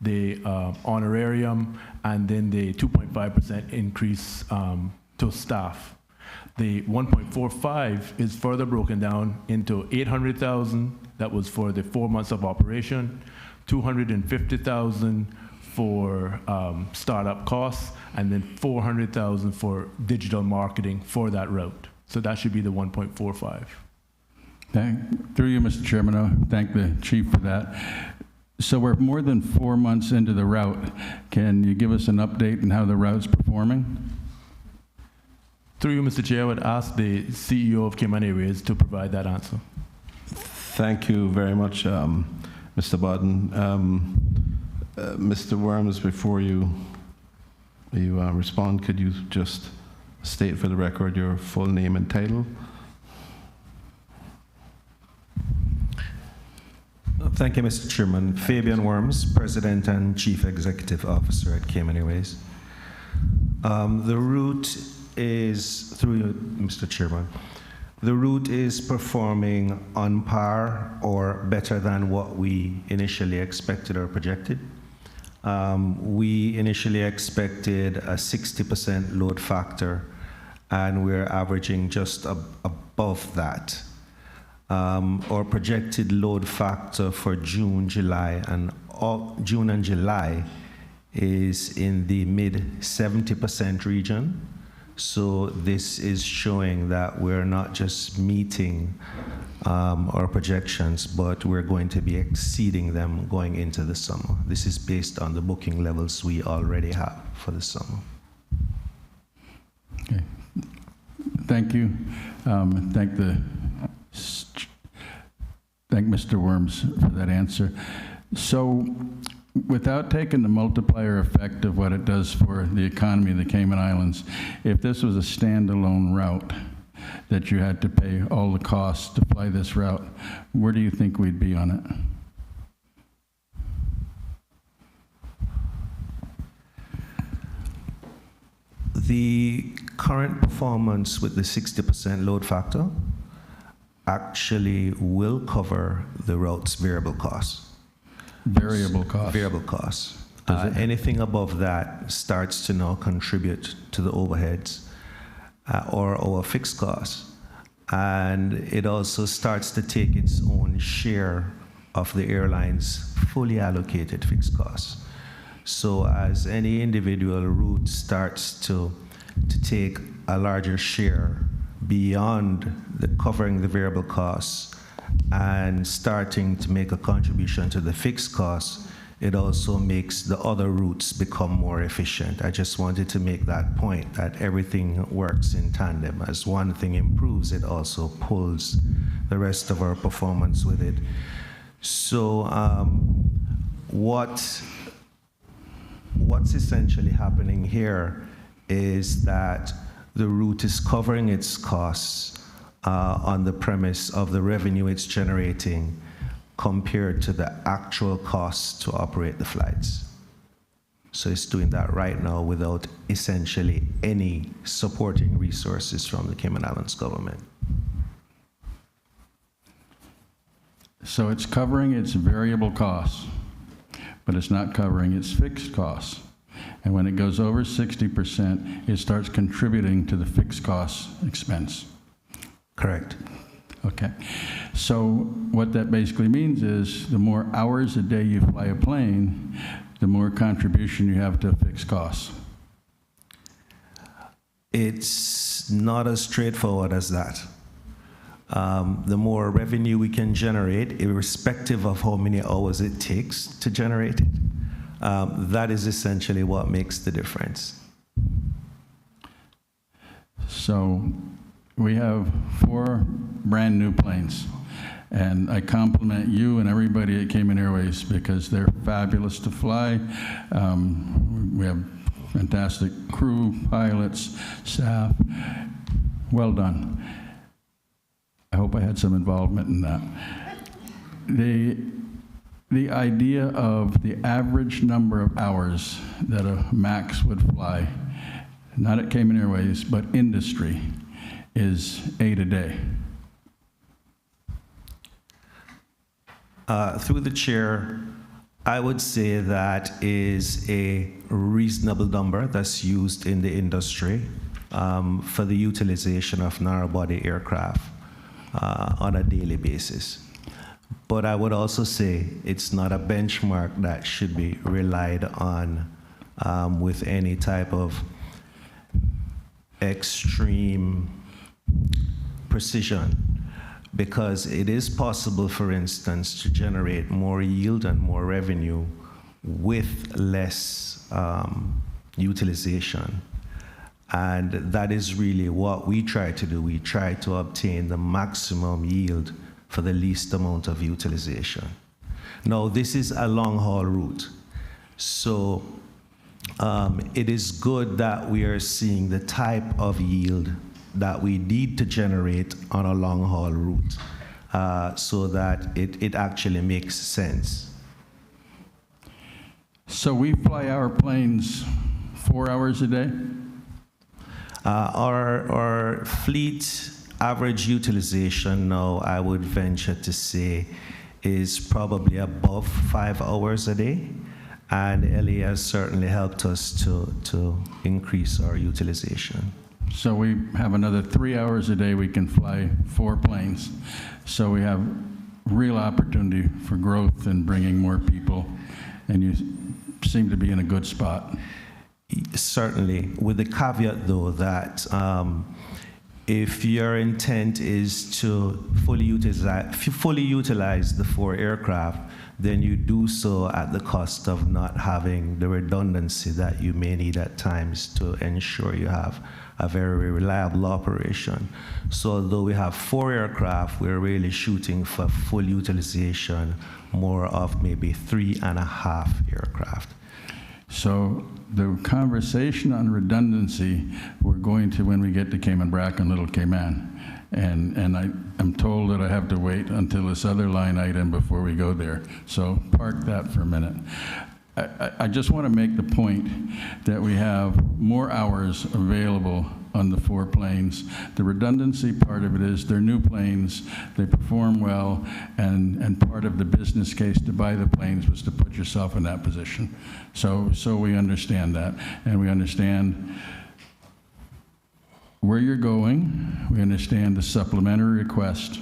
the honorarium, and then the 2.5% increase to staff. The 1.45 is further broken down into $800,000 that was for the 4 months of operation, $250,000 for startup costs, and then $400,000 for digital marketing for that route. So that should be the 1.45. Through you, Mr. Chairman, I thank the chief for that. So we're more than 4 months into the route. Can you give us an update on how the route's performing? Through you, Mr. Chair, I would ask the CEO of Cayman Airways to provide that answer. Thank you very much, Mr. Bodden. Mr. Worms, before you respond, could you just state for the record your full name and title? Thank you, Mr. Chairman. Fabian Worms, President and Chief Executive Officer at Cayman Airways. The route is, through you, Mr. Chairman, the route is performing on par or better than what we initially expected or projected. We initially expected a 60% load factor, and we're averaging just above that. Our projected load factor for June and July is in the mid 70% region. So this is showing that we're not just meeting our projections, but we're going to be exceeding them going into the summer. This is based on the booking levels we already have for the summer. Okay. Thank you. Thank Mr. Worms for that answer. So, without taking the multiplier effect of what it does for the economy of the Cayman Islands, if this was a standalone route that you had to pay all the costs to fly this route, where do you think we'd be on it? The current performance with the 60% load factor actually will cover the route's variable costs. Variable costs? Variable costs. Anything above that starts to now contribute to the overheads or our fixed costs. And it also starts to take its own share of the airline's fully allocated fixed costs. So as any individual route starts to take a larger share beyond covering the variable costs and starting to make a contribution to the fixed costs, it also makes the other routes become more efficient. I just wanted to make that point, that everything works in tandem. As one thing improves, it also pulls the rest of our performance with it. So what's essentially happening here is that the route is covering its costs on the premise of the revenue it's generating compared to the actual costs to operate the flights. So it's doing that right now without essentially any supporting resources from the Cayman Islands government. So it's covering its variable costs, but it's not covering its fixed costs. And when it goes over 60%, it starts contributing to the fixed cost expense. Correct. Okay. So what that basically means is the more hours a day you fly a plane, the more contribution you have to fixed costs. It's not as straightforward as that. The more revenue we can generate, irrespective of how many hours it takes to generate it, that is essentially what makes the difference. So we have 4 brand new planes, and I compliment you and everybody at Cayman Airways because they're fabulous to fly. We have fantastic crew, pilots, staff. Well done. I hope I had some involvement in that. The idea of the average number of hours that a MAX would fly not at Cayman Airways, but industry, is 8 a day? Through the chair, I would say that is a reasonable number that's used in the industry for the utilization of narrow-body aircraft on a daily basis. But I would also say it's not a benchmark that should be relied on with any type of extreme precision, because it is possible, for instance, to generate more yield and more revenue with less utilization. And that is really what we try to do. We try to obtain the maximum yield for the least amount of utilization. Now, this is a long-haul route, so it is good that we are seeing the type of yield that we need to generate on a long-haul route so that it actually makes sense. So we fly our planes 4 hours a day? Our fleet average utilization now, I would venture to say, is probably above 5 hours a day. And LA has certainly helped us to increase our utilization. So we have another 3 hours a day we can fly 4 planes. So we have real opportunity for growth and bringing more people, and you seem to be in a good spot. Certainly, with the caveat though that if your intent is to fully utilize the 4 aircraft, then you do so at the cost of not having the redundancy that you may need at times to ensure you have a very reliable operation. So although we have 4 aircraft, we're really shooting for full utilization, more of maybe 3.5 aircraft. So the conversation on redundancy, we're going to when we get to Cayman Brac and Little Cayman. And I'm told that I have to wait until this other line item before we go there. So park that for a minute. I just want to make the point that we have more hours available on the 4 planes. The redundancy part of it is they're new planes, they perform well, and part of the business case to buy the planes was to put yourself in that position. So we understand that, and we understand where you're going, we understand the supplementary request,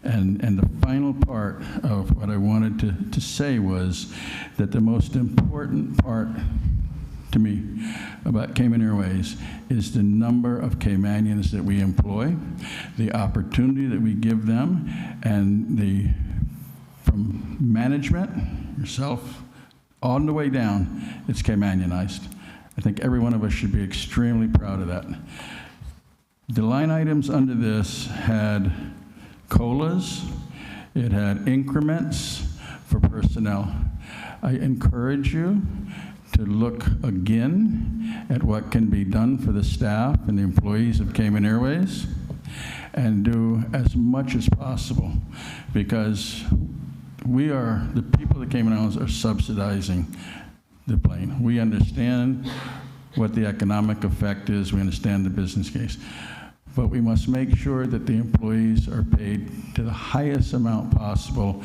and the final part of what I wanted to say was that the most important part to me about Cayman Airways is the number of Caymanians that we employ, the opportunity that we give them, and from management, yourself, on the way down, it's Caymanianized. I think every one of us should be extremely proud of that. The line items under this had COLAs, it had increments for personnel. I encourage you to look again at what can be done for the staff and the employees of Cayman Airways and do as much as possible, because the people of the Cayman Islands are subsidizing the plane. We understand what the economic effect is, we understand the business case. But we must make sure that the employees are paid to the highest amount possible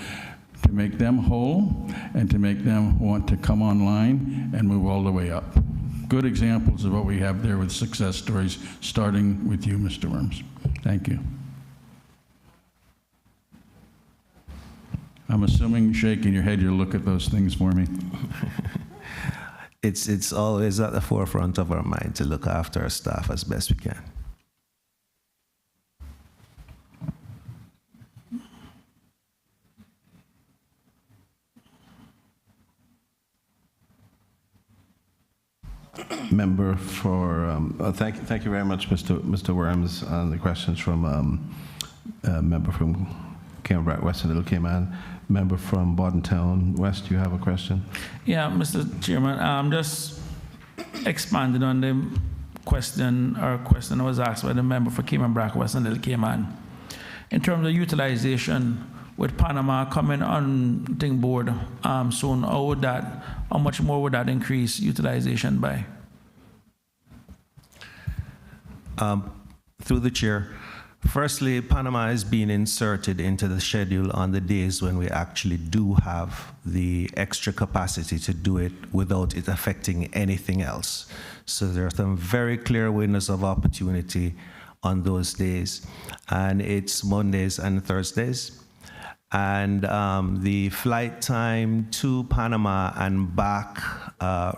to make them whole and to make them want to come online and move all the way up. Good examples of what we have there with success stories, starting with you, Mr. Worms. Thank you. I'm assuming shaking your head, you'll look at those things for me. It's always at the forefront of our mind to look after our staff as best we can. Member for, thank you very much, Mr. Worms, on the questions from member from Cayman Brac West and Little Cayman. Member from Bordentown West, you have a question? Yeah, Mr. Chairman, just expanding on the question I was asked by the member for Cayman Brac West and Little Cayman. In terms of utilization, with Panama coming on board soon, how much more would that increase utilization by? Through the chair, firstly, Panama is being inserted into the schedule on the days when we actually do have the extra capacity to do it without it affecting anything else. So there are some very clear windows of opportunity on those days, and it's Mondays and Thursdays. And the flight time to Panama and back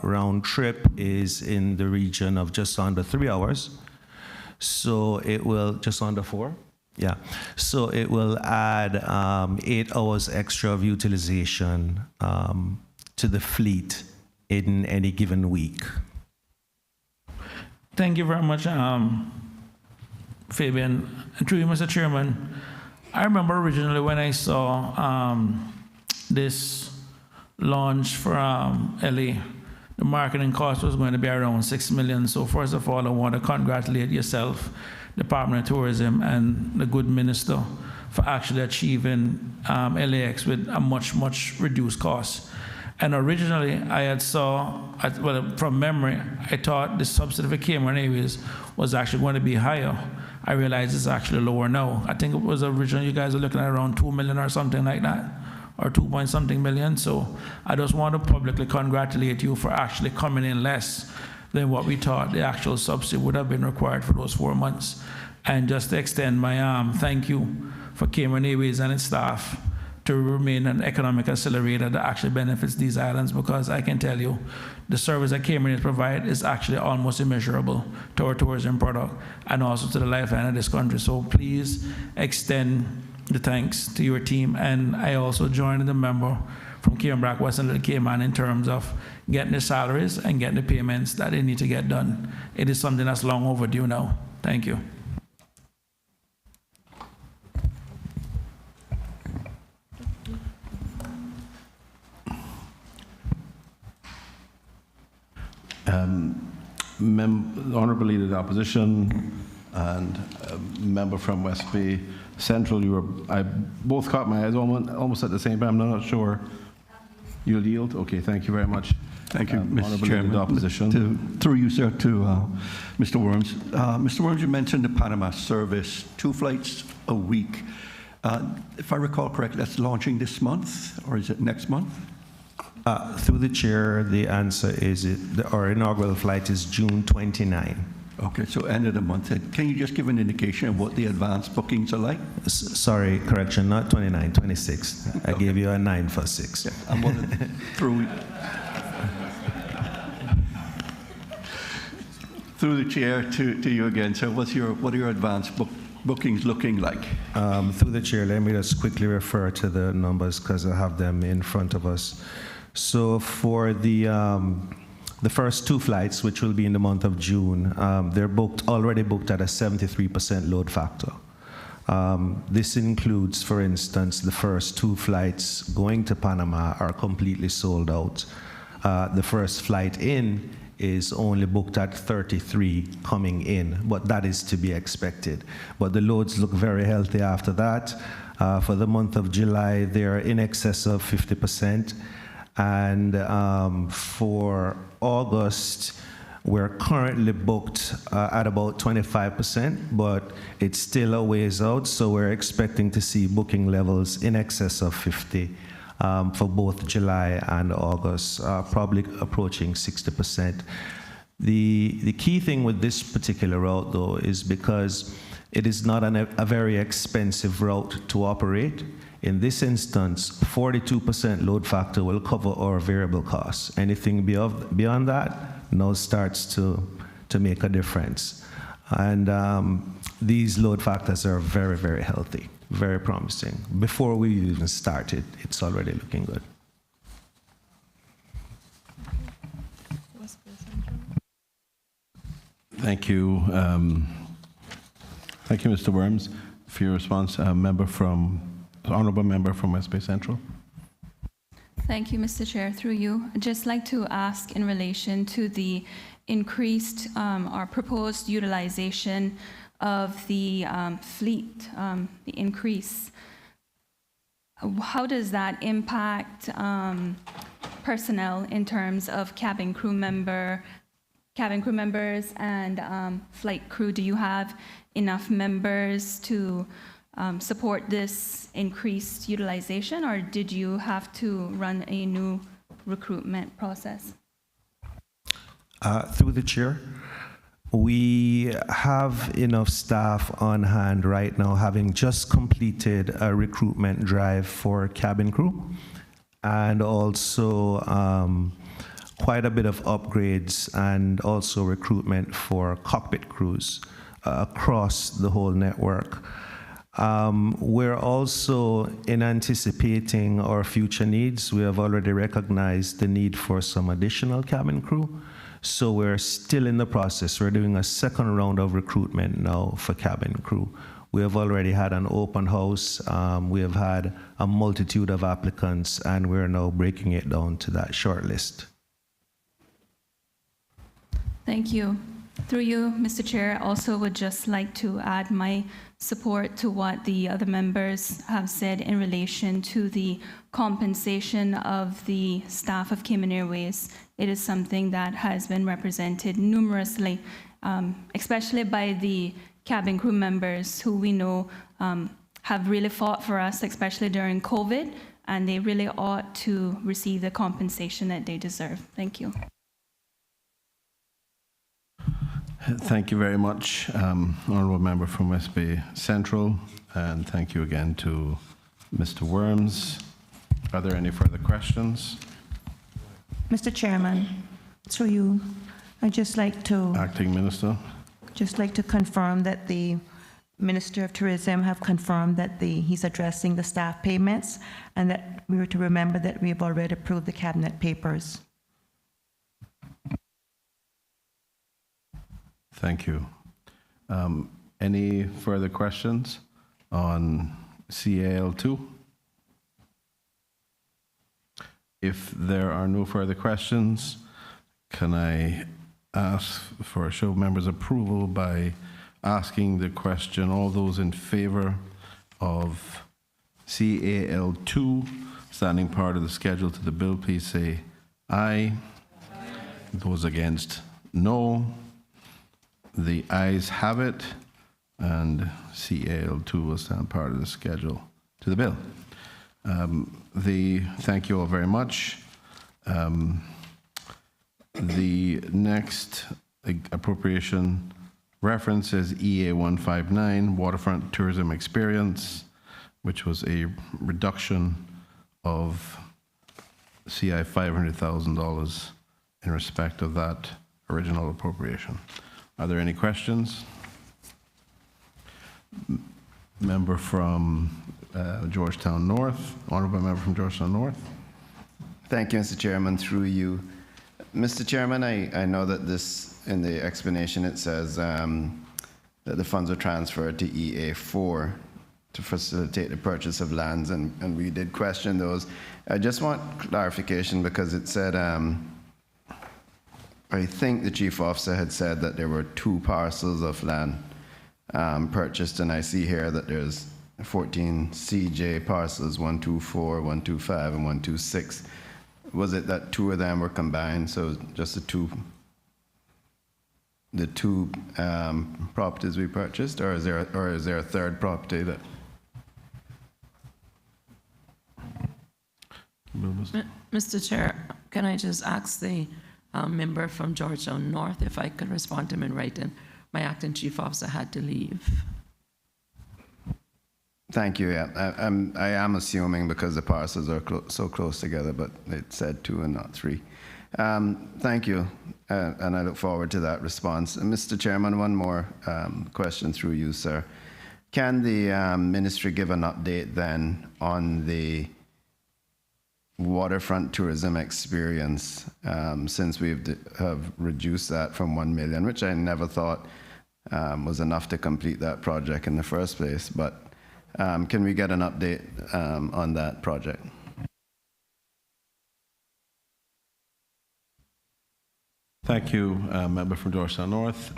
round trip is in the region of just under 3 hours. So it will, just under 4? Yeah. So it will add 8 hours extra of utilization to the fleet in any given week. Thank you very much, Fabian. And through you, Mr. Chairman, I remember originally when I saw this launch for LA, the marketing cost was going to be around $6 million. So first of all, I want to congratulate yourself, Department of Tourism, and the good minister for actually achieving LAX with a much, much reduced cost. And originally, I had saw, well, from memory, I thought the subsidy for Cayman Airways was actually going to be higher. I realize it's actually lower now. I think it was originally, you guys are looking at around 2 million or something like that, or 2-point-something million. So I just want to publicly congratulate you for actually coming in less than what we thought the actual subsidy would have been required for those 4 months. And just to extend my thank you for Cayman Airways and its staff to remain an economic accelerator that actually benefits these islands, because I can tell you the service that Cayman Airways provide is actually almost immeasurable to our tourism product and also to the lifeline of this country. So please extend the thanks to your team. And I also joined the member from Cayman Brac, West and Little Cayman in terms of getting the salaries and getting the payments that they need to get done. It is something that's long overdue now. Thank you. Honourable Leader of the Opposition and member from West Bay Central, I both caught my eyes almost at the same time. I'm not sure. You'll yield? Okay, thank you very much. Thank you, Mr. Honourable Chairman. Leader of the Opposition. Through you, sir, to Mr. Worms. Mr. Worms, you mentioned the Panama service, 2 flights a week. If I recall correctly, that's launching this month, or is it next month? Through the chair, the answer is our inaugural flight is June 29. Okay, so end of the month. Can you just give an indication of what the advance bookings are like? Sorry, correction, not 29, 26. I gave you a 9 for 6. Yeah, I'm wondering, through the chair to you again. So what are your advance bookings looking like? Through the chair, let me just quickly refer to the numbers because I have them in front of us. So for the first 2 flights, which will be in the month of June, they're already booked at a 73% load factor. This includes, for instance, the first 2 flights going to Panama are completely sold out. The first flight in is only booked at 33 coming in, but that is to be expected. But the loads look very healthy after that. For the month of July, they're in excess of 50%. And for August, we're currently booked at about 25%, but it's still a ways out, so we're expecting to see booking levels in excess of 50 for both July and August, probably approaching 60%. The key thing with this particular route, though, is because it is not a very expensive route to operate. In this instance, 42% load factor will cover our variable costs. Anything beyond that now starts to make a difference. And these load factors are very, very healthy, very promising. Before we even started, it's already looking good. Thank you. Thank you, Mr. Worms, for your response. Honourable member from West Bay Central. Thank you, Mr. Chair. Through you, I'd just like to ask in relation to the increased or proposed utilization of the fleet, the increase. How does that impact personnel in terms of cabin crew member cabin crew members and flight crew, do you have enough members to support this increased utilization, or did you have to run a new recruitment process? Through the chair, we have enough staff on hand right now, having just completed a recruitment drive for cabin crew, and also quite a bit of upgrades and also recruitment for cockpit crews across the whole network. We're also in anticipating our future needs. We have already recognized the need for some additional cabin crew. So we're still in the process. We're doing a second round of recruitment now for cabin crew. We have already had an open house. We have had a multitude of applicants, and we're now breaking it down to that short list. Thank you. Through you, Mr. Chair, I also would just like to add my support to what the other members have said in relation to the compensation of the staff of Cayman Airways. It is something that has been represented numerously, especially by the cabin crew members who we know have really fought for us, especially during COVID, and they really ought to receive the compensation that they deserve. Thank you. Thank you very much, Honourable Member from West Bay Central, and thank you again to Mr. Worms. Are there any further questions? Mr. Chairman, through you, I'd just like to... Acting Minister. Just like to confirm that the Minister of Tourism have confirmed that he's addressing the staff payments, and that we were to remember that we have already approved the cabinet papers. Thank you. Any further questions on CAL2? If there are no further questions, can I ask for a show of members' approval by asking the question, all those in favor of CAL2, standing part of the schedule to the bill, please say aye. Those against, no. The ayes have it, and CAL2 will stand part of the schedule to the bill. Thank you all very much. The next appropriation reference is EA 159, Waterfront Tourism Experience, which was a reduction of CI $500,000 in respect of that original appropriation. Are there any questions? Member from Georgetown North, Honourable Member from Georgetown North. Thank you, Mr. Chairman. Through you, Mr. Chairman, I know that this, in the explanation, it says that the funds are transferred to EA4 to facilitate the purchase of lands, and we did question those. I just want clarification because it said, I think the chief officer had said that there were 2 parcels of land purchased, and I see here that there's 14 CJ parcels, 124, 125, and 126. Was it that 2 of them were combined, so just the two properties we purchased, or is there a third property that? Mr. Chair, can I just ask the member from Georgetown North if I could respond to him in writing? My acting chief officer had to leave. Thank you. Yeah, I am assuming because the parcels are so close together, but it said 2 and not 3. Thank you, and I look forward to that response. Mr. Chairman, one more question through you, sir. Can the ministry give an update then on the waterfront tourism experience, since we have reduced that from 1 million, which I never thought was enough to complete that project in the first place, but can we get an update on that project? Thank you, member from Georgetown North.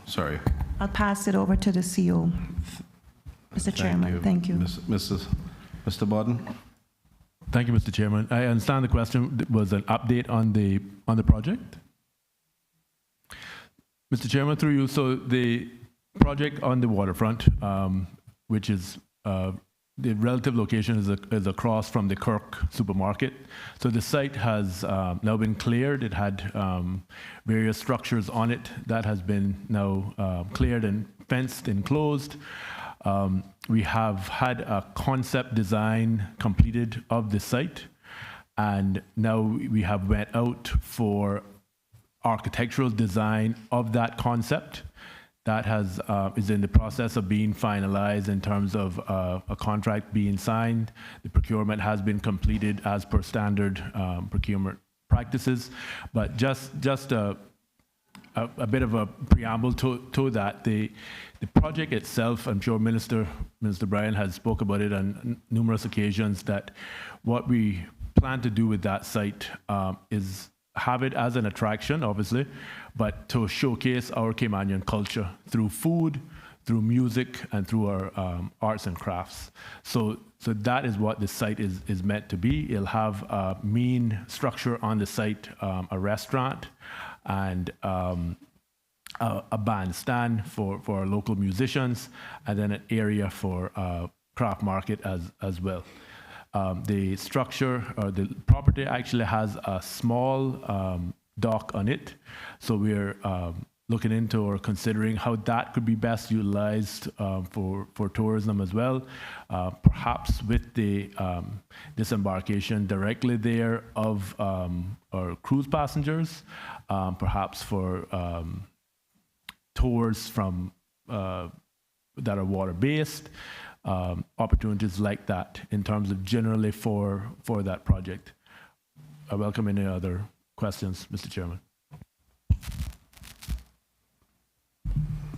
Sorry. I'll pass it over to the CO. Mr. Chairman, thank you. Mr. Bodden. Thank you, Mr. Chairman. I understand the question was an update on the project. Mr. Chairman, through you, so the project on the waterfront, which is the relative location is across from the Kirk supermarket. So the site has now been cleared. It had various structures on it that has been now cleared and fenced and closed. We have had a concept design completed of the site, and now we have went out for architectural design of that concept. That is in the process of being finalized in terms of a contract being signed. The procurement has been completed as per standard procurement practices. But just a bit of a preamble to that. The project itself, I'm sure Minister Bryan has spoke about it on numerous occasions, that what we plan to do with that site is have it as an attraction, obviously, but to showcase our Caymanian culture through food, through music, and through our arts and crafts. So that is what the site is meant to be. It'll have a main structure on the site, a restaurant, and a bandstand for our local musicians, and then an area for craft market as well. The structure or the property actually has a small dock on it, so we're looking into or considering how that could be best utilized for tourism as well, perhaps with the disembarkation directly there of our cruise passengers, perhaps for tours from that are water-based, opportunities like that in terms of generally for that project. I welcome any other questions, Mr. Chairman.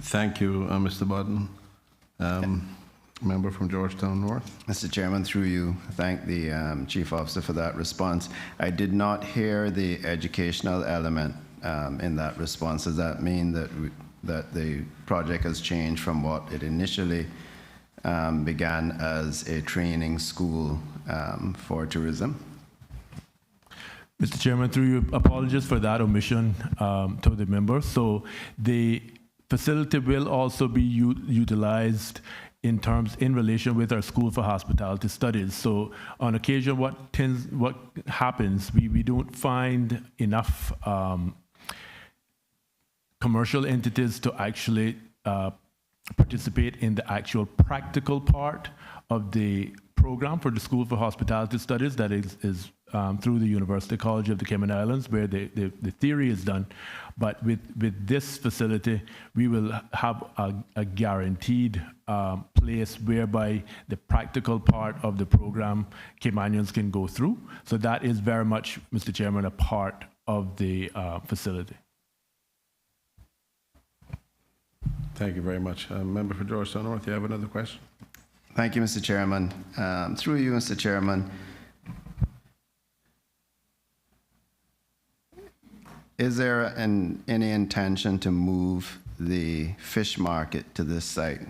Thank you, Mr. Bodden. Member from Georgetown North. Mr. Chairman, through you, thank the Chief Officer for that response. I did not hear the educational element in that response. Does that mean that the project has changed from what it initially began as a training school for tourism? Mr. Chairman, through you, apologies for that omission to the member. So the facility will also be utilized in relation with our School for Hospitality Studies. So on occasion, what happens, we don't find enough commercial entities to actually participate in the actual practical part of the program for the School for Hospitality Studies that is through the University College of the Cayman Islands, where the theory is done. But with this facility, we will have a guaranteed place whereby the practical part of the program Caymanians can go through. So that is very much, Mr. Chairman, a part of the facility. Thank you very much. Member for Georgetown North, you have another question? Thank you, Mr. Chairman. Through you, Mr. Chairman, is there any intention to move the fish market to this site?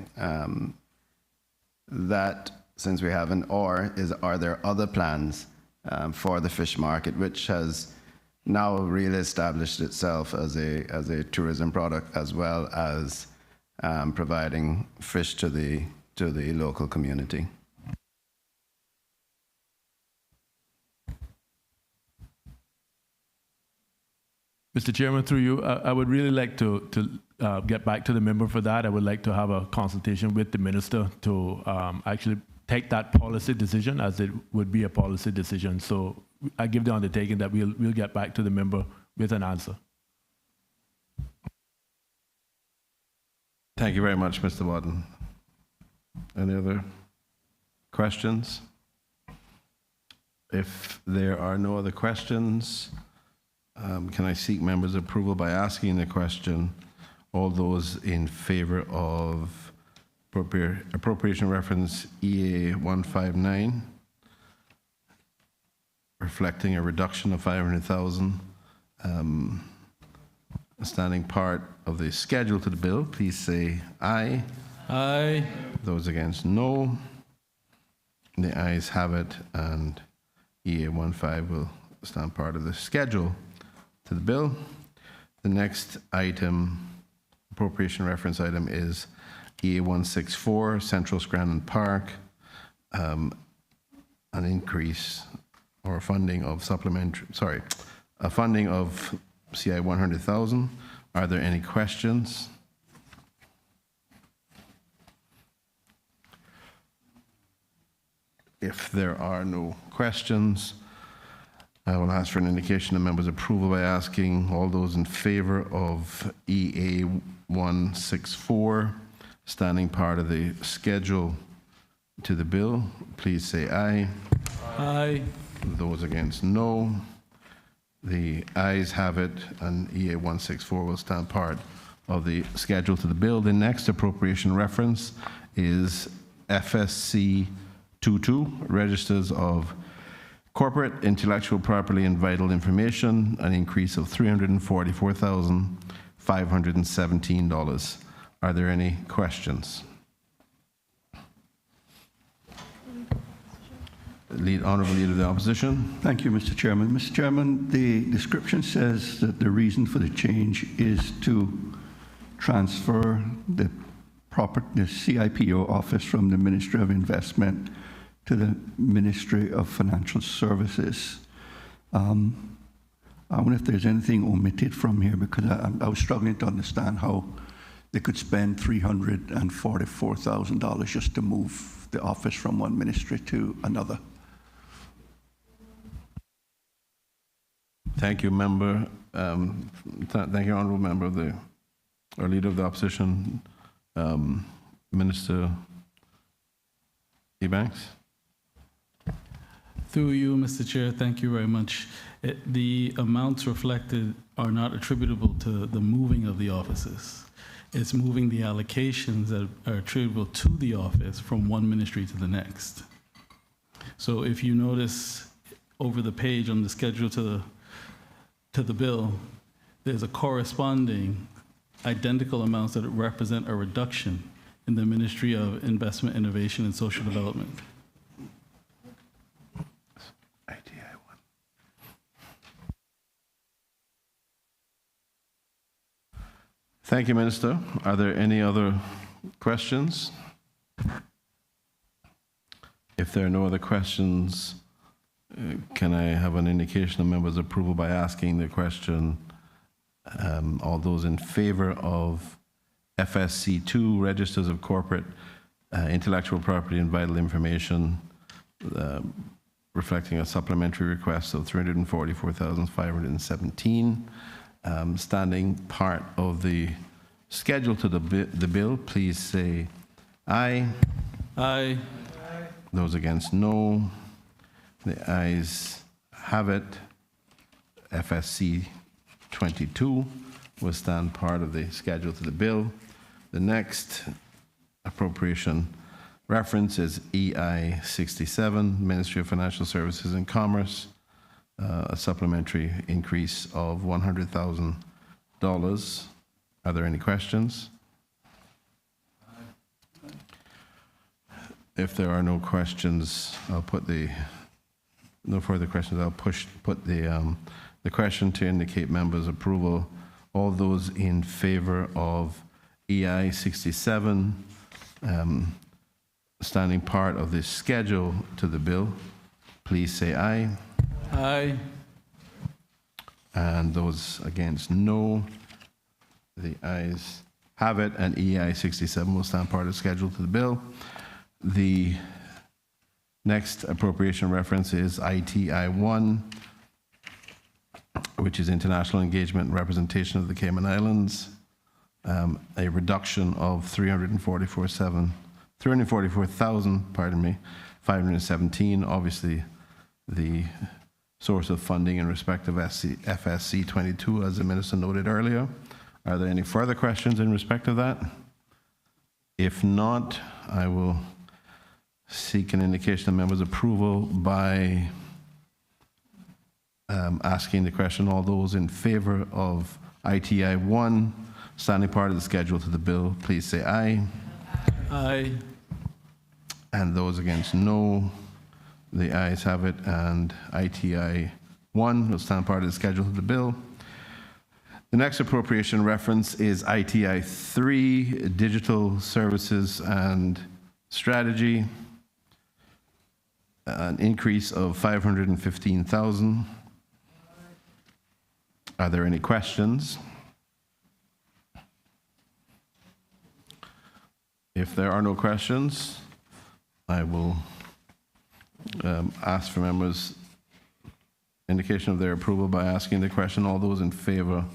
That, since we haven't, are there other plans for the fish market, which has now really established itself as a tourism product, as well as providing fish to the local community? Mr. Chairman, through you, I would really like to get back to the member for that. I would like to have a consultation with the minister to actually take that policy decision, as it would be a policy decision. So I give the undertaking that we'll get back to the member with an answer. Thank you very much, Mr. Bodden. Any other questions? If there are no other questions, can I seek members' approval by asking the question? All those in favor of appropriation reference EA 159, reflecting a reduction of 500,000, a standing part of the schedule to the bill, please say aye. Aye. Those against, no. The ayes have it, and EA15 will stand part of the schedule to the bill. The next item, appropriation reference item, is EA164, Central Scranton Park, an increase or funding of a funding of CI 100,000. Are there any questions? If there are no questions, I will ask for an indication of members' approval by asking all those in favor of EA 164, standing part of the schedule to the bill, please say aye. Aye. Those against, no. The ayes have it, and EA 164 will stand part of the schedule to the bill. The next appropriation reference is FSC 22, Registers of Corporate Intellectual Property and Vital Information, an increase of $344,517. Are there any questions? Honourable Leader of the Opposition. Thank you, Mr. Chairman. Mr. Chairman, the description says that the reason for the change is to transfer the CIPO office from the Ministry of Investment to the Ministry of Financial Services. I wonder if there's anything omitted from here, because I was struggling to understand how they could spend $344,000 just to move the office from one ministry to another. Thank you, member. Thank you, honourable member, our Leader of the Opposition, Minister Ebanks. Through you, Mr. Chair, thank you very much. The amounts reflected are not attributable to the moving of the offices. It's moving the allocations that are attributable to the office from one ministry to the next. So if you notice over the page on the schedule to the bill, there's a corresponding identical amounts that represent a reduction in the Ministry of Investment, Innovation, and Social Development. Thank you, Minister. Are there any other questions? If there are no other questions, can I have an indication of members' approval by asking the question, all those in favor of FSC2, Registers of Corporate Intellectual Property and Vital Information, reflecting a supplementary request of $344,517, standing part of the schedule to the bill, please say aye. Aye. Those against, no. The ayes have it. FSC 22 will stand part of the schedule to the bill. The next appropriation reference is EI 67, Ministry of Financial Services and Commerce, a supplementary increase of $100,000. Are there any questions? If there are no questions, no further questions, I'll put the question to indicate members' approval. All those in favor of EI 67, standing part of the schedule to the bill, please say aye. Aye. And those against, no. The ayes have it, and EI 67 will stand part of the schedule to the bill. The next appropriation reference is ITI 1, which is International Engagement and Representation of the Cayman Islands, a reduction of $344,517. Obviously, the source of funding in respect of FSC 22, as the Minister noted earlier. Are there any further questions in respect of that? If not, I will seek an indication of members' approval by asking the question, all those in favor of ITI 1, standing part of the schedule to the bill, please say aye. Aye. And those against, no. The ayes have it, and ITI 1 will stand part of the schedule of the bill. The next appropriation reference is ITI 3, Digital Services and Strategy, an increase of $515,000. Are there any questions? If there are no questions, I will ask for members' indication of their approval by asking the question. All those in favor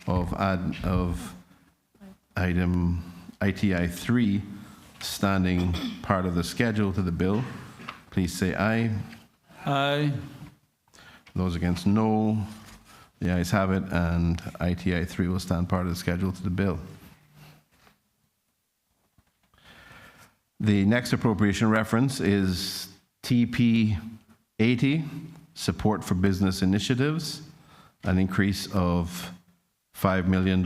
of item ITI 3 standing part of the schedule to the bill, please say aye. Aye. Those against, no. The ayes have it, and ITI 3 will stand part of the schedule to the bill. The next appropriation reference is TP 80, Support for Business Initiatives, an increase of $5 million.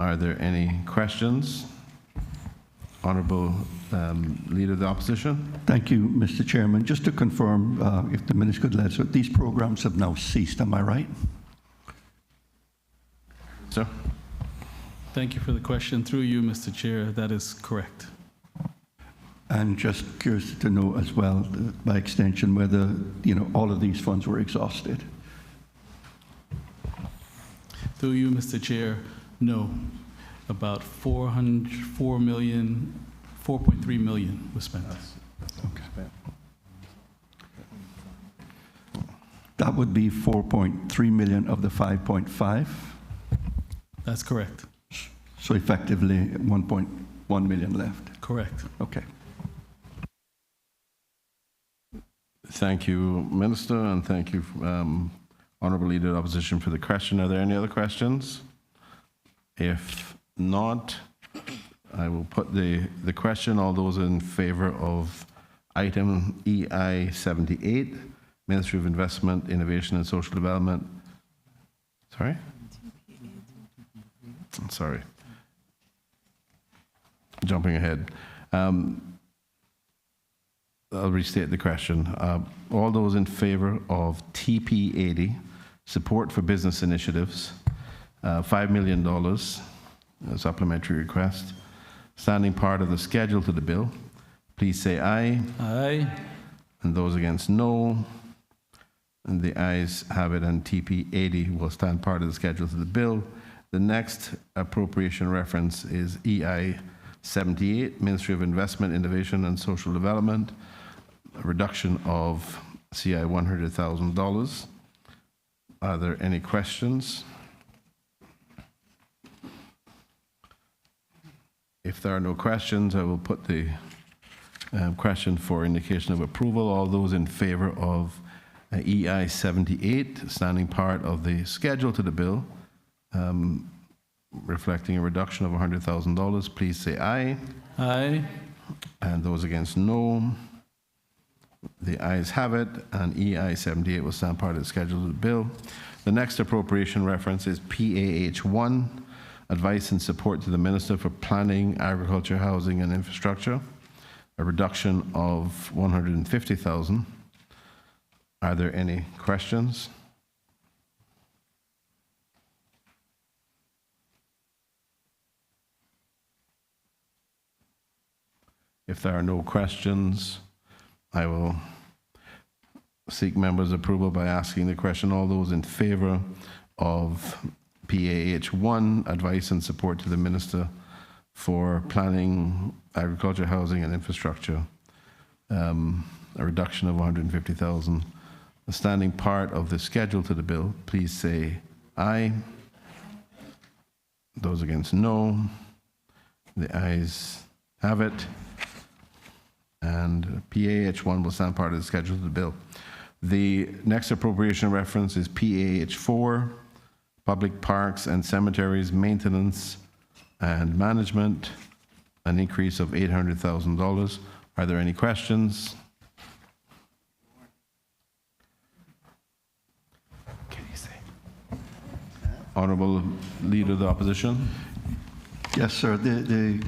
Are there any questions? Honourable Leader of the Opposition. Thank you, Mr. Chairman. Just to confirm, if the minister could let us know, these programs have now ceased, am I right? Sir? Thank you for the question. Through you, Mr. Chair, that is correct. And just curious to know as well, by extension, whether all of these funds were exhausted. Through you, Mr. Chair, no. About 4.3 million was spent. Okay. That would be 4.3 million of the 5.5? That's correct. So effectively 1.1 million left? Correct. Okay. Thank you, Minister, and thank you, Honourable Leader of the Opposition, for the question. Are there any other questions? If not, I will put the question. All those in favour of item EI 78, Ministry of Investment, Innovation and Social Development. Sorry? I'm sorry. Jumping ahead. I'll restate the question. All those in favour of TP80, Support for Business Initiatives, $5 million, a supplementary request, standing part of the schedule to the bill, please say aye. Aye. And those against, no. And the ayes have it, and TP80 will stand part of the schedule to the bill. The next appropriation reference is EI 78, Ministry of Investment, Innovation and Social Development, a reduction of CI $100,000. Are there any questions? If there are no questions, I will put the question for indication of approval. All those in favor of EI 78, standing part of the schedule to the bill, reflecting a reduction of $100,000, please say aye. Aye. And those against, no. The ayes have it, and EI 78 will stand part of the schedule of the bill. The next appropriation reference is PAH1, Advice and Support to the Minister for Planning, Agriculture, Housing and Infrastructure, a reduction of $150,000. Are there any questions? If there are no questions, I will seek members' approval by asking the question. All those in favor of PAH1, Advice and Support to the Minister for Planning, Agriculture, Housing and Infrastructure, a reduction of $150,000, a standing part of the schedule to the bill, please say aye. Those against, no. The ayes have it. And PAH1 will stand part of the schedule of the bill. The next appropriation reference is PAH4, Public Parks and Cemeteries Maintenance and Management, an increase of $800,000. Are there any questions? Can you say? Honourable Leader of the Opposition. Yes, sir. The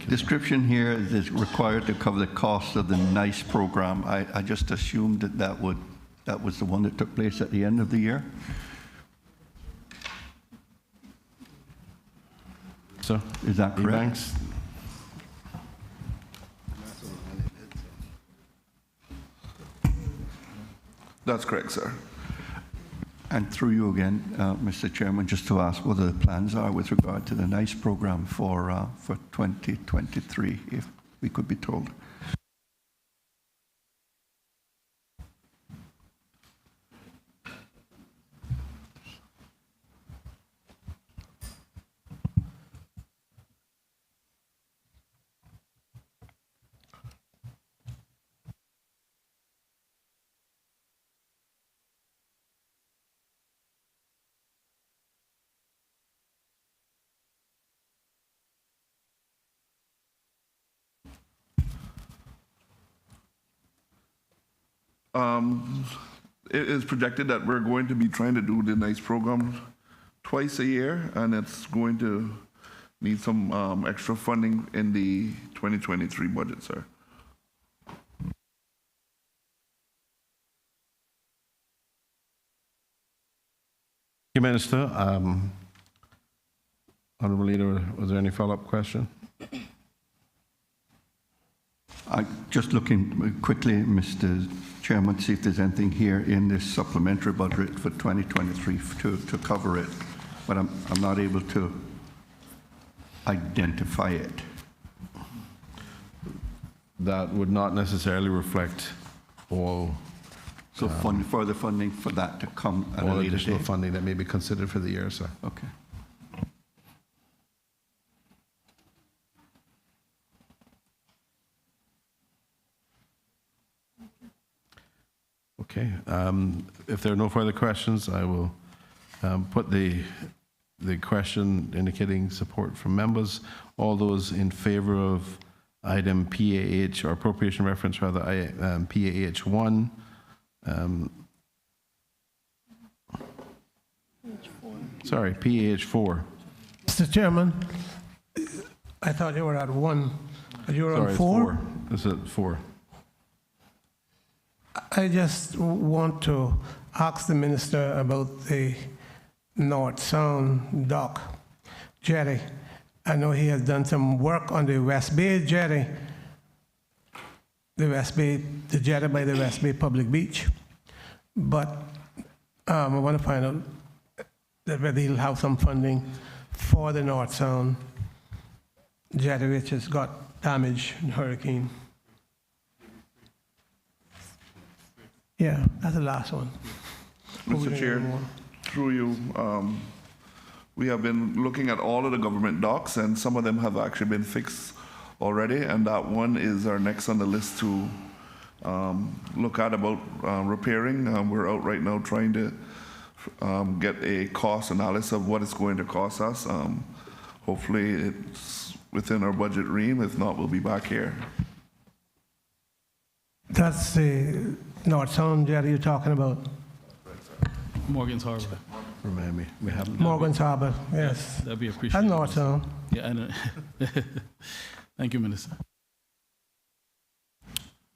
description here is required to cover the cost of the NICE program. I just assumed that was the one that took place at the end of the year. So, is that correct? Thanks. That's correct, sir. And through you again, Mr. Chairman, just to ask what the plans are with regard to the NICE program for 2023, if we could be told. It is projected that we're going to be trying to do the NICE program twice a year, and it's going to need some extra funding in the 2023 budget, sir. Thank you, Minister. Honorable Leader, was there any follow-up question? Just looking quickly, Mr. Chairman, to see if there's anything here in this supplementary budget for 2023 to cover it, but I'm not able to identify it. That would not necessarily reflect all. So further funding for that to come at a all later additional date. funding that may be considered for the year, sir. Okay. Okay. If there are no further questions, I will put the question indicating support from members. All those in favor of item PAH, or appropriation reference rather, PAH 1. Sorry, PAH 4. Mr. Chairman, I thought you were at 1. You were Sorry, on it's 4? This is 4. I just want to ask the minister about the North Sound dock jetty. I know he has done some work on the West Bay jetty, the jetty by the West Bay Public Beach. But I want to find out whether he'll have some funding for the North Sound jetty, which has got damaged in hurricane. Yeah, that's the last one. Mr. Chair, through you, we have been looking at all of the government docks, and some of them have actually been fixed already, and that one is our next on the list to look at about repairing. We're out right now trying to get a cost analysis of what it's going to cost us. Hopefully it's within our budget realm. If not, we'll be back here. That's the North Sound jetty you're talking about? Morgan's Harbor. Remind me, we haven't. Morgan's Harbor, yes. That'd be appreciated. That's North Sound. Yeah, I know. Thank you, Minister.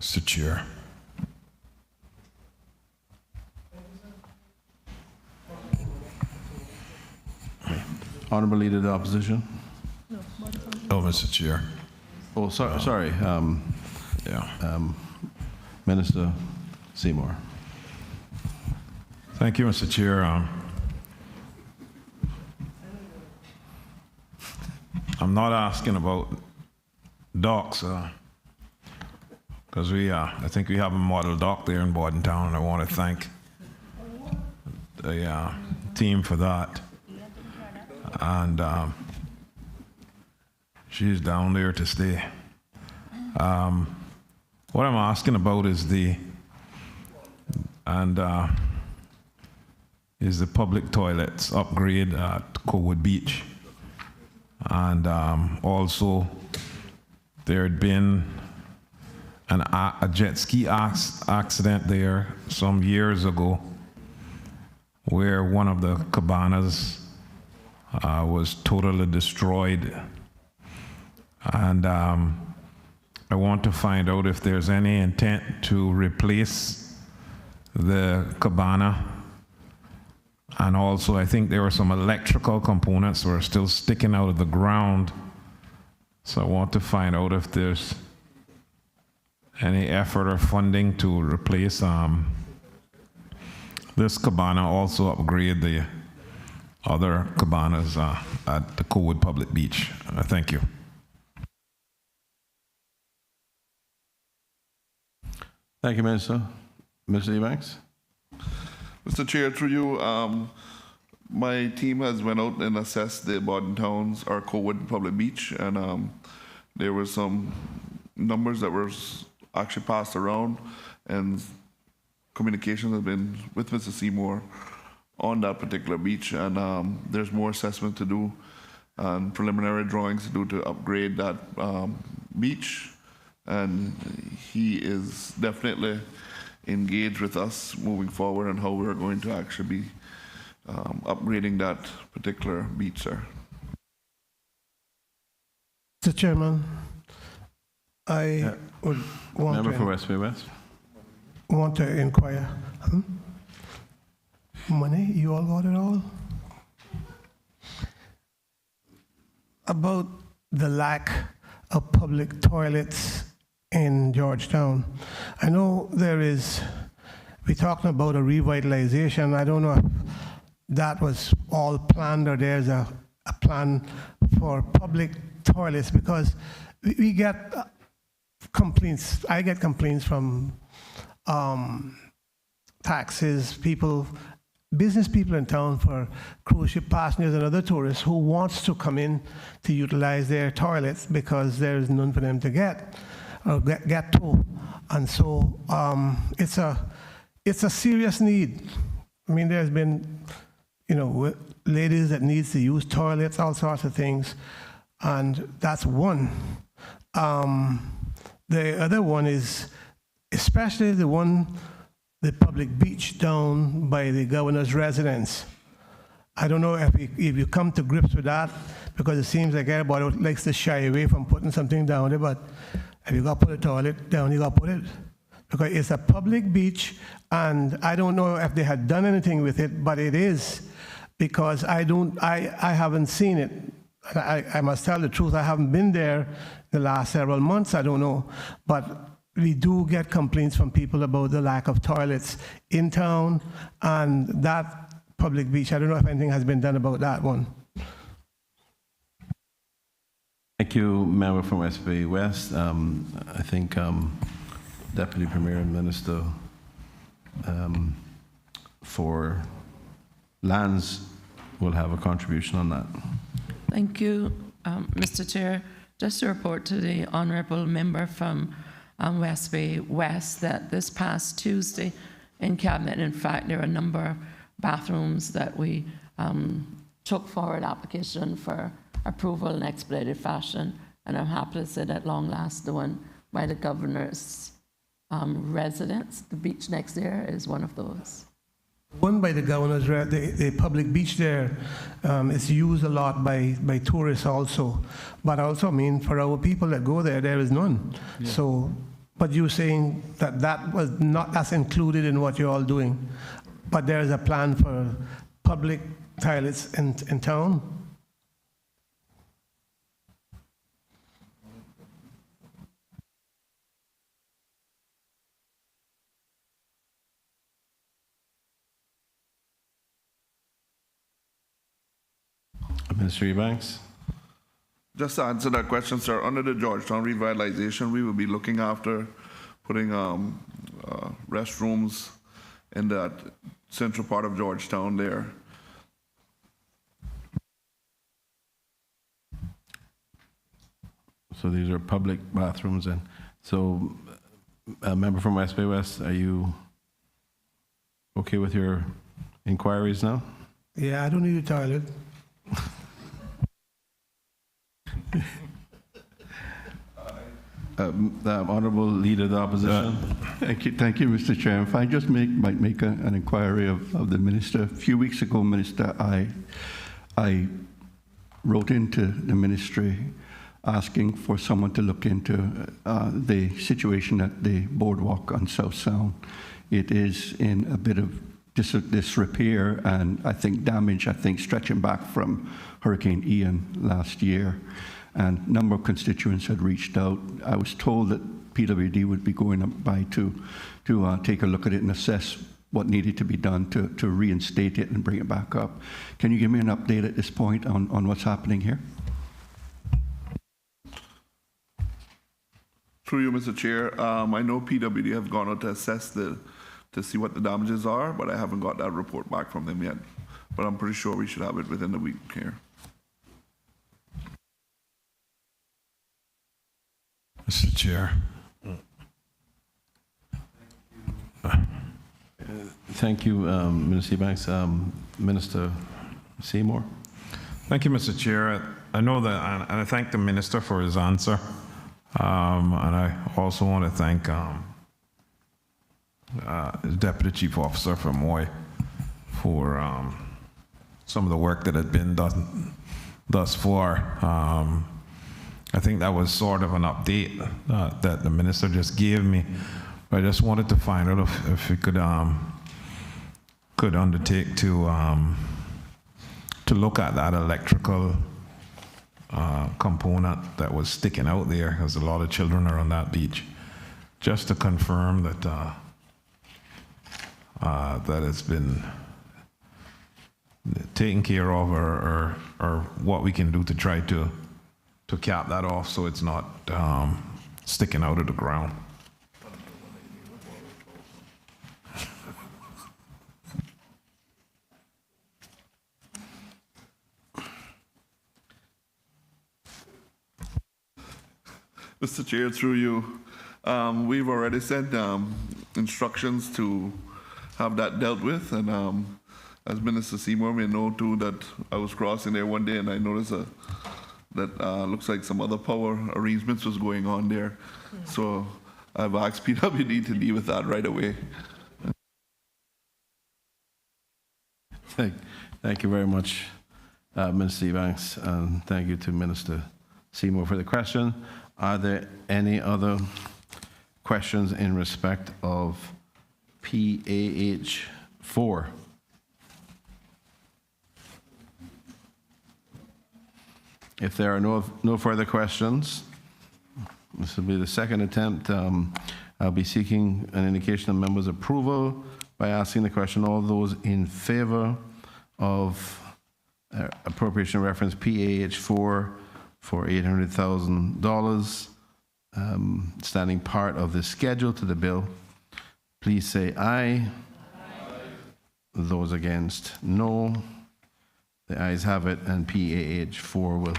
Mr. Chair. Honorable Leader of the Opposition. Oh, Mr. Chair. Oh, sorry. Minister Seymour. Thank you, Mr. Chair. I'm not asking about docks, because I think we have a model dock there in Bordentown, and I want to thank the team for that. And she's down there to stay. What I'm asking about is the public toilets upgrade at Cowood Beach. And also, there had been a jet ski accident there some years ago where one of the cabanas was totally destroyed And I want to find out if there's any intent to replace the cabana. And also, I think there were some electrical components that were still sticking out of the ground. So I want to find out if there's any effort or funding to replace this cabana, also upgrade the other cabanas at the Cowood Public Beach. Thank you. Thank you, Minister. Mr. Eubanks? Mr. Chair, through you, my team has went out and assessed the Borden Towns, our Cowood Public Beach, and there were some numbers that were actually passed around, and communication has been with Mr. Seymour on that particular beach, and there's more assessment to do and preliminary drawings to do to upgrade that beach, and he is definitely engaged with us moving forward on how we're going to actually be upgrading that particular beach, sir. Mr. Chairman, I would want Member for West Bay West. Want to inquire. Money, you all got it all? About the lack of public toilets in Georgetown. I know we're talking about a revitalization. I don't know if that was all planned or there's a plan for public toilets, because we get complaints. I get complaints from taxis, business people in town, for cruise ship passengers and other tourists who wants to come in to utilize their toilets because there's none for them to get to. And so it's a serious need. I mean, there's been, ladies that needs to use toilets, all sorts of things, and that's one. The other one is, especially the public beach down by the governor's residence. I don't know if you come to grips with that, because it seems like everybody likes to shy away from putting something down there, but if you got to put a toilet down, you got to put it. Because it's a public beach, and I don't know if they had done anything with it, but it is, because I haven't seen it. I must tell the truth, I haven't been there the last several months, I don't know, but we do get complaints from people about the lack of toilets in town, and that public beach, I don't know if anything has been done about that one. Thank you, Member from West Bay West. I think Deputy Premier and Minister for Lands will have a contribution on that. Thank you, Mr. Chair. Just to report to the honourable member from West Bay West that this past Tuesday in Cabinet, in fact, there are a number of bathrooms that we took forward application for approval in expedited fashion, and I'm happy to say that long last the one by the governor's residence, the beach next there, is one of those. One by the governor's, the public beach there is used a lot by tourists also. But also, I mean, for our people that go there, there is none. Yeah. So, but you're saying that was not, that's included in what you're all doing. But there is a plan for public toilets in town? Minister Eubanks. Just to answer that question, sir, under the Georgetown revitalization, we will be looking after putting restrooms in that central part of Georgetown there. So these are public bathrooms, and so a member from West Bay West, are you okay with your inquiries now? Yeah, I don't need a toilet. The Honourable Leader of the Opposition. Thank you, Mr. Chair. If I just might make an inquiry of the Minister. A few weeks ago, Minister, I wrote into the Ministry asking for someone to look into the situation at the boardwalk on South Sound. It is in a bit of disrepair and I think damage, stretching back from Hurricane Ian last year. And a number of constituents had reached out. I was told that PWD would be going by to take a look at it and assess what needed to be done to reinstate it and bring it back up. Can you give me an update at this point on what's happening here? Through you, Mr. Chair, I know PWD have gone out to assess to see what the damages are, but I haven't got that report back from them yet. But I'm pretty sure we should have it within the week here. Mr. Chair. Thank you, Minister Eubanks. Minister Seymour. Thank you, Mr. Chair. I know that, and I thank the minister for his answer. And I also want to thank Deputy Chief Officer from Moy for some of the work that had been done thus far. I think that was sort of an update that the minister just gave me. But I just wanted to find out if we could undertake to look at that electrical component that was sticking out there, because a lot of children are on that beach, just to confirm that that it's been taken care of, or what we can do to try to cap that off so it's not sticking out of the ground. Mr. Chair, through you, we've already sent instructions to have that dealt with, and as Minister Seymour may know too, that I was crossing there one day and I noticed that looks like some other power arrangements was going on there. So I've asked PWD to deal with that right away. Thank you very much, Minister Eubanks, and thank you to Minister Seymour for the question. Are there any other questions in respect of PAH 4? If there are no further questions, this will be the second attempt. I'll be seeking an indication of members' approval by asking the question. All those in favor of appropriation reference PAH 4 for $800,000, standing part of the schedule to the bill, please say aye. Those against, no. The ayes have it, and PAH 4 will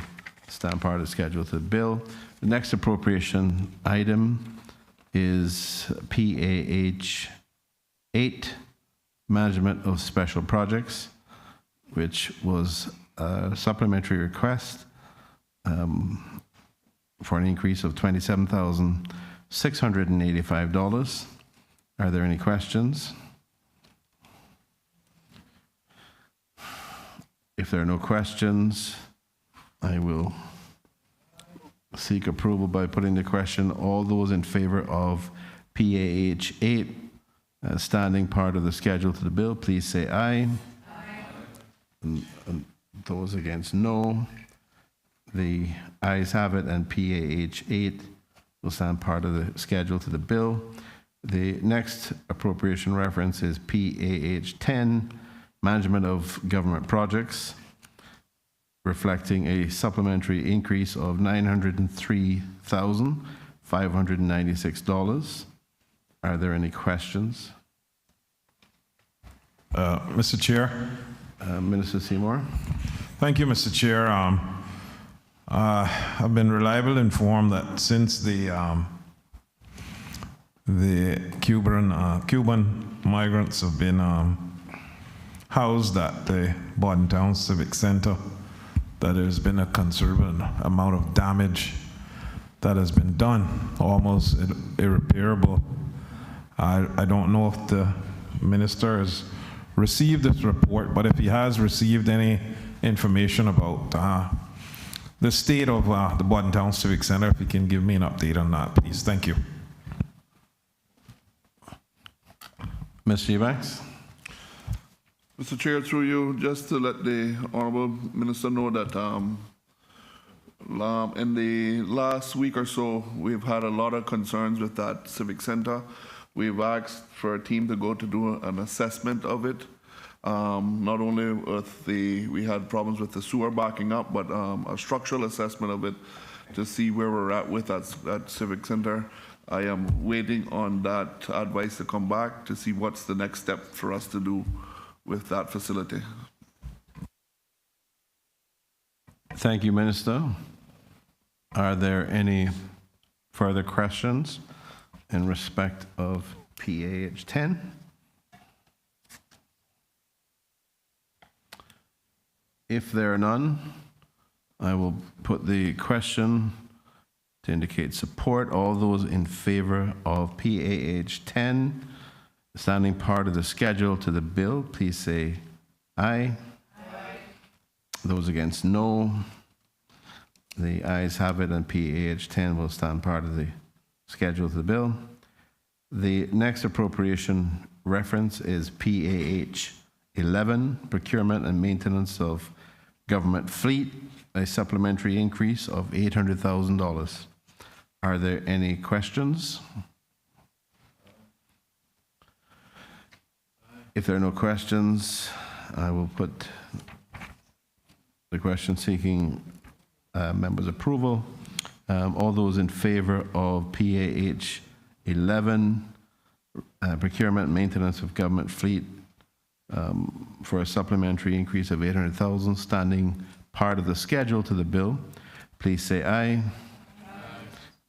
stand part of the schedule to the bill. The next appropriation item is PAH 8, Management of Special Projects, which was a supplementary request for an increase of $27,685. Are there any questions? If there are no questions, I will seek approval by putting the question. All those in favor of PAH 8, standing part of the schedule to the bill, please say aye. And those against, no. The ayes have it, and PAH 8 will stand part of the schedule to the bill. The next appropriation reference is PAH 10, Management of Government Projects, reflecting a supplementary increase of $903,596. Are there any questions? Mr. Chair. Minister Seymour. Thank you, Mr. Chair. I've been reliably informed that since the Cuban migrants have been housed at the Bordentown Civic Center, that there's been a considerable amount of damage that has been done, almost irreparable. I don't know if the minister has received this report, but if he has received any information about the state of the Bordentown Civic Center, if you can give me an update on that, please. Thank you. Mr. Eubanks? Mr. Chair, through you, just to let the Honorable Minister know that in the last week or so, we've had a lot of concerns with that Civic Center. We've asked for a team to go to do an assessment of it. Not only with we had problems with the sewer backing up, but a structural assessment of it to see where we're at with that Civic Center. I am waiting on that advice to come back to see what's the next step for us to do with that facility. Thank you, Minister. Are there any further questions in respect of PAH 10? If there are none, I will put the question to indicate support. All those in favor of PAH 10, standing part of the schedule to the bill, please say aye. Aye. Those against, no. The ayes have it, and PAH 10 will stand part of the schedule to the bill. The next appropriation reference is PAH 11, procurement and maintenance of government fleet, a supplementary increase of $800,000. Are there any questions? If there are no questions, I will put the question seeking members' approval. All those in favor of PAH 11, procurement and maintenance of government fleet, for a supplementary increase of $800,000, standing part of the schedule to the bill, please say aye. Aye.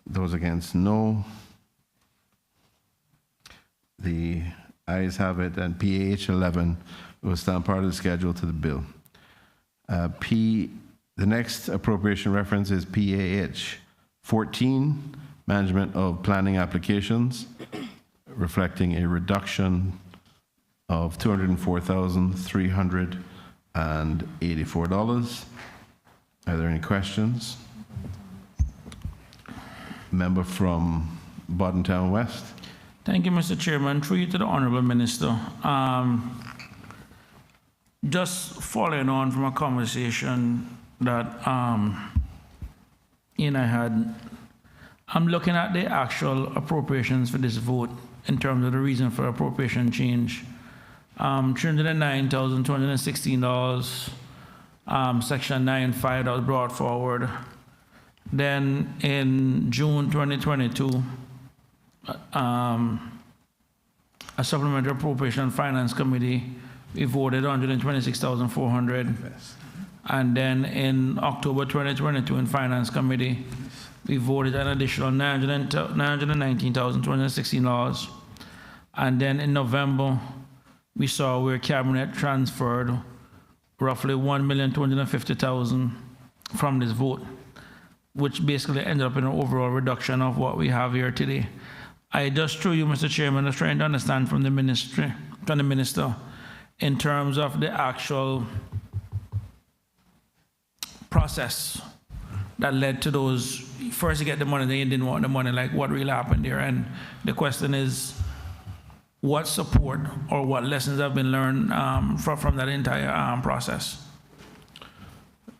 Those against, no. The ayes have it, and PAH 11 will stand part of the schedule to the bill. The next appropriation reference is PAH 14, management of planning applications, reflecting a reduction of $204,384. Are there any questions? Member from Bordentown West. Thank you, Mr. Chairman. Through you to the Honorable Minister. Just following on from a conversation that Ian I had, I'm looking at the actual appropriations for this vote in terms of the reason for appropriation change. $309,216, Section 9.5 that was brought forward. Then in June 2022, a supplementary appropriation finance committee, we voted $126,400. And then in October 2022 in finance committee, we voted an additional $919,216. And then in November, we saw where cabinet transferred roughly $1,250,000 from this vote, which basically ended up in an overall reduction of what we have here today. I just, through you, Mr. Chairman, was trying to understand from the minister, in terms of the actual process that led to those. First you get the money, then you didn't want the money, like what really happened there. And the question is, what support or what lessons have been learned from that entire process?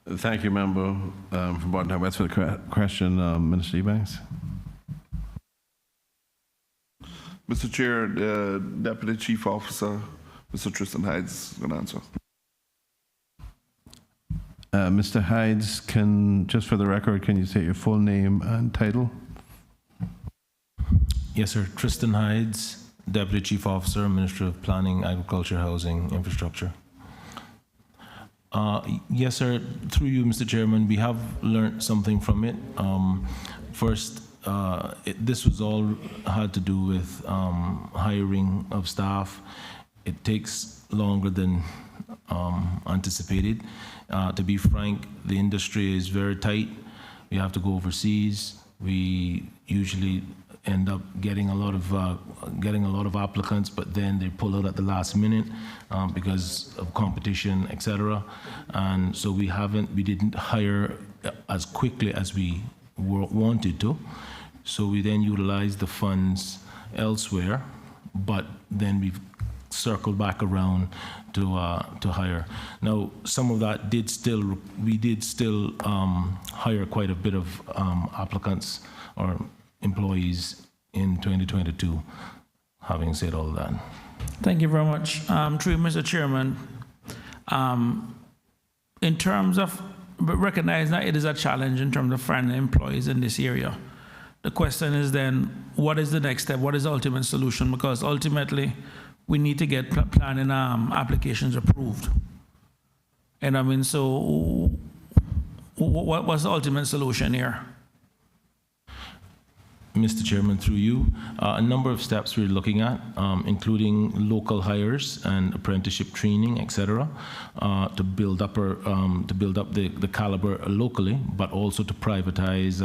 Thank you, member from Bordentown West, for the question. Minister Eubanks. Mr. Chair, the Deputy Chief Officer, Mr. Tristan Hydes, is going to answer. Mr. Hydes, just for the record, can you say your full name and title? Yes, sir. Tristan Hydes, Deputy Chief Officer, Minister of Planning, Agriculture, Housing, Infrastructure. Yes, sir. Through you, Mr. Chairman, we have learned something from it. First, this was all had to do with hiring of staff. It takes longer than anticipated. To be frank, the industry is very tight. We have to go overseas. We usually end up getting a lot of applicants, but then they pull out at the last minute because of competition, etc. And so we didn't hire as quickly as we wanted to. So we then utilized the funds elsewhere, but then we've circled back around to hire. Now, some of that we did still hire quite a bit of applicants or employees in 2022, having said all that. Thank you very much. Through you, Mr. Chairman, in terms of recognizing that it is a challenge in terms of finding employees in this area, the question is then, what is the next step? What is the ultimate solution? Because ultimately, we need to get planning applications approved. And I mean, so what's the ultimate solution here? Mr. Chairman, through you, a number of steps we're looking at, including local hires and apprenticeship training, etc., to build up the caliber locally, but also to privatize.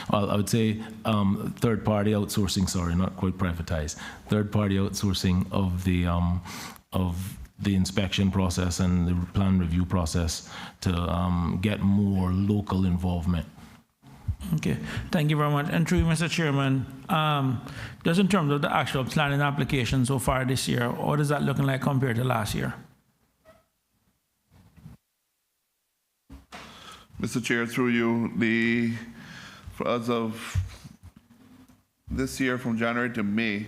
I would say third-party outsourcing. Sorry, not quite privatize. Third-party outsourcing of the inspection process and the plan review process to get more local involvement. Okay, thank you very much. And through you, Mr. Chairman, just in terms of the actual planning application so far this year, what is that looking like compared to last year? Mr. Chair, through you, as of this year from January to May,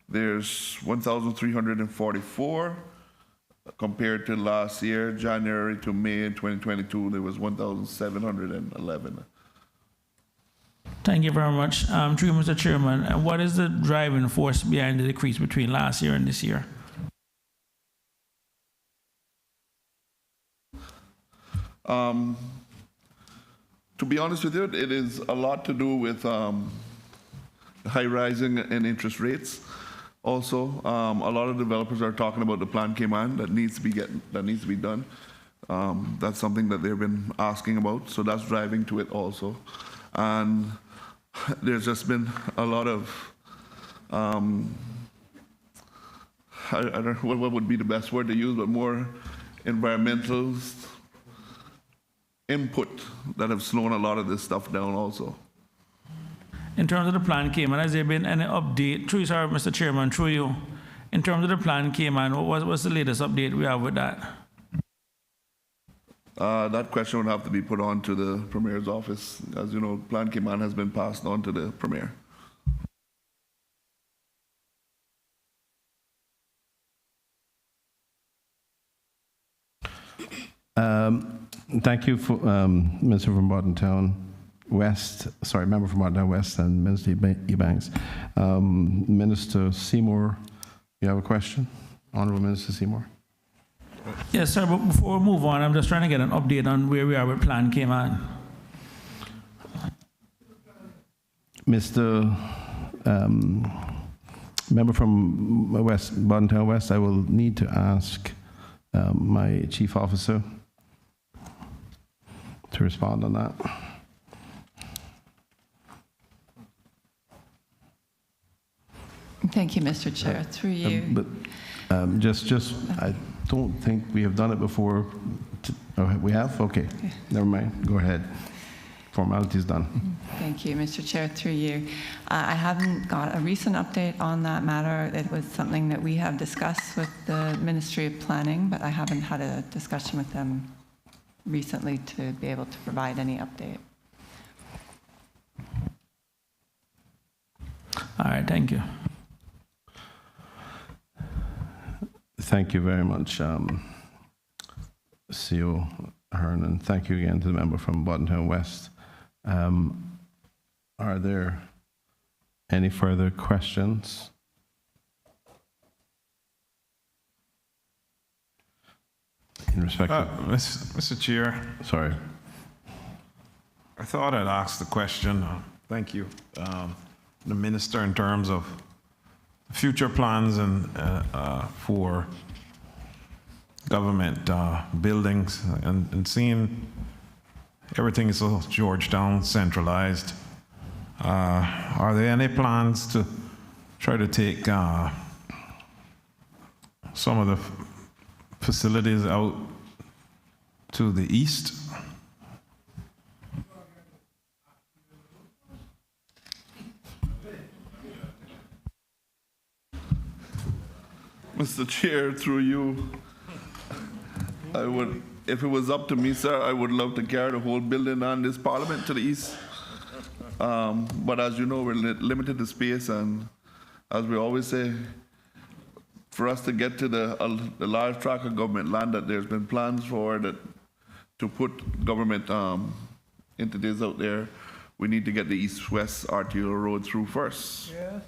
there's 1,344 compared to last year, January to May in 2022, there was 1,711. Thank you very much. Through you, Mr. Chairman, what is the driving force behind the decrease between last year and this year? To be honest with you, it is a lot to do with high rising in interest rates. Also, a lot of developers are talking about the Plan Cayman that needs to be done. That's something that they've been asking about, so that's driving to it also. And there's just been a lot of, I don't know what would be the best word to use, but more environmental input that have slowed a lot of this stuff down also. In terms of the Plan Cayman, has there been any update? Through you, sorry, Mr. Chairman, through you. In terms of the Plan Cayman, what's the latest update we have with that? That question would have to be put on to the Premier's office. As you know, Plan Cayman has been passed on to the Premier. Thank you, for, Minister from Bordentown West. Sorry, Member from Bordentown West and Minister Ebanks. Minister Seymour, you have a question? Honourable Minister Seymour. Yes, sir, but before we move on, I'm just trying to get an update on where we are with Plan Cayman. Mr. Member from Bordentown West, I will need to ask my chief officer to respond on that. Thank you, Mr. Chair. Through you. I don't think we have done it before. We have? Okay. Never mind. Go ahead. Formality is done. Thank you, Mr. Chair. Through you. I haven't got a recent update on that matter. It was something that we have discussed with the Ministry of Planning, but I haven't had a discussion with them recently to be able to provide any update. All right, thank you. Thank you very much, CEO Hearn, and thank you again to the member from Bordentown West. Are there any further questions? In respect of Mr. Chair. Sorry. I thought I'd ask the question, thank you, the minister in terms of future plans and for government buildings and seeing everything is so Georgetown centralized. Are there any plans to try to take some of the facilities out to the east? Mr. Chair, through you, I would, if it was up to me, sir, I would love to carry the whole building and this parliament to the east. But as you know, we're limited to space, and as we always say, for us to get to the large tract of government land that there's been plans for that to put government entities out there, we need to get the east-west arterial road through first. Yes.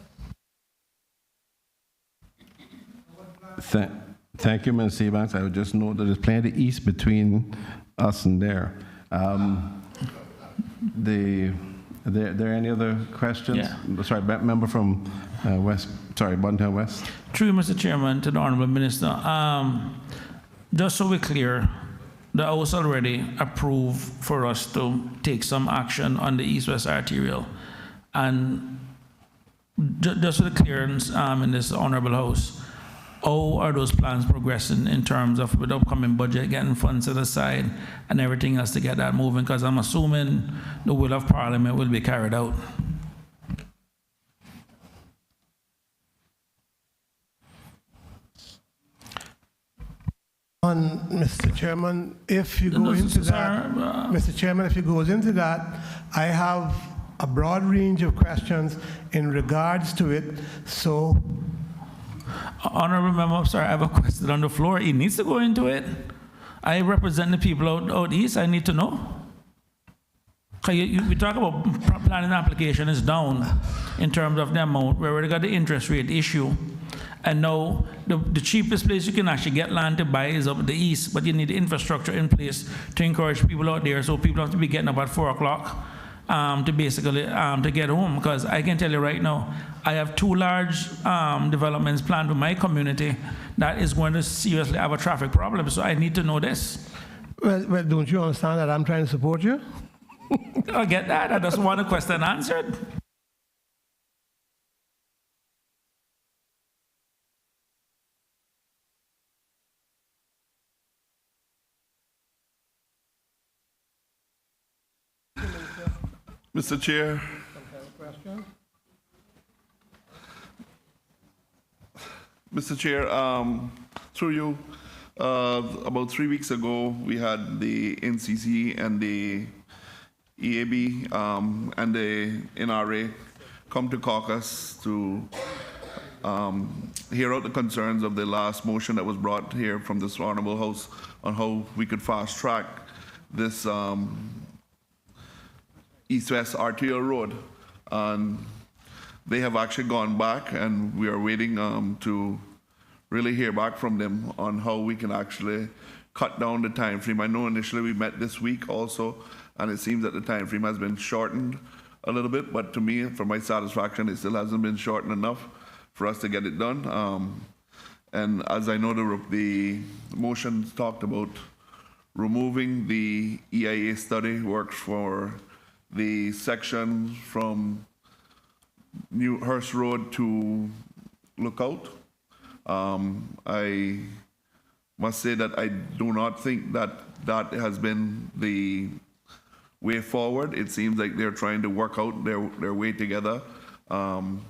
Thank you, Ms. Seabanks. I would just note that there's plenty east between us and there. Are there any other questions? Yeah. Sorry, member from West. Sorry, Bontown West. Through you, Mr. Chairman, to the Honorable Minister. Just so we're clear, the House already approved for us to take some action on the east-west arterial. And just for the clearance in this Honorable House, how are those plans progressing in terms of with the upcoming budget, getting funds set aside and everything else to get that moving? Because I'm assuming the will of Parliament will be carried out. Mr. Chairman, if you go into that, Mr. Chairman, if you go into that, I have a broad range of questions in regards to it. So, Honorable Member, I'm sorry, I have a question on the floor. He needs to go into it. I represent the people out east. I need to know. We talk about planning application is down in terms of the amount. We already got the interest rate issue. And now the cheapest place you can actually get land to buy is up at the east, but you need the infrastructure in place to encourage people out there, so people have to be getting up at 4 o'clock to basically to get home. Because I can tell you right now, I have 2 large developments planned for my community that is going to seriously have a traffic problem. So I need to know this. well, don't you understand that I'm trying to support you? I get that. I just want the question answered. Mr. Chair. Mr. Chair, through you, about 3 weeks ago, we had the NCC and the EAB and the NRA come to caucus to hear out the concerns of the last motion that was brought here from this Honorable House on how we could fast track this east-west arterial road. And they have actually gone back, and we are waiting to really hear back from them on how we can actually cut down the time frame. I know initially we met this week also, and it seems that the time frame has been shortened a little bit, but to me, for my satisfaction, it still hasn't been shortened enough for us to get it done. And as I know, the motion talked about removing the EIA study work for the section from New Hearst Road to Lookout. I must say that I do not think that that has been the way forward. It seems like they're trying to work out their way together. And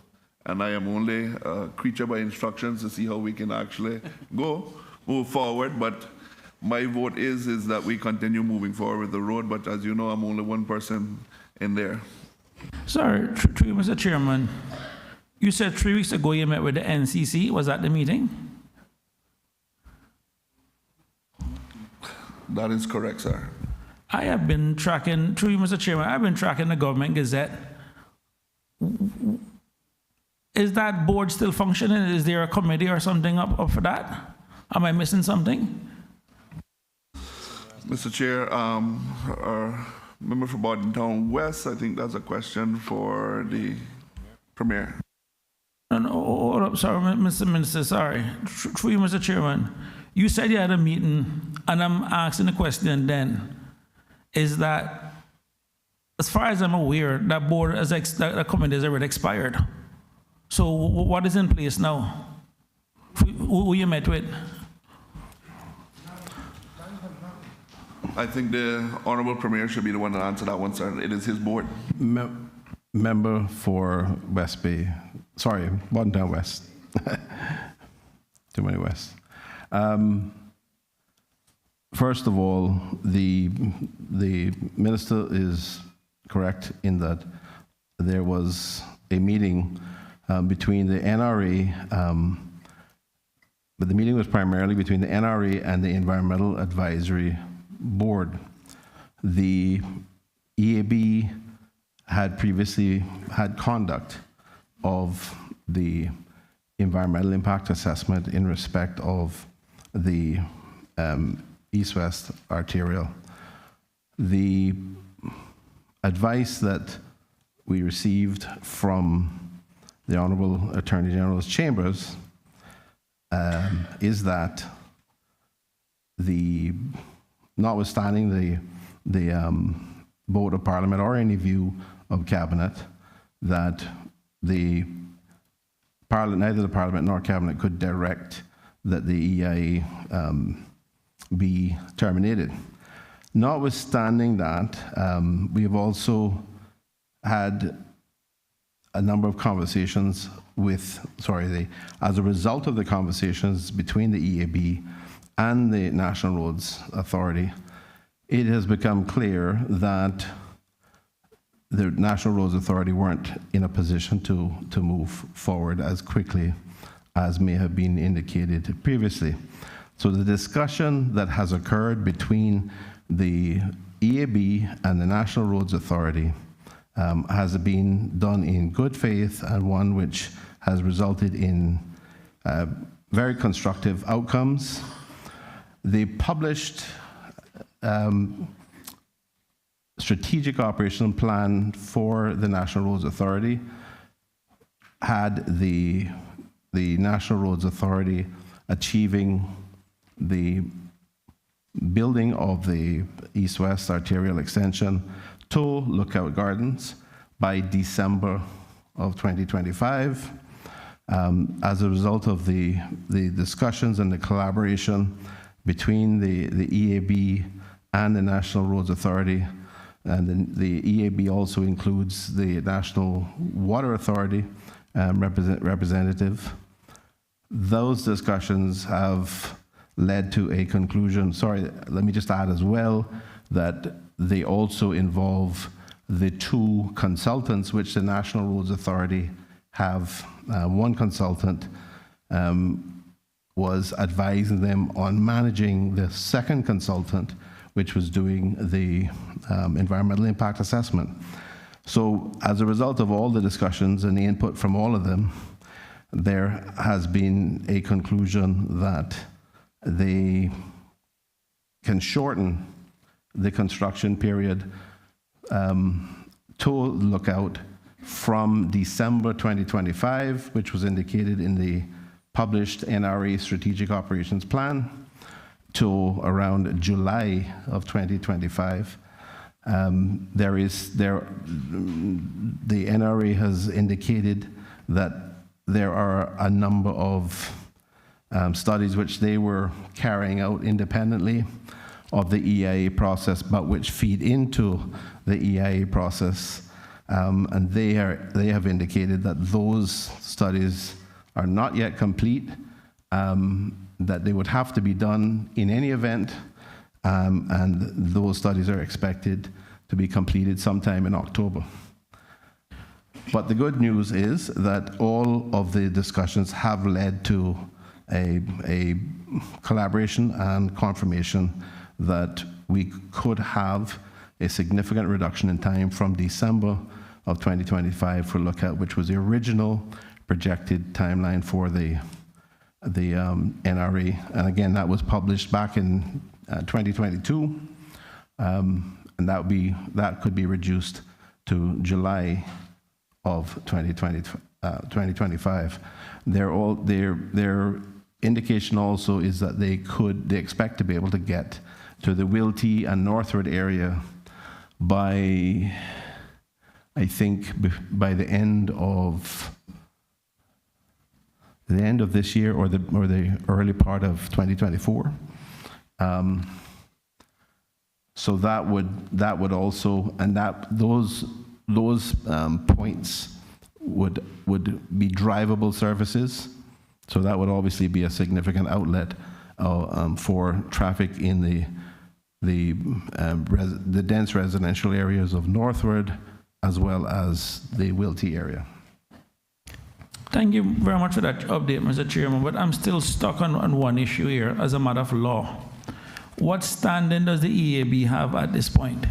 I am only a creature by instructions to see how we can actually move forward. But my vote is that we continue moving forward with the road. But as you know, I'm only one person in there. Sorry, through you, Mr. Chairman. You said 3 weeks ago you met with the NCC. Was that the meeting? That is correct, sir. I have been tracking, through you, Mr. Chairman, I've been tracking the Government Gazette. Is that board still functioning? Is there a committee or something up for that? Am I missing something? Mr. Chair, our member for Bordentown West, I think that's a question for the Premier. No, hold up, sorry, Mr. Minister, sorry. Through you, Mr. Chairman, you said you had a meeting, and I'm asking the question then, is that as far as I'm aware, that board, that committee has already expired. So what is in place now? Who you met with? I think the Honorable Premier should be the one to answer that one, sir. It is his board. Member for West Bay. Sorry, one down west. Too many west. First of all, the minister is correct in that there was a meeting between the NRA, but the meeting was primarily between the NRA and the Environmental Advisory Board. The EAB had previously had conduct of the environmental impact assessment in respect of the east-west arterial. The advice that we received from the Honorable Attorney General's chambers is that notwithstanding the vote of Parliament or any view of Cabinet, that neither the Parliament nor Cabinet could direct that the EIA be terminated. Notwithstanding that, we have also had a number of conversations as a result of the conversations between the EAB and the National Roads Authority, it has become clear that the National Roads Authority weren't in a position to move forward as quickly as may have been indicated previously. So the discussion that has occurred between the EAB and the National Roads Authority has been done in good faith, and one which has resulted in very constructive outcomes. The published strategic operational plan for the National Roads Authority had the National Roads Authority achieving the building of the east-west arterial extension to Lookout Gardens by December of 2025. As a result of the discussions and the collaboration between the EAB and the National Roads Authority, and the EAB also includes the National Water Authority representative. Those discussions have led to a conclusion. Sorry, let me just add as well that they also involve the two consultants which the National Roads Authority have. One consultant was advising them on managing the second consultant, which was doing the environmental impact assessment. So as a result of all the discussions and the input from all of them, there has been a conclusion that they can shorten the construction period to Lookout from December 2025, which was indicated in the published NRA Strategic Operations Plan, to around July of 2025. The NRA has indicated that there are a number of studies which they were carrying out independently of the EIA process, but which feed into the EIA process. And they have indicated that those studies are not yet complete, that they would have to be done in any event, and those studies are expected to be completed sometime in October. But the good news is that all of the discussions have led to a collaboration and confirmation that we could have a significant reduction in time from December of 2025 for Lookout, which was the original projected timeline for the NRA. And again, that was published back in 2022, and that could be reduced to July of 2025. Their indication also is that they expect to be able to get to the Wilty and Northwood area by I think by the end of this year or the early part of 2024. So that would also, and those points would be drivable services. So that would obviously be a significant outlet for traffic in the dense residential areas of Northward, as well as the Wilty area. Thank you very much for that update, Mr. Chairman, but I'm still stuck on one issue here as a matter of law. What standing does the EAB have at this point?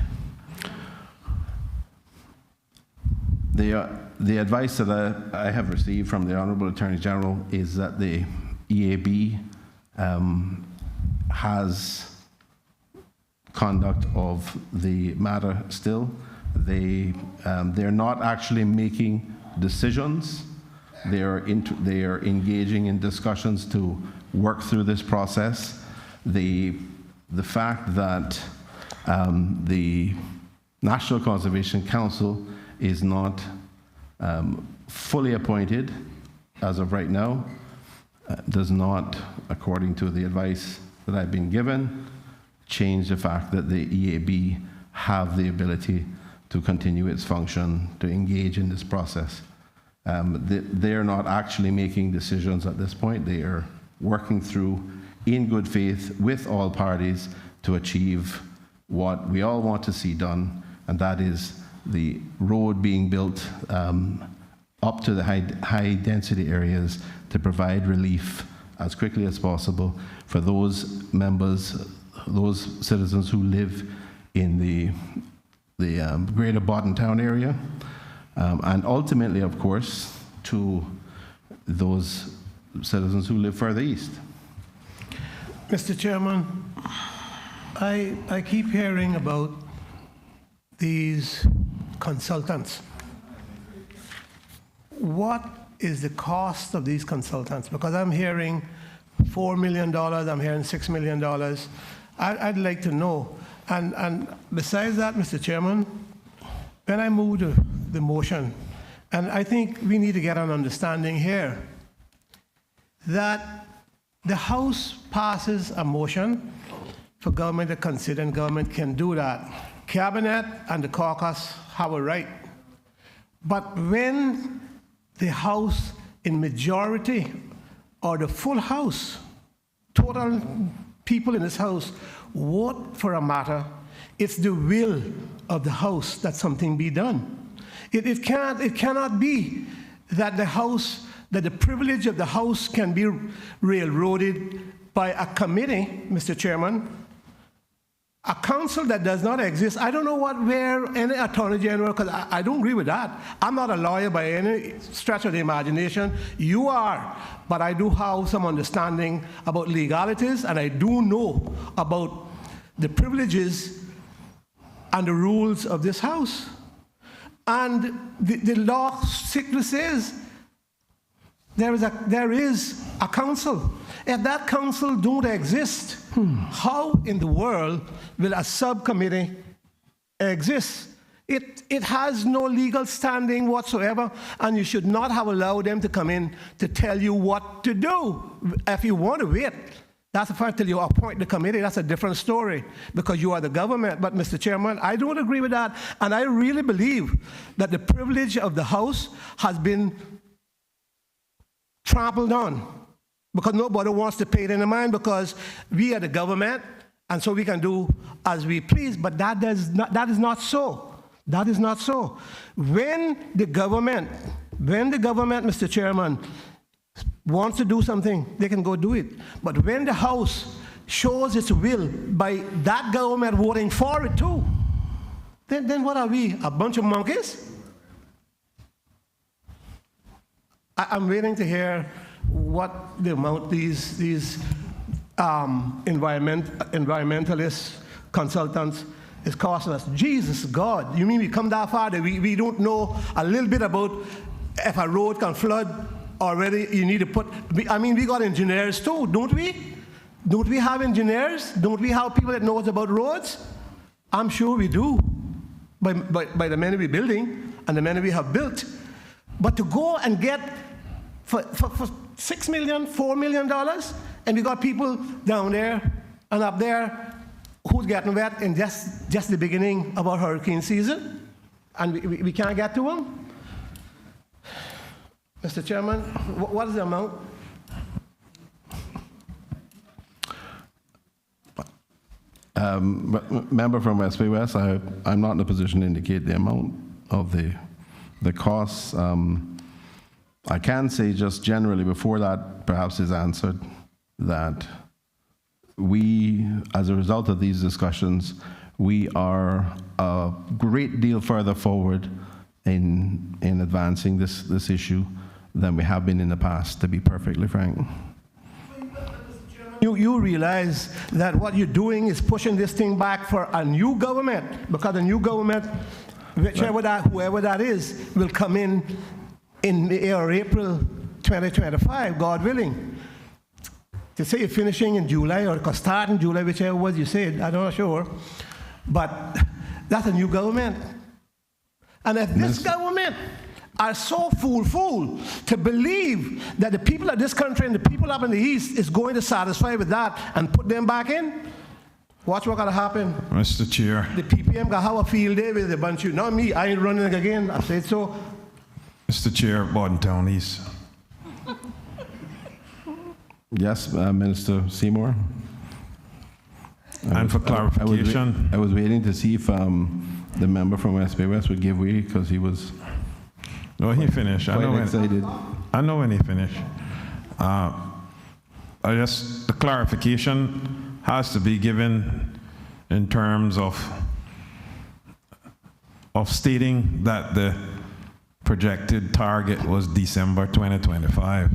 The advice that I have received from the Honorable Attorney General is that the EAB has conduct of the matter still. They're not actually making decisions. They are engaging in discussions to work through this process. The fact that the National Conservation Council is not fully appointed as of right now does not, according to the advice that I've been given, change the fact that the EAB have the ability to continue its function, to engage in this process. They're not actually making decisions at this point. They are working through, in good faith, with all parties to achieve what we all want to see done, and that is the road being built up to the high density areas to provide relief as quickly as possible for those members, those citizens who live in the greater Bodden Town area, and ultimately, of course, to those citizens who live further east. Mr. Chairman, I keep hearing about these consultants. What is the cost of these consultants? Because I'm hearing $4 million, I'm hearing $6 million. I'd like to know. And besides that, Mr. Chairman, when I moved the motion, and I think we need to get an understanding here, that the House passes a motion for government to consider, and government can do that. Cabinet and the caucus have a right. But when the House in majority, or the full House, total people in this House, vote for a matter, it's the will of the House that something be done. It cannot be that the privilege of the House can be railroaded by a committee, Mr. Chairman, a council that does not exist. I don't know where any Attorney General, because I don't agree with that. I'm not a lawyer by any stretch of the imagination. You are, but I do have some understanding about legalities, and I do know about the privileges and the rules of this House. And the law strictly says there is a council. If that council don't exist, how in the world will a subcommittee exist? It has no legal standing whatsoever, and you should not have allowed them to come in to tell you what to do. If you want to wait, that's the fact till you appoint the committee, that's a different story, because you are the government. But Mr. Chairman, I don't agree with that, and I really believe that the privilege of the House has been trampled on, because nobody wants to pay it in the mind, because we are the government, and so we can do as we please. But that is not so. That is not so. When the government, Mr. Chairman, wants to do something, they can go do it. But when the House shows its will by that government voting for it too, then what are we, a bunch of monkeys? I'm waiting to hear what the amount these environmentalist consultants is costing us. Jesus God, you mean we come that far that we don't know a little bit about if a road can flood already? You need to put, I mean, we got engineers too, don't we? Don't we have engineers? Don't we have people that knows about roads? I'm sure we do, by the many we're building. and the many we have built. But to go and get for $6 million, $4 million, and we got people down there and up there who's getting wet in just the beginning of our hurricane season, and we can't get to them. Mr. Chairman, what is the amount? Member from West Bay West, I'm not in a position to indicate the amount of the costs. I can say just generally, before that perhaps is answered, that we, as a result of these discussions, we are a great deal further forward in advancing this issue than we have been in the past, to be perfectly frank. You realize that what you're doing is pushing this thing back for a new government, because the new government, whoever that is, will come in May or April 2025, God willing. To say you're finishing in July or start in July, whichever was you said, I'm not sure, but that's a new government. And if this government are so fool to believe that the people of this country and the people up in the East is going to satisfy with that and put them back in, watch what's going to happen. Mr. Chair. The PPM got have a field day with a bunch of, not me, I ain't running it again, I said so. Mr. Chair, Bordentown East. Yes, Minister Seymour. And for clarification. I was waiting to see if the member from West Bay West would give way, because he was... No, he finished. I know when he finished. The clarification has to be given in terms of stating that the projected target was December 2025.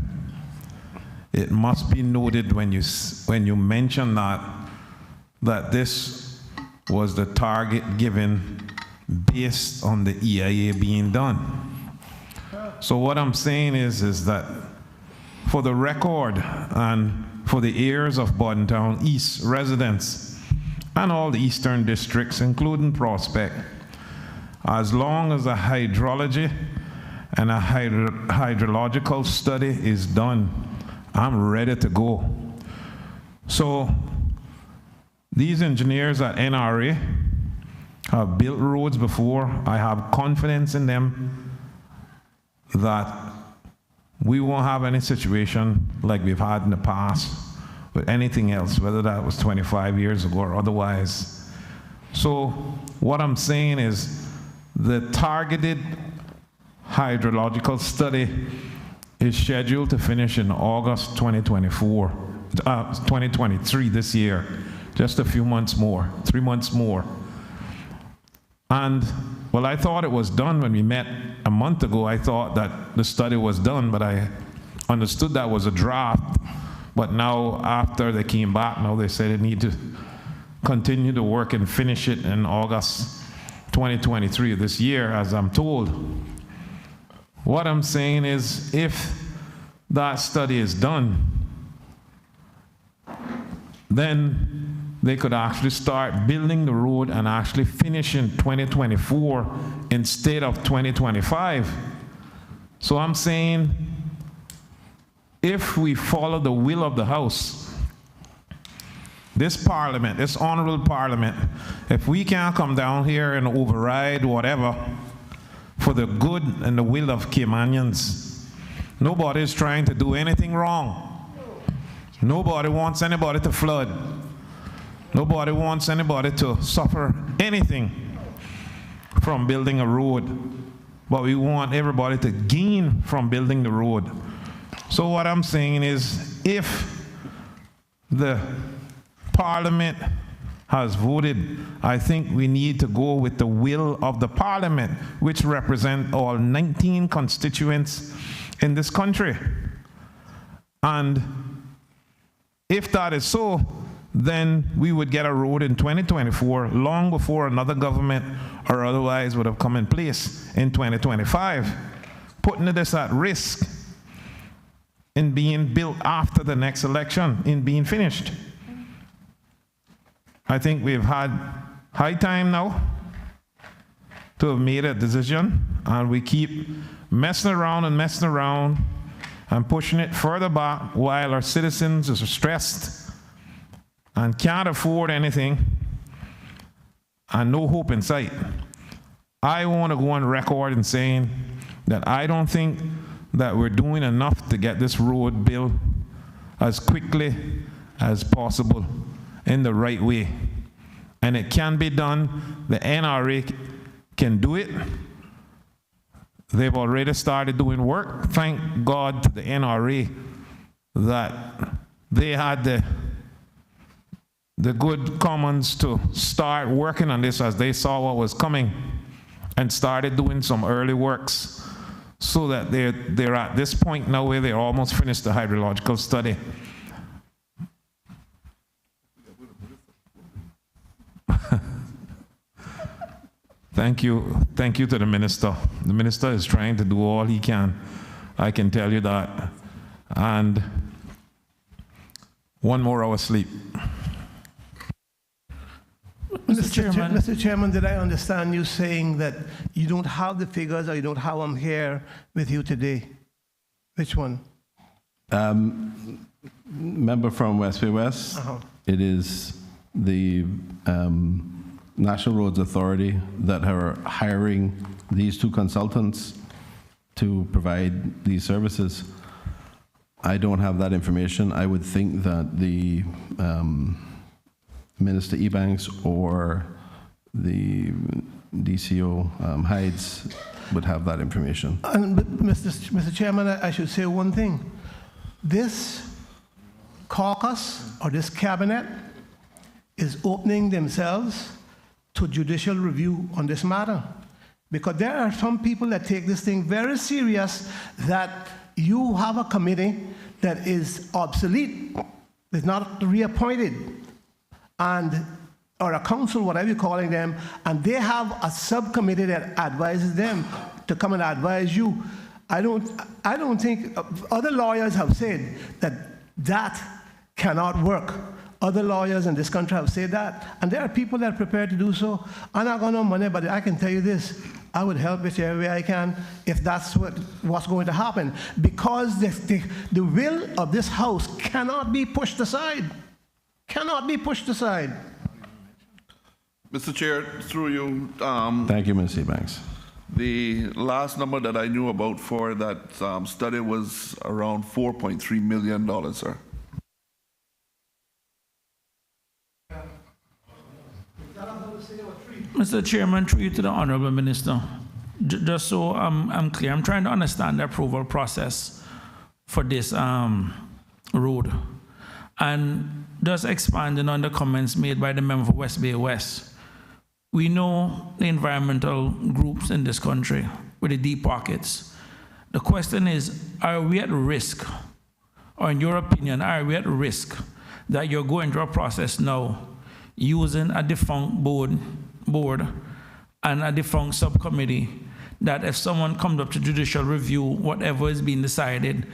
It must be noted when you mention that this was the target given based on the EIA being done. So what I'm saying is that for the record and for the ears of Bordentown East residents and all the eastern districts, including Prospect, as long as a hydrology and a hydrological study is done, I'm ready to go. So these engineers at NRA have built roads before. I have confidence in them that we won't have any situation like we've had in the past with anything else, whether that was 25 years ago or otherwise. So what I'm saying is the targeted hydrological study is scheduled to finish in August 2023 this year, just a few months more, 3 months more. And well, I thought it was done when we met a month ago. I thought that the study was done, but I understood that was a draft. But now, after they came back, now they say they need to continue to work and finish it in August 2023 of this year, as I'm told. What I'm saying is, if that study is done, then they could actually start building the road and actually finish in 2024 instead of 2025. So I'm saying, if we follow the will of the House, this Parliament, this honorable Parliament, if we can't come down here and override whatever for the good and the will of Caymanians, nobody is trying to do anything wrong. Nobody wants anybody to flood. Nobody wants anybody to suffer anything from building a road, but we want everybody to gain from building the road. So what I'm saying is, if the Parliament has voted, I think we need to go with the will of the Parliament, which represent all 19 constituents in this country. And if that is so, then we would get a road in 2024, long before another government or otherwise would have come in place in 2025, putting this at risk in being built after the next election, in being finished. I think we've had high time now to have made a decision, and we keep messing around and pushing it further back while our citizens are stressed and can't afford anything and no hope in sight. I want to go on record in saying that I don't think that we're doing enough to get this road built as quickly as possible in the right way. And it can be done. The NRA can do it. They've already started doing work. Thank God to the NRA that they had the good commons to start working on this as they saw what was coming and started doing some early works, so that they're at this point now where they're almost finished the hydrological study. Thank you to the minister. The minister is trying to do all he can. I can tell you that. And one more hour sleep. Mr. Chairman, did I understand you saying that you don't have the figures, or you don't have them here with you today? Which one? Member from West Bay West, it is the National Roads Authority that are hiring these two consultants to provide these services. I don't have that information. I would think that the Minister Ebanks or the DCO Hydes would have that information. And Mr. Chairman, I should say one thing. This caucus or this cabinet is opening themselves to judicial review on this matter, because there are some people that take this thing very serious, that you have a committee that is obsolete, is not reappointed, and or a council, whatever you're calling them, and they have a subcommittee that advises them to come and advise you. I don't think other lawyers have said that cannot work. Other lawyers in this country have said that, and there are people that are prepared to do so. I'm not going to money, but I can tell you this: I would help whichever way I can if that's what's going to happen, because the will of this House cannot be pushed aside. Cannot be pushed aside. Mr. Chair, through you. Thank you, Mr. Banks. The last number that I knew about for that study was around $4.3 million, sir. Mr. Chairman, through you to the Honorable Minister, just so I'm clear, I'm trying to understand the approval process for this road. And just expanding on the comments made by the member for West Bay West, we know the environmental groups in this country with the deep pockets. The question is, are we at risk, or in your opinion, are we at risk that you're going through a process now using a defunct board and a defunct subcommittee, that if someone comes up to judicial review, whatever is being decided,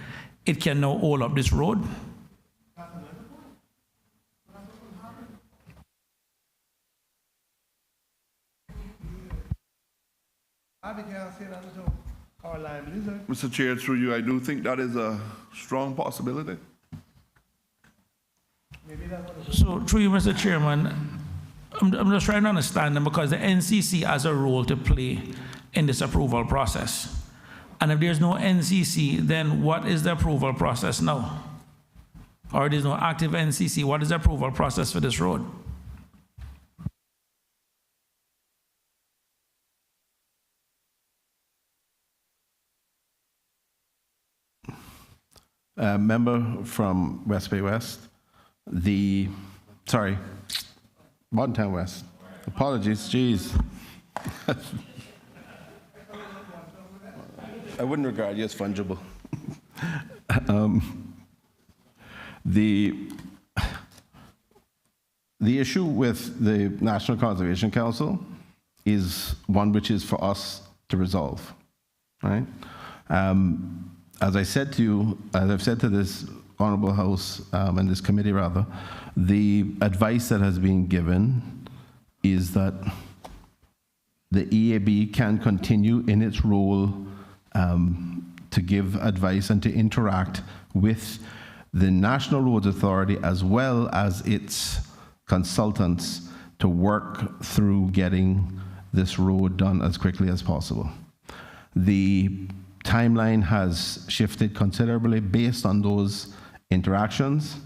it can now hold up this road? Mr. Chair, through you, I do think that is a strong possibility. So, through you, Mr. Chairman, I'm just trying to understand them, because the NCC has a role to play in this approval process. And if there's no NCC, then what is the approval process now? Or there's no active NCC, what is the approval process for this road? Member from West Bay West, Mountain West. Apologies, geez. I wouldn't regard you as fungible. The issue with the National Conservation Council is one which is for us to resolve, right? As I said to you, as I've said to this Honorable House and this committee rather, the advice that has been given is that the EAB can continue in its role to give advice and to interact with the National Roads Authority as well as its consultants to work through getting this road done as quickly as possible. The timeline has shifted considerably based on those interactions.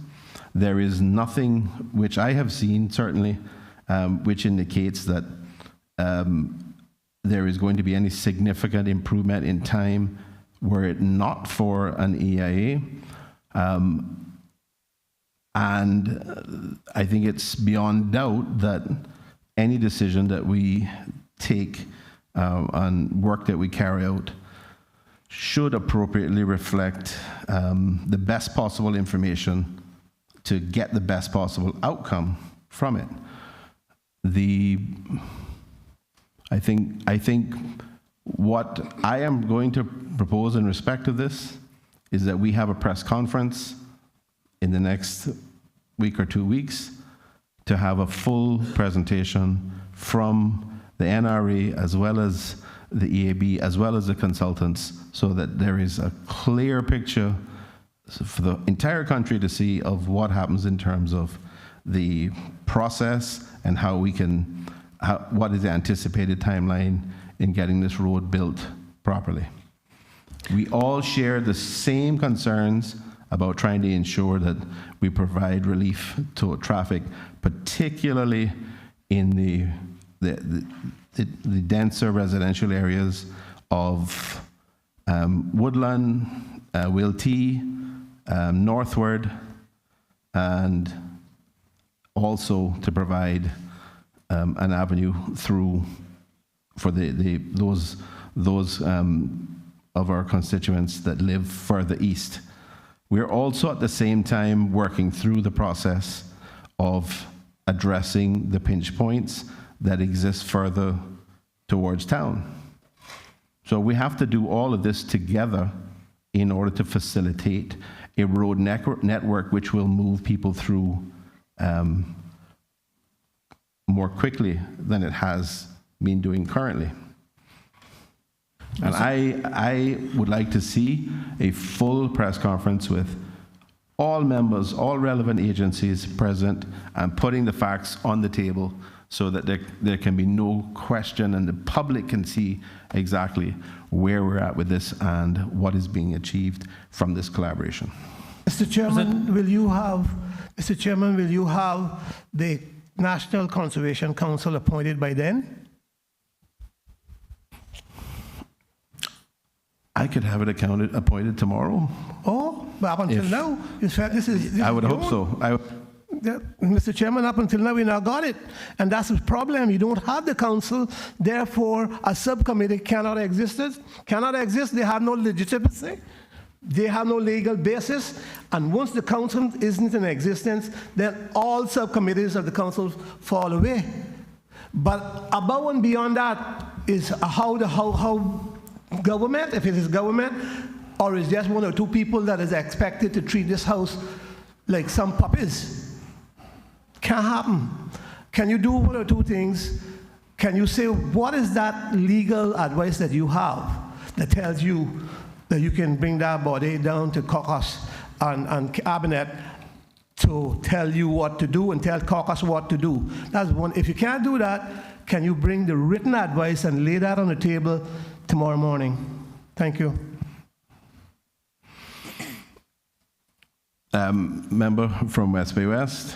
There is nothing which I have seen, certainly, which indicates that there is going to be any significant improvement in time were it not for an EIA. And I think it's beyond doubt that any decision that we take and work that we carry out should appropriately reflect the best possible information to get the best possible outcome from it. I think what I am going to propose in respect of this is that we have a press conference in the next week or 2 weeks to have a full presentation from the NRA as well as the EAB as well as the consultants, so that there is a clear picture for the entire country to see of what happens in terms of the process and how we can, what is the anticipated timeline in getting this road built properly. We all share the same concerns about trying to ensure that we provide relief to traffic, particularly in the denser residential areas of Woodland, Wilty, northward, and also to provide an avenue through for those of our constituents that live further east. We're also at the same time working through the process of addressing the pinch points that exist further towards town. So we have to do all of this together in order to facilitate a road network which will move people through more quickly than it has been doing currently. And I would like to see a full press conference with all members, all relevant agencies present, and putting the facts on the table so that there can be no question and the public can see exactly where we're at with this and what is being achieved from this collaboration. Mr. Chairman, will you have the National Conservation Council appointed by then? I could have it appointed tomorrow. Oh, but up until now, I would hope so. Mr. Chairman, up until now, we now got it. And that's the problem. You don't have the council. Therefore, a subcommittee cannot exist. They have no legitimacy. They have no legal basis. And once the council isn't in existence, then all subcommittees of the council fall away. But above and beyond that is how government, if it is government, or is just one or two people that is expected to treat this house like some puppies. Can't happen. Can you do one or two things? Can you say, what is that legal advice that you have that tells you that you can bring that body down to caucus and cabinet to tell you what to do and tell caucus what to do? That's one. If you can't do that, can you bring the written advice and lay that on the table tomorrow morning? Thank you. Member from West Bay West,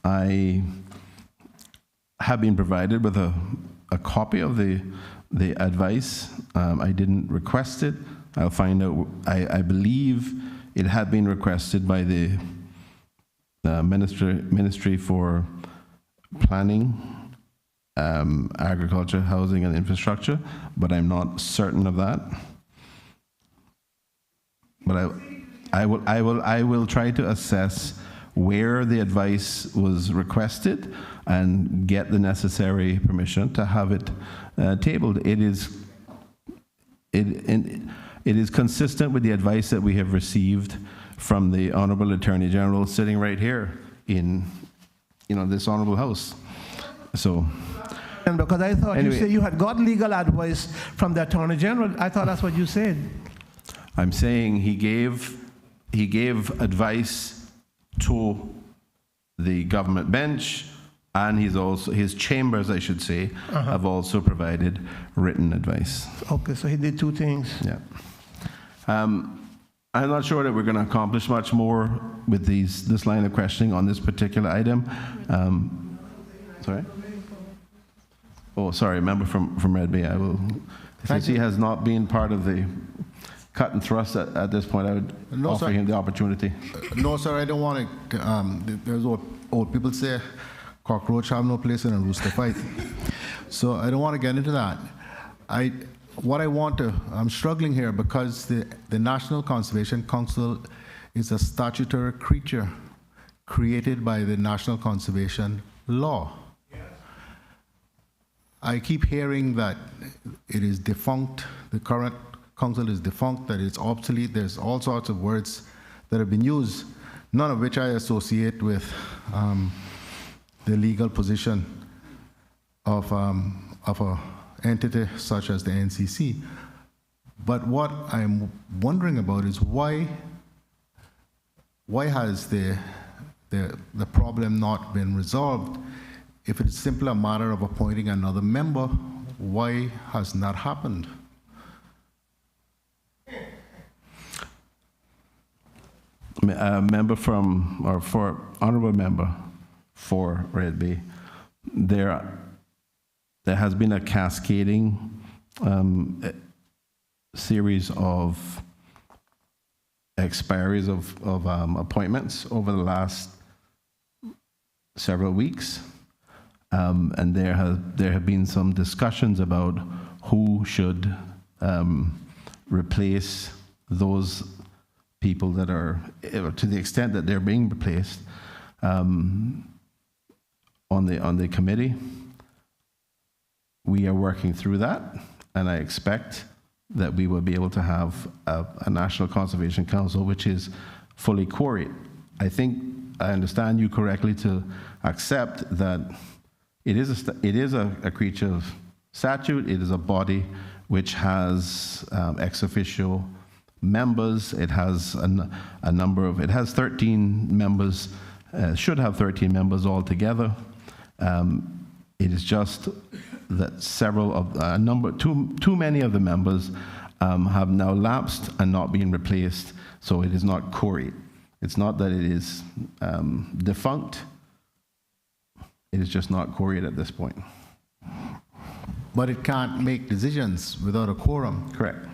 I have been provided with a copy of the advice. I didn't request it. I'll find out. I believe it had been requested by the Ministry for Planning, Agriculture, Housing, and Infrastructure, but I'm not certain of that. But I will try to assess where the advice was requested and get the necessary permission to have it tabled. It is consistent with the advice that we have received from the Honorable Attorney General sitting right here in this Honorable House. So. And because I thought Anyway. you said you had got legal advice from the Attorney General. I thought that's what you said. I'm saying he gave advice to the government bench, and his chambers, I should say, have also provided written advice. Okay, so he did two things. Yeah. I'm not sure that we're going to accomplish much more with this line of questioning on this particular item. Sorry? Oh, sorry, member from Red Bay. I will. Since he has not been part of the cut and thrust at this point, I would offer him the opportunity. No, sir, I don't want to. There's old people say, cockroach have no place in a rooster fight. So I don't want to get into that. I'm struggling here because the National Conservation Council is a statutory creature created by the National Conservation Law. I keep hearing that it is defunct, the current council is defunct, that it's obsolete. There's all sorts of words that have been used, none of which I associate with the legal position of a entity such as the NCC. But what I'm wondering about is why has the problem not been resolved? If it's simply a matter of appointing another member, why has not happened? Honorable member for Red Bay, there has been a cascading series of expiries of appointments over the last several weeks, and there have been some discussions about who should replace those people that are, to the extent that they're being replaced, on the committee. We are working through that, and I expect that we will be able to have a National Conservation Council which is fully quoried. I think I understand you correctly to accept that it is a creature of statute. It is a body which has ex officio members. It has it has 13 members, should have 13 members altogether. It is just that too many of the members have now lapsed and not been replaced, so it is not quoried. It's not that it is defunct, it is just not quoried at this point. But it can't make decisions without a quorum. Correct.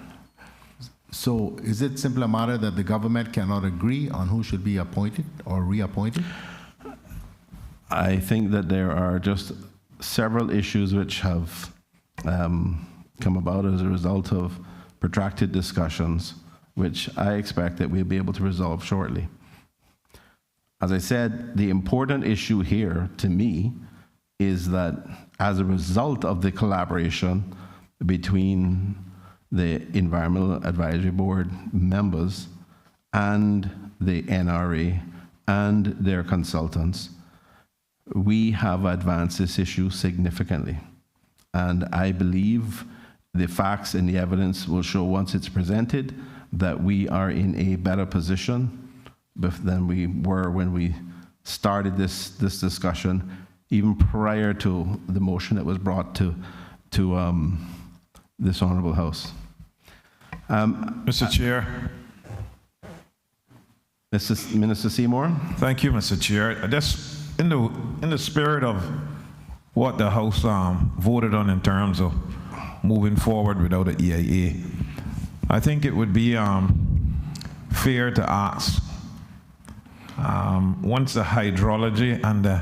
So is it simply a matter that the government cannot agree on who should be appointed or reappointed? I think that there are just several issues which have come about as a result of protracted discussions, which I expect that we'll be able to resolve shortly. As I said, the important issue here to me is that as a result of the collaboration between the Environmental Advisory Board members and the NRA and their consultants, we have advanced this issue significantly. And I believe the facts and the evidence will show, once it's presented, that we are in a better position than we were when we started this discussion, even prior to the motion that was brought to this honorable House. Mr. Chair. Minister Seymour. Thank you, Mr. Chair. Just in the spirit of what the House voted on in terms of moving forward without an EIA, I think it would be fair to ask, once the hydrology and the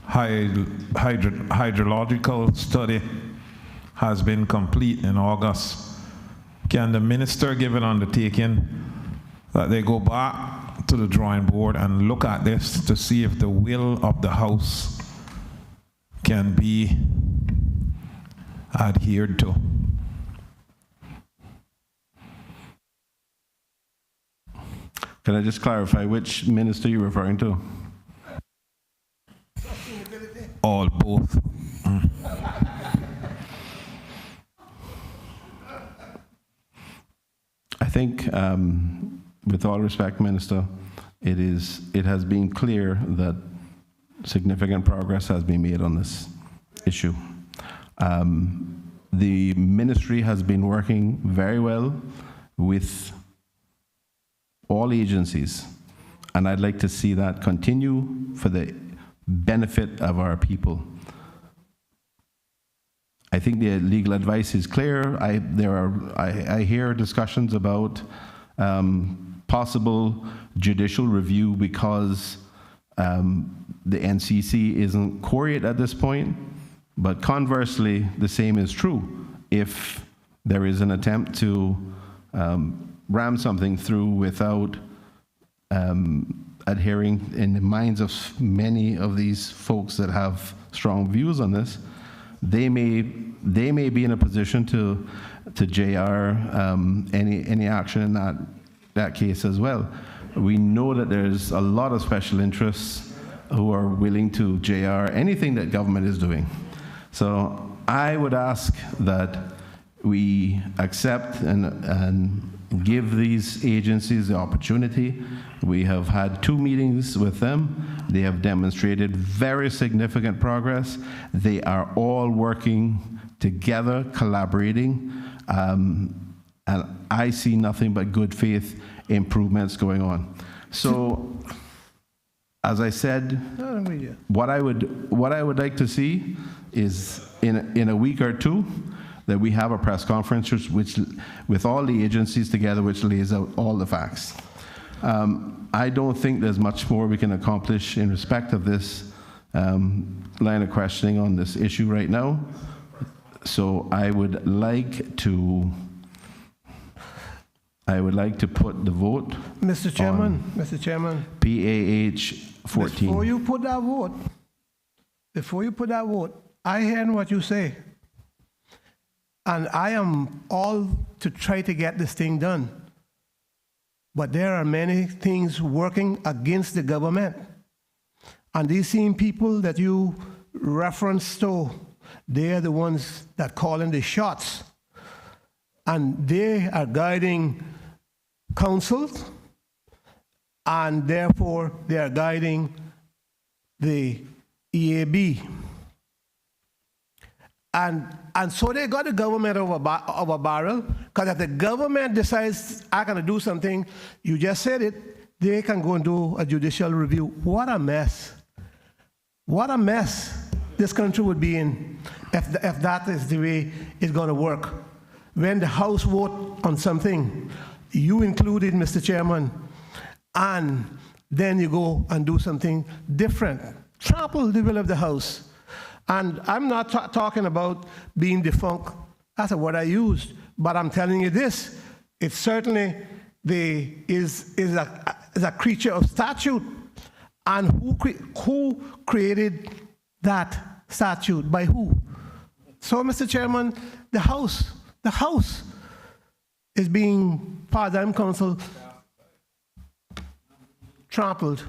hydrological study has been complete in August, can the minister give an undertaking that they go back to the drawing board and look at this to see if the will of the House can be adhered to? Can I just clarify which minister you're referring to? Both. with all respect, Minister, it has been clear that significant progress has been made on this issue. The ministry has been working very well with all agencies, and I'd like to see that continue for the benefit of our people. I think the legal advice is clear. I hear discussions about possible judicial review because the NCC isn't queried at this point, but conversely, the same is true. If there is an attempt to ram something through without adhering in the minds of many of these folks that have strong views on this, they may be in a position to JR any action in that case as well. We know that there's a lot of special interests who are willing to JR anything that government is doing. So I would ask that we accept and give these agencies the opportunity. We have had 2 meetings with them. They have demonstrated very significant progress. They are all working together, collaborating, and I see nothing but good faith improvements going on. So, as I said, what I would like to see is in a week or 2 that we have a press conference which with all the agencies together, which lays out all the facts. I don't think there's much more we can accomplish in respect of this line of questioning on this issue right now. So I would like to put the vote. Mr. Chairman, PAH 14. Before you put that vote, I hear what you say. And I am all to try to get this thing done. But there are many things working against the government. And these same people that you reference to, they are the ones that call in the shots. And they are guiding councils, and therefore they are guiding the EAB. And so they got the government of a barrel, because if the government decides I'm going to do something, you just said it, they can go and do a judicial review. What a mess. What a mess this country would be in if that is the way it's going to work. When the House vote on something, you included, Mr. Chairman, and then you go and do something different. Trample the will of the House. And I'm not talking about being defunct. That's a word I used. But I'm telling you this, it certainly is a creature of statute. And who created that statute? By who? So, Mr. Chairman, the House is being, Part-Time Council, trampled.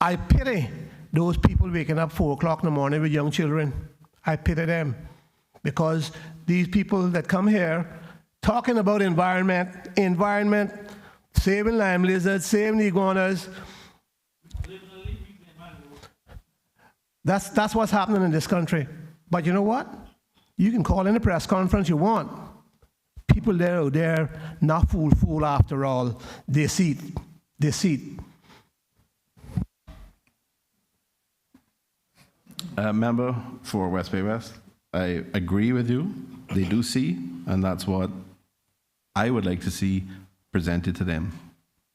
I pity those people waking up 4 o'clock in the morning with young children. I pity them, because these people that come here talking about environment, saving lime lizards, saving the iguanas. That's what's happening in this country. But you know what? You can call in a press conference you want. People there out there, not fool after all. Deceit. Member for West Bay West, I agree with you. They do see, and that's what I would like to see presented to them.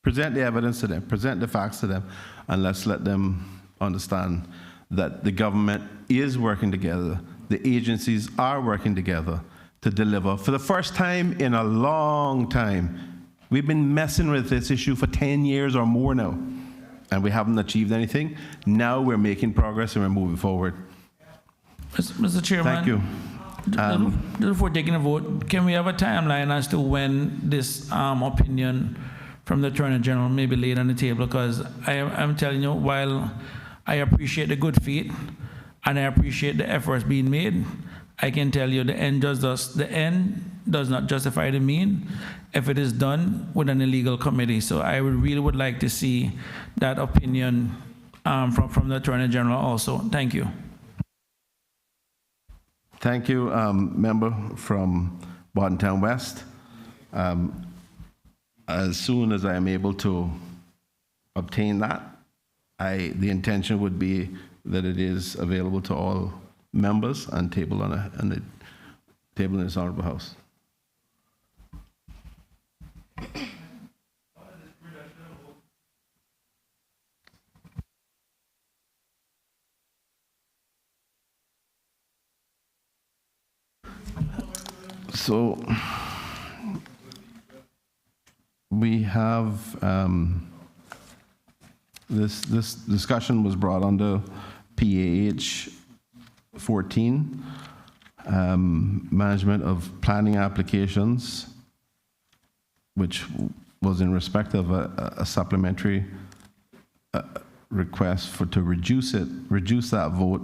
Present the evidence to them, present the facts to them, and let's let them understand that the government is working together, the agencies are working together to deliver. For the first time in a long time, we've been messing with this issue for 10 years or more now, and we haven't achieved anything. Now we're making progress and we're moving forward. Mr. Chairman. Thank you. Before taking a vote, can we have a timeline as to when this opinion from the Attorney General may be laid on the table? Because I'm telling you, while I appreciate the good faith and I appreciate the efforts being made, I can tell you the end does not justify the mean if it is done with an illegal committee. So I really would like to see that opinion from the Attorney General also. Thank you. Thank you, member from Bartontown West. As soon as I am able to obtain that, the intention would be that it is available to all members and tabled on the table in this honorable house. So we have this discussion was brought under PAH 14, management of planning applications, which was in respect of a supplementary request to reduce that vote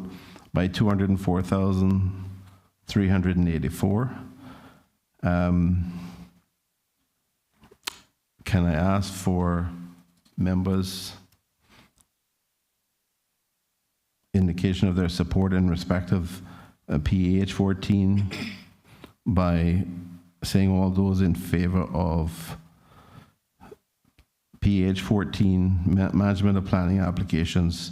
by $204,384. Can I ask for members' indication of their support in respect of PAH 14 by saying all those in favor of PAH 14, management of planning applications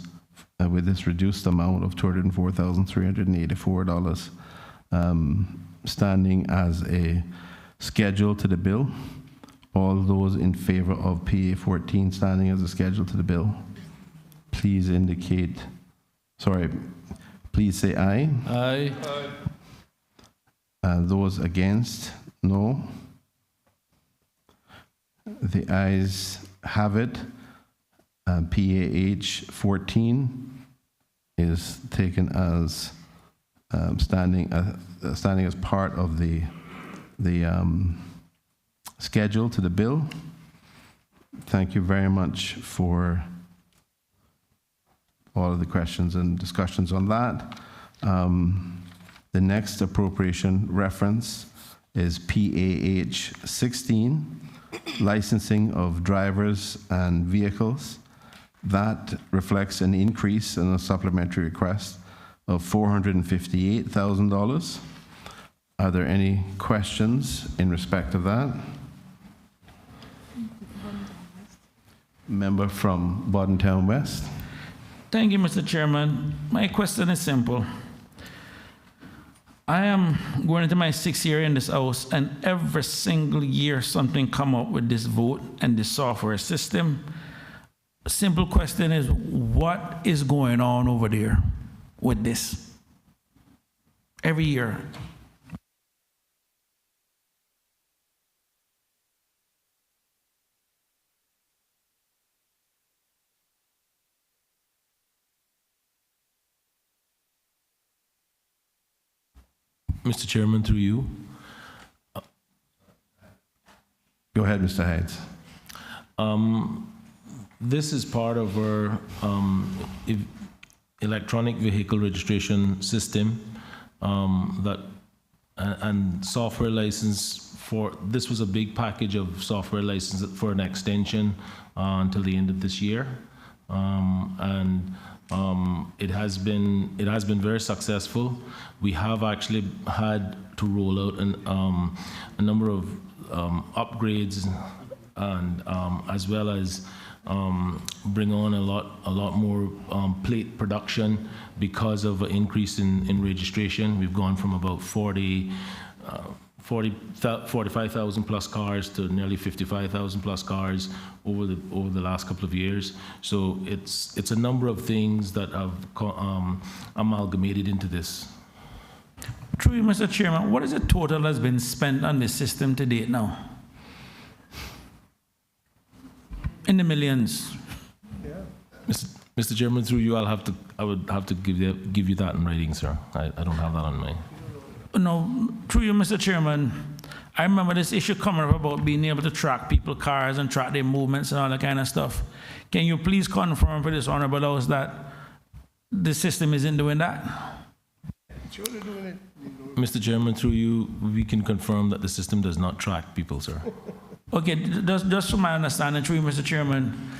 with this reduced amount of $204,384 standing as a schedule to the bill? All those in favor of PA 14 standing as a schedule to the bill, please indicate, please say aye. Aye. Those against, no. The ayes have it. PAH 14 is taken as standing as part of the schedule to the bill. Thank you very much for all of the questions and discussions on that. The next appropriation reference is PAH 16, licensing of drivers and vehicles. That reflects an increase in a supplementary request of $458,000. Are there any questions in respect of that? Member from Bartontown West. Thank you, Mr. Chairman. My question is simple. I am going into my 6th year in this house, and every single year something come up with this vote and this software system. Simple question is, what is going on over there with this? Every year. Mr. Chairman, through you. Go ahead, Mr. Heights. This is part of our electronic vehicle registration system and software license for, this was a big package of software license for an extension until the end of this year. It has been very successful. We have actually had to roll out a number of upgrades and as well as bring on a lot more plate production because of an increase in registration. We've gone from about 45,000 plus cars to nearly 55,000 plus cars over the last couple of years. So it's a number of things that have amalgamated into this. Through you, Mr. Chairman, what is the total that's been spent on this system to date now? In the millions. Mr. Chairman, through you, I would have to give you that in writing, sir. I don't have that on my. No, through you, Mr. Chairman, I remember this issue coming up about being able to track people's cars and track their movements and all that kind of stuff. Can you please confirm for this honorable house that the system isn't doing that? Mr. Chairman, through you, we can confirm that the system does not track people, sir. Okay, just from my understanding, through you, Mr. Chairman,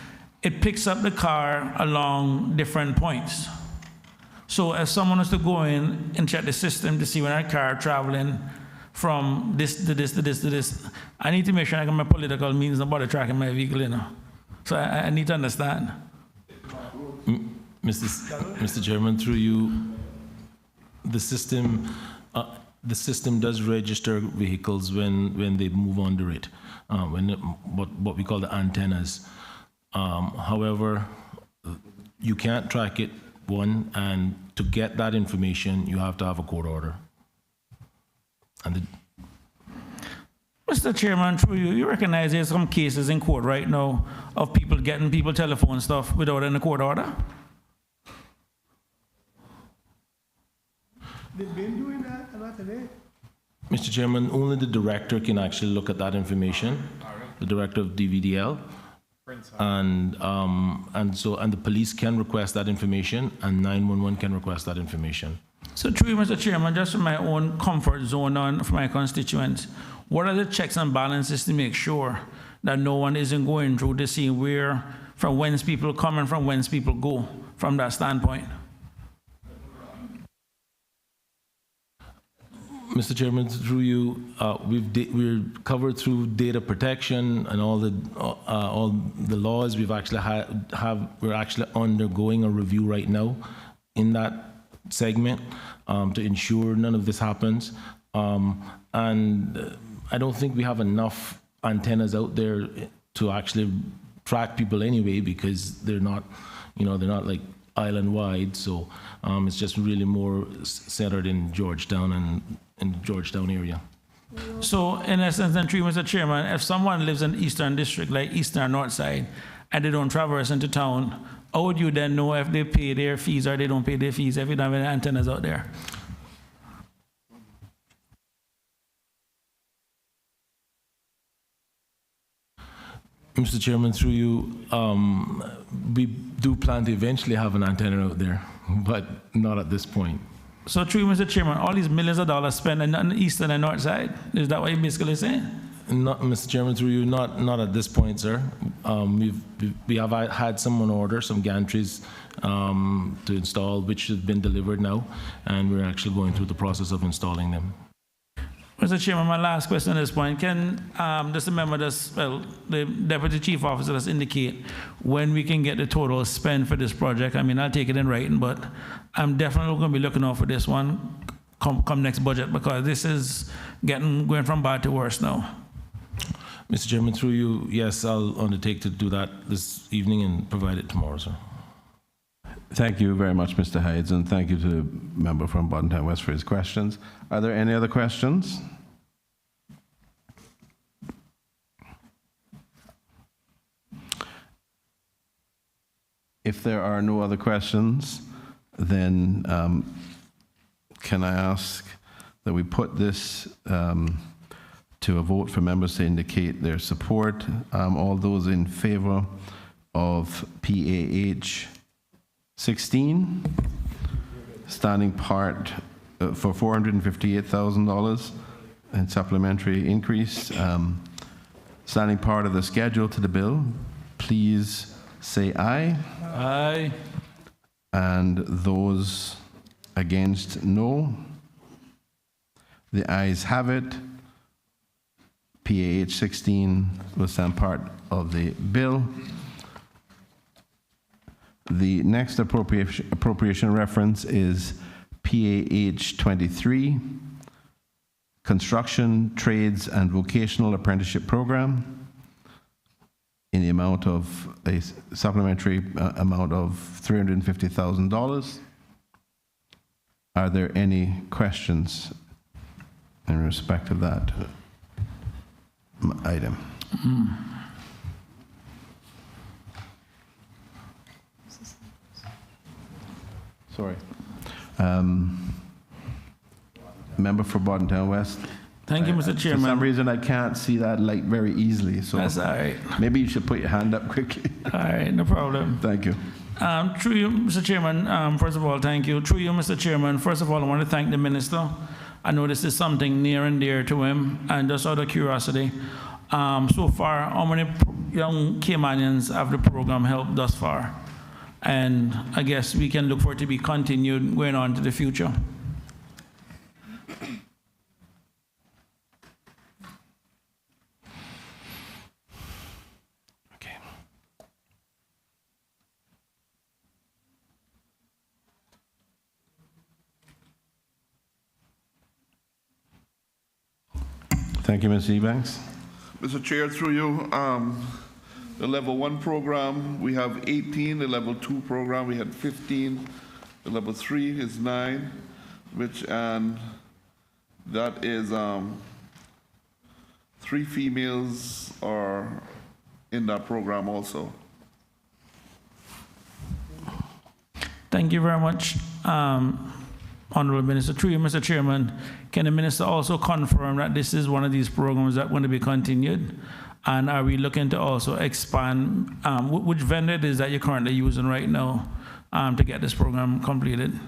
it picks up the car along different points. So if someone was to go in and check the system to see when that car traveling from this to this to this to this, I need to make sure I got my political means about tracking my vehicle, you know. So I need to understand. Mr. Chairman, through you, the system does register vehicles when they move under it, what we call the antennas. However, you can't track it, one, and to get that information, you have to have a court order. And Mr. Chairman, through you, you recognize there's some cases in court right now of people getting people telephone stuff without any court order? They've been doing that a lot today. Mr. Chairman, only the director can actually look at that information, the director of DVDL. And the police can request that information, and 911 can request that information. So through you, Mr. Chairman, just from my own comfort zone on for my constituents, what are the checks and balances to make sure that no one isn't going through to see where, from whence people come and from whence people go from that standpoint? Mr. Chairman, through you, we're covered through data protection and all the laws. We've actually we're actually undergoing a review right now in that segment to ensure none of this happens. And I don't think we have enough antennas out there to actually track people anyway, because they're not like island wide. So it's just really more centered in Georgetown and in the Georgetown area. So in essence, then, through you, Mr. Chairman, if someone lives in Eastern District, like Eastern North Side, and they don't traverse into town, how would you then know if they pay their fees or they don't pay their fees if you don't have any antennas out there? Mr. Chairman, through you, we do plan to eventually have an antenna out there, but not at this point. So through you, Mr. Chairman, all these millions of dollars spent on the Eastern and North Side, is that what you're basically saying? Not, Mr. Chairman, through you, not at this point, sir. We have had someone order some gantries to install, which have been delivered now, and we're actually going through the process of installing them. Mr. Chairman, my last question at this point, can the Deputy Chief Officer just indicate when we can get the total spend for this project? I mean, I'll take it in writing, but I'm definitely going to be looking out for this one come next budget, because this is going from bad to worse now. Mr. Chairman, through you, yes, I'll undertake to do that this evening and provide it tomorrow, sir. Thank you very much, Mr. Hydes, and thank you to the member from Boddentown West for his questions. Are there any other questions? If there are no other questions, then can I ask that we put this to a vote for members to indicate their support? All those in favor of PAH 16, standing part for $458,000 and supplementary increase, standing part of the schedule to the bill, please say aye. Aye. And those against, no. The ayes have it. PAH 16 will stand part of the bill. The next appropriation reference is PAH 23, Construction, Trades, and Vocational Apprenticeship Program, in the amount of a supplementary amount of $350,000. Are there any questions in respect of that item? Sorry. Member for Boddentown West. Thank you, Mr. Chairman. For some reason, I can't see that light very easily, so that's all right. Maybe you should put your hand up quickly. All right, no problem. Thank you. Through you, Mr. Chairman, first of all, thank you. Through you, Mr. Chairman, first of all, I want to thank the Minister I know this is something near and dear to him, and just out of curiosity, so far, how many young Caymanians have the program helped thus far? And I guess we can look for it to be continued going on to the future. Thank you, Mr. Ebanks. Mr. Chair, through you, the level 1 program, we have 18. The level 2 program, we had 15. The level 3 is 9, and that is 3 females are in that program also. Thank you very much, Honorable Minister. Through you, Mr. Chairman, can the Minister also confirm that this is one of these programs that going to be continued? And are we looking to also expand, which vendor it is that you're currently using right now to get this program completed?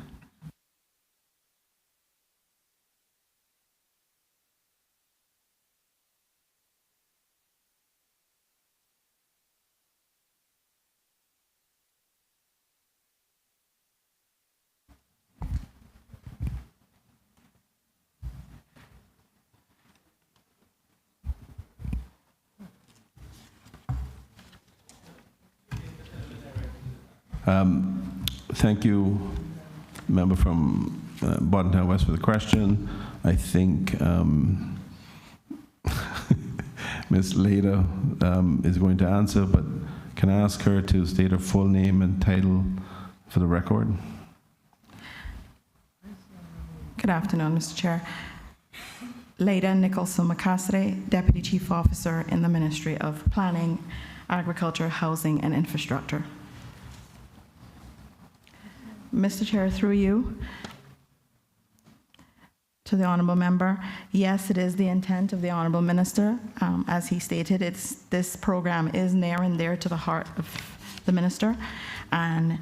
Thank you, member from Bordentown West, for the question. I think Ms. Leda is going to answer, but can I ask her to state her full name and title for the record? Good afternoon, Mr. Chair. Leda Nicholson McCassidy, Deputy Chief Officer in the Ministry of Planning, Agriculture, Housing and Infrastructure. Mr. Chair, through you, to the Honourable Member, yes, it is the intent of the Honourable Minister. As he stated, this program is near and dear to the heart of the Minister. And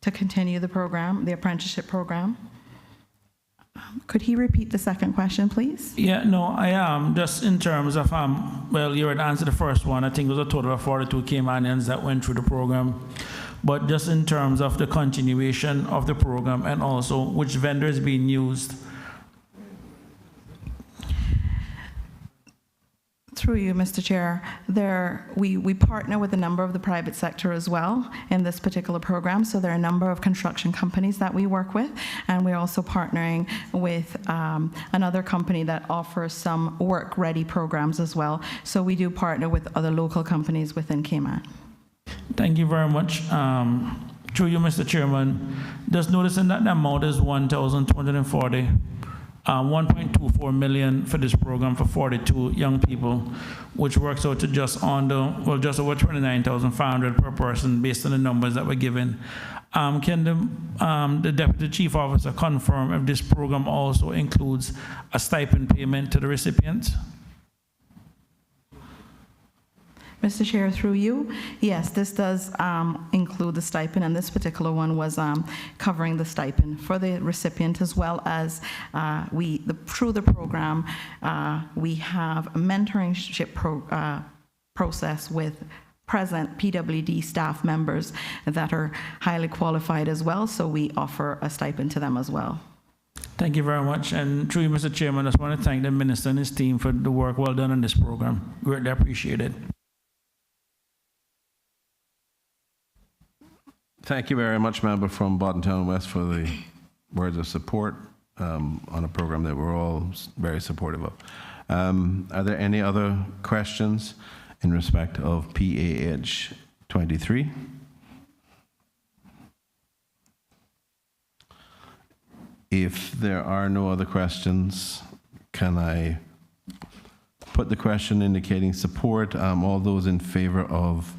to continue the program, the apprenticeship program. Could he repeat the second question, please? Yeah, no, I am. Just in terms of, well, you had answered the first one. I think it was a total of 42 Caymanians that went through the program. But just in terms of the continuation of the program and also which vendor is being used. Through you, Mr. Chair, we partner with a number of the private sector as well in this particular program. So there are a number of construction companies that we work with, and we're also partnering with another company that offers some work-ready programs as well. So we do partner with other local companies within Cayman. Thank you very much. Through you, Mr. Chairman, just noticing that the amount is 1,240. 1.24 million for this program for 42 young people, which works out to just under, well, just over 29,500 per person based on the numbers that were given. Can the Deputy Chief Officer confirm if this program also includes a stipend payment to the recipients? Mr. Chair, through you, yes, this does include the stipend, and this particular one was covering the stipend for the recipient, as well as through the program, we have a mentorship process with present PWD staff members that are highly qualified as well, so we offer a stipend to them as well. Thank you very much. And through you, Mr. Chairman, I just want to thank the Minister and his team for the work well done on this program. Greatly appreciated. Thank you very much, member from Bordentown West, for the words of support on a program that we're all very supportive of. Are there any other questions in respect of PAH 23? If there are no other questions, can I put the question indicating support? All those in favor of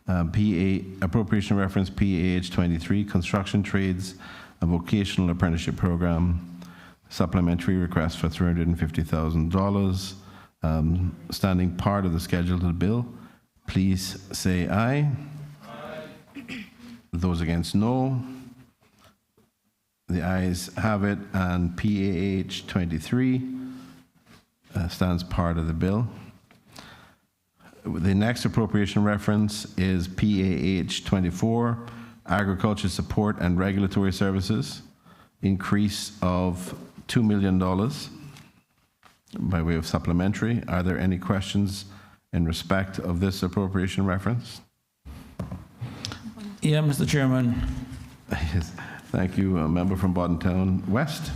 appropriation reference PAH 23, construction trades, a vocational apprenticeship program, supplementary request for $350,000, standing part of the schedule of the bill, please say aye. Aye. Those against, no. The ayes have it, and PAH 23 stands part of the bill. The next appropriation reference is PAH 24, Agriculture Support and Regulatory Services, increase of $2 million by way of supplementary. Are there any questions in respect of this appropriation reference? Yeah, Mr. Chairman. Thank you. A member from Bordentown West.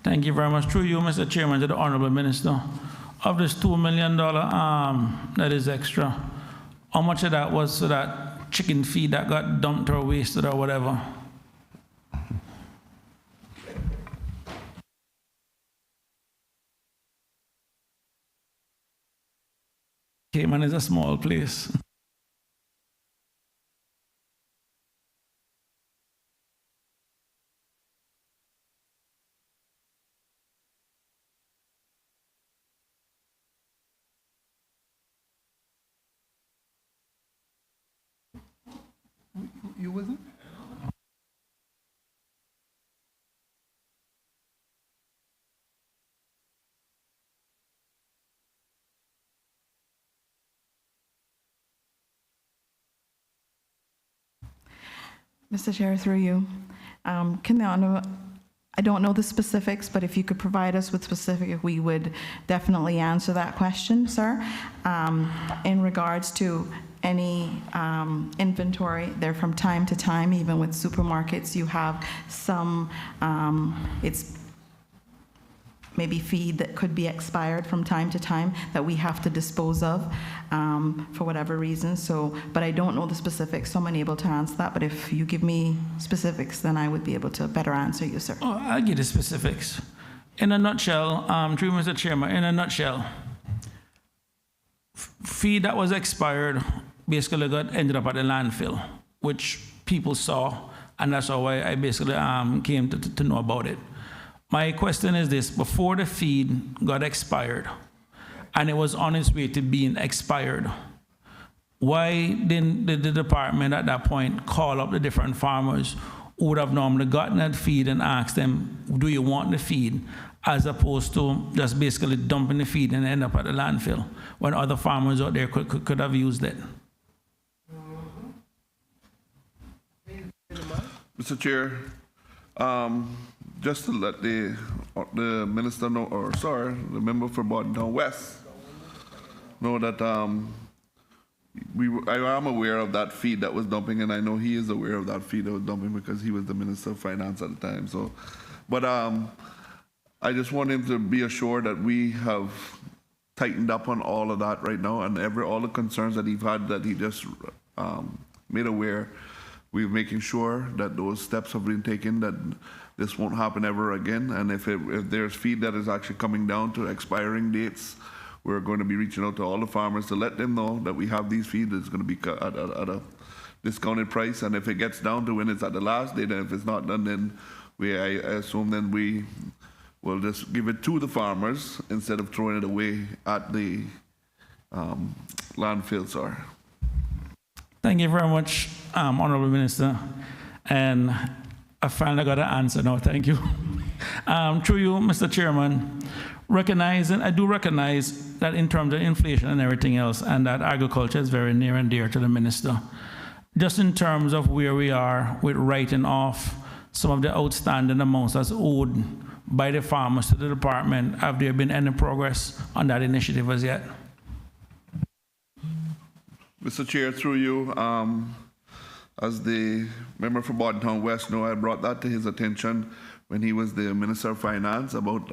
Thank you very much. Through you, Mr. Chairman, to the Honorable Minister. Of this $2 million that is extra, how much of that was so that chicken feed that got dumped or wasted or whatever? Cayman is a small place. You wasn't? Mr. Chair, through you, can the Honourable, I don't know the specifics, but if you could provide us with specifics, we would definitely answer that question, sir. In regards to any inventory, there from time to time, even with supermarkets, you have some, it's maybe feed that could be expired from time to time that we have to dispose of for whatever reason. So, but I don't know the specifics, so I'm unable to answer that. But if you give me specifics, then I would be able to better answer you, sir. Oh, I'll give the specifics. In a nutshell, through Mr. Chairman, in a nutshell, feed that was expired basically ended up at the landfill, which people saw, and that's how I basically came to know about it. My question is this: before the feed got expired, and it was on its way to being expired, why didn't the department at that point call up the different farmers who would have normally gotten that feed and asked them, do you want the feed, as opposed to just basically dumping the feed and end up at the landfill when other farmers out there could have used it? Mr. Chair, just to let the minister know, or sorry, the member for Bordentown West know that I am aware of that feed that was dumping, and I know he is aware of that feed that was dumping because he was the Minister of Finance at the time. So, but I just want him to be assured that we have tightened up on all of that right now, and all the concerns that he just made aware. We're making sure that those steps have been taken, that this won't happen ever again. And if there's feed that is actually coming down to expiring dates, we're going to be reaching out to all the farmers to let them know that we have these feed that's going to be at a discounted price. And if it gets down to when it's at the last date, and if it's not done, then I assume then we will just give it to the farmers instead of throwing it away at the landfill, sorry. Thank you very much, Honorable Minister. And I finally got an answer now, thank you. Through you, Mr. Chairman, I do recognize that in terms of inflation and everything else, and that agriculture is very near and dear to the minister. Just in terms of where we are with writing off some of the outstanding amounts that's owed by the farmers to the department, have there been any progress on that initiative as yet? Mr. Chair, through you, as the member for Bordentown West know, I brought that to his attention when he was the Minister of Finance about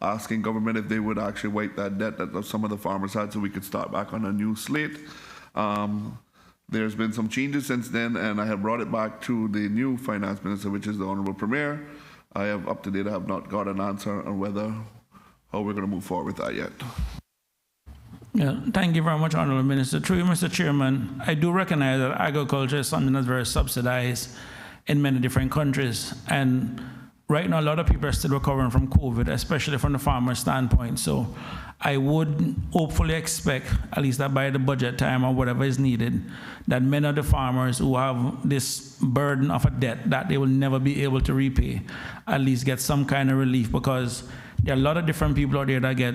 asking government if they would actually wipe that debt that some of the farmers had so we could start back on a new slate. There's been some changes since then, and I have brought it back to the new Finance Minister, which is the Honorable Premier. I have up to date, I have not got an answer on how we're going to move forward with that yet. Yeah, thank you very much, Honorable Minister. Through you, Mr. Chairman, I do recognize that agriculture is something that's very subsidized in many different countries. And right now, a lot of people are still recovering from COVID, especially from the farmer standpoint. So I would hopefully expect, at least that by the budget time or whatever is needed, that many of the farmers who have this burden of a debt that they will never be able to repay, at least get some kind of relief, because there are a lot of different people out there that get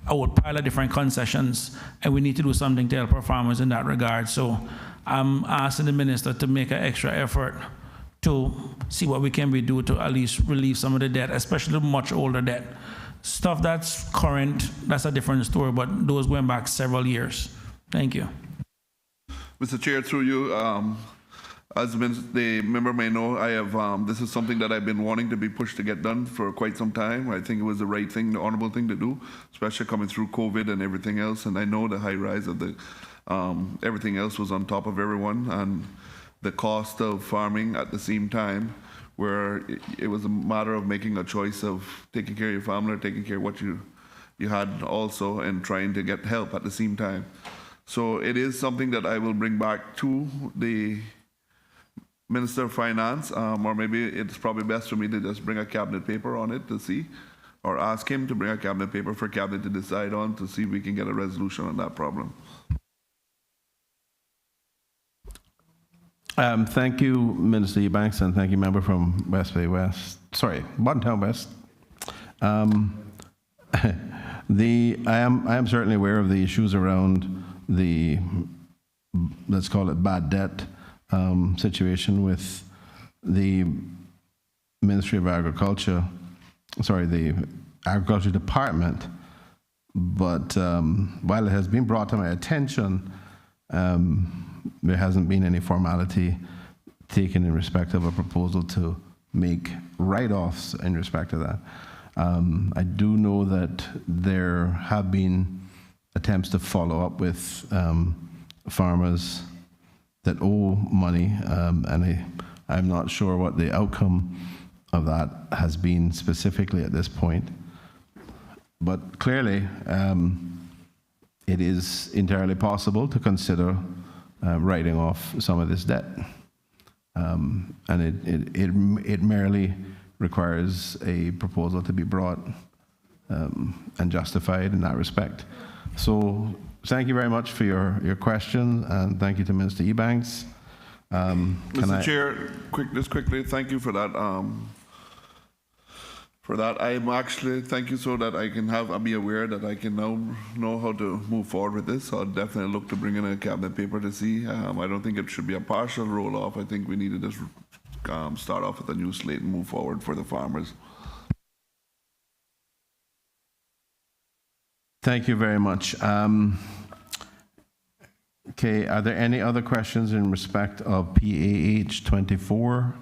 a whole pile of different concessions, and we need to do something to help our farmers in that regard. So I'm asking the minister to make an extra effort to see what we can do to at least relieve some of the debt, especially the much older debt. Stuff that's current, that's a different story, but those going back several years. Thank you. Mr. Chair, through you, as the member may know, I have this is something that I've been wanting to be pushed to get done for quite some time. I think it was the right thing, the honorable thing to do, especially coming through COVID and everything else. And I know the high rise of the everything else was on top of everyone, and the cost of farming at the same time, where it was a matter of making a choice of taking care of your family or taking care of what you had also, and trying to get help at the same time. So it is something that I will bring back to the Minister of Finance, or maybe it's probably best for me to just bring a cabinet paper on it to see, or ask him to bring a cabinet paper for cabinet to decide on, to see if we can get a resolution on that problem. Thank you, Minister Eubanks, and thank you, member from West Bay West. Sorry, Buttontown West. I am certainly aware of the issues around the, let's call it bad debt situation with the Ministry of Agriculture, the Agriculture Department. But while it has been brought to my attention, there hasn't been any formality taken in respect of a proposal to make write-offs in respect of that. I do know that there have been attempts to follow up with farmers that owe money, and I'm not sure what the outcome of that has been specifically at this point. But clearly, it is entirely possible to consider writing off some of this debt. And it merely requires a proposal to be brought and justified in that respect. So thank you very much for your question, and thank you to Minister Eubanks. Mr. Chair, just quickly, thank you for that. I'm actually, thank you, so that I can be aware that I can now know how to move forward with this. I'll definitely look to bring in a cabinet paper to see. I don't think it should be a partial roll-off. I think we need to just start off with a new slate and move forward for the farmers. Thank you very much. Okay, are there any other questions in respect of PAH 24?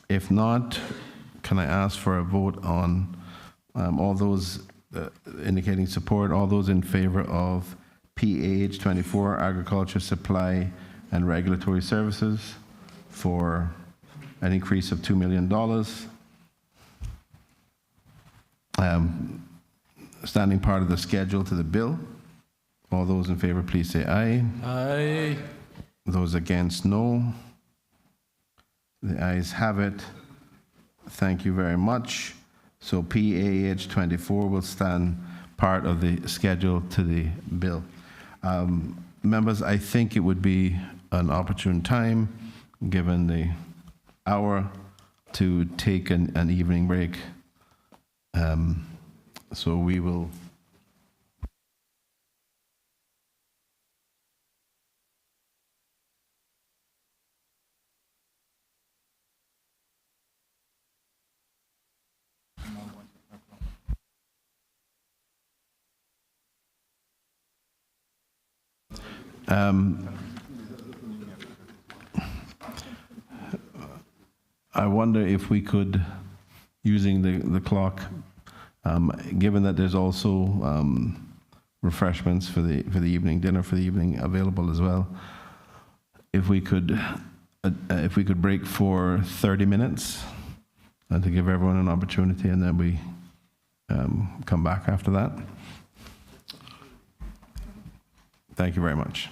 If not, can I ask for a vote on all those indicating support, all those in favor of PAH 24, Agriculture, Supply, and Regulatory Services, for an increase of $2 million? Standing part of the schedule to the bill. All those in favor, please say aye. Aye. Those against, no. The ayes have it. Thank you very much. So PAH 24 will stand part of the schedule to the bill. Members, I think it would be an opportune time, given the hour, to take an evening break. So we will I wonder if we could, using the clock, given that there's also refreshments for the evening, dinner for the evening available as well, if we could break for 30 minutes and to give everyone an opportunity, and then we come back after that. Thank you very much.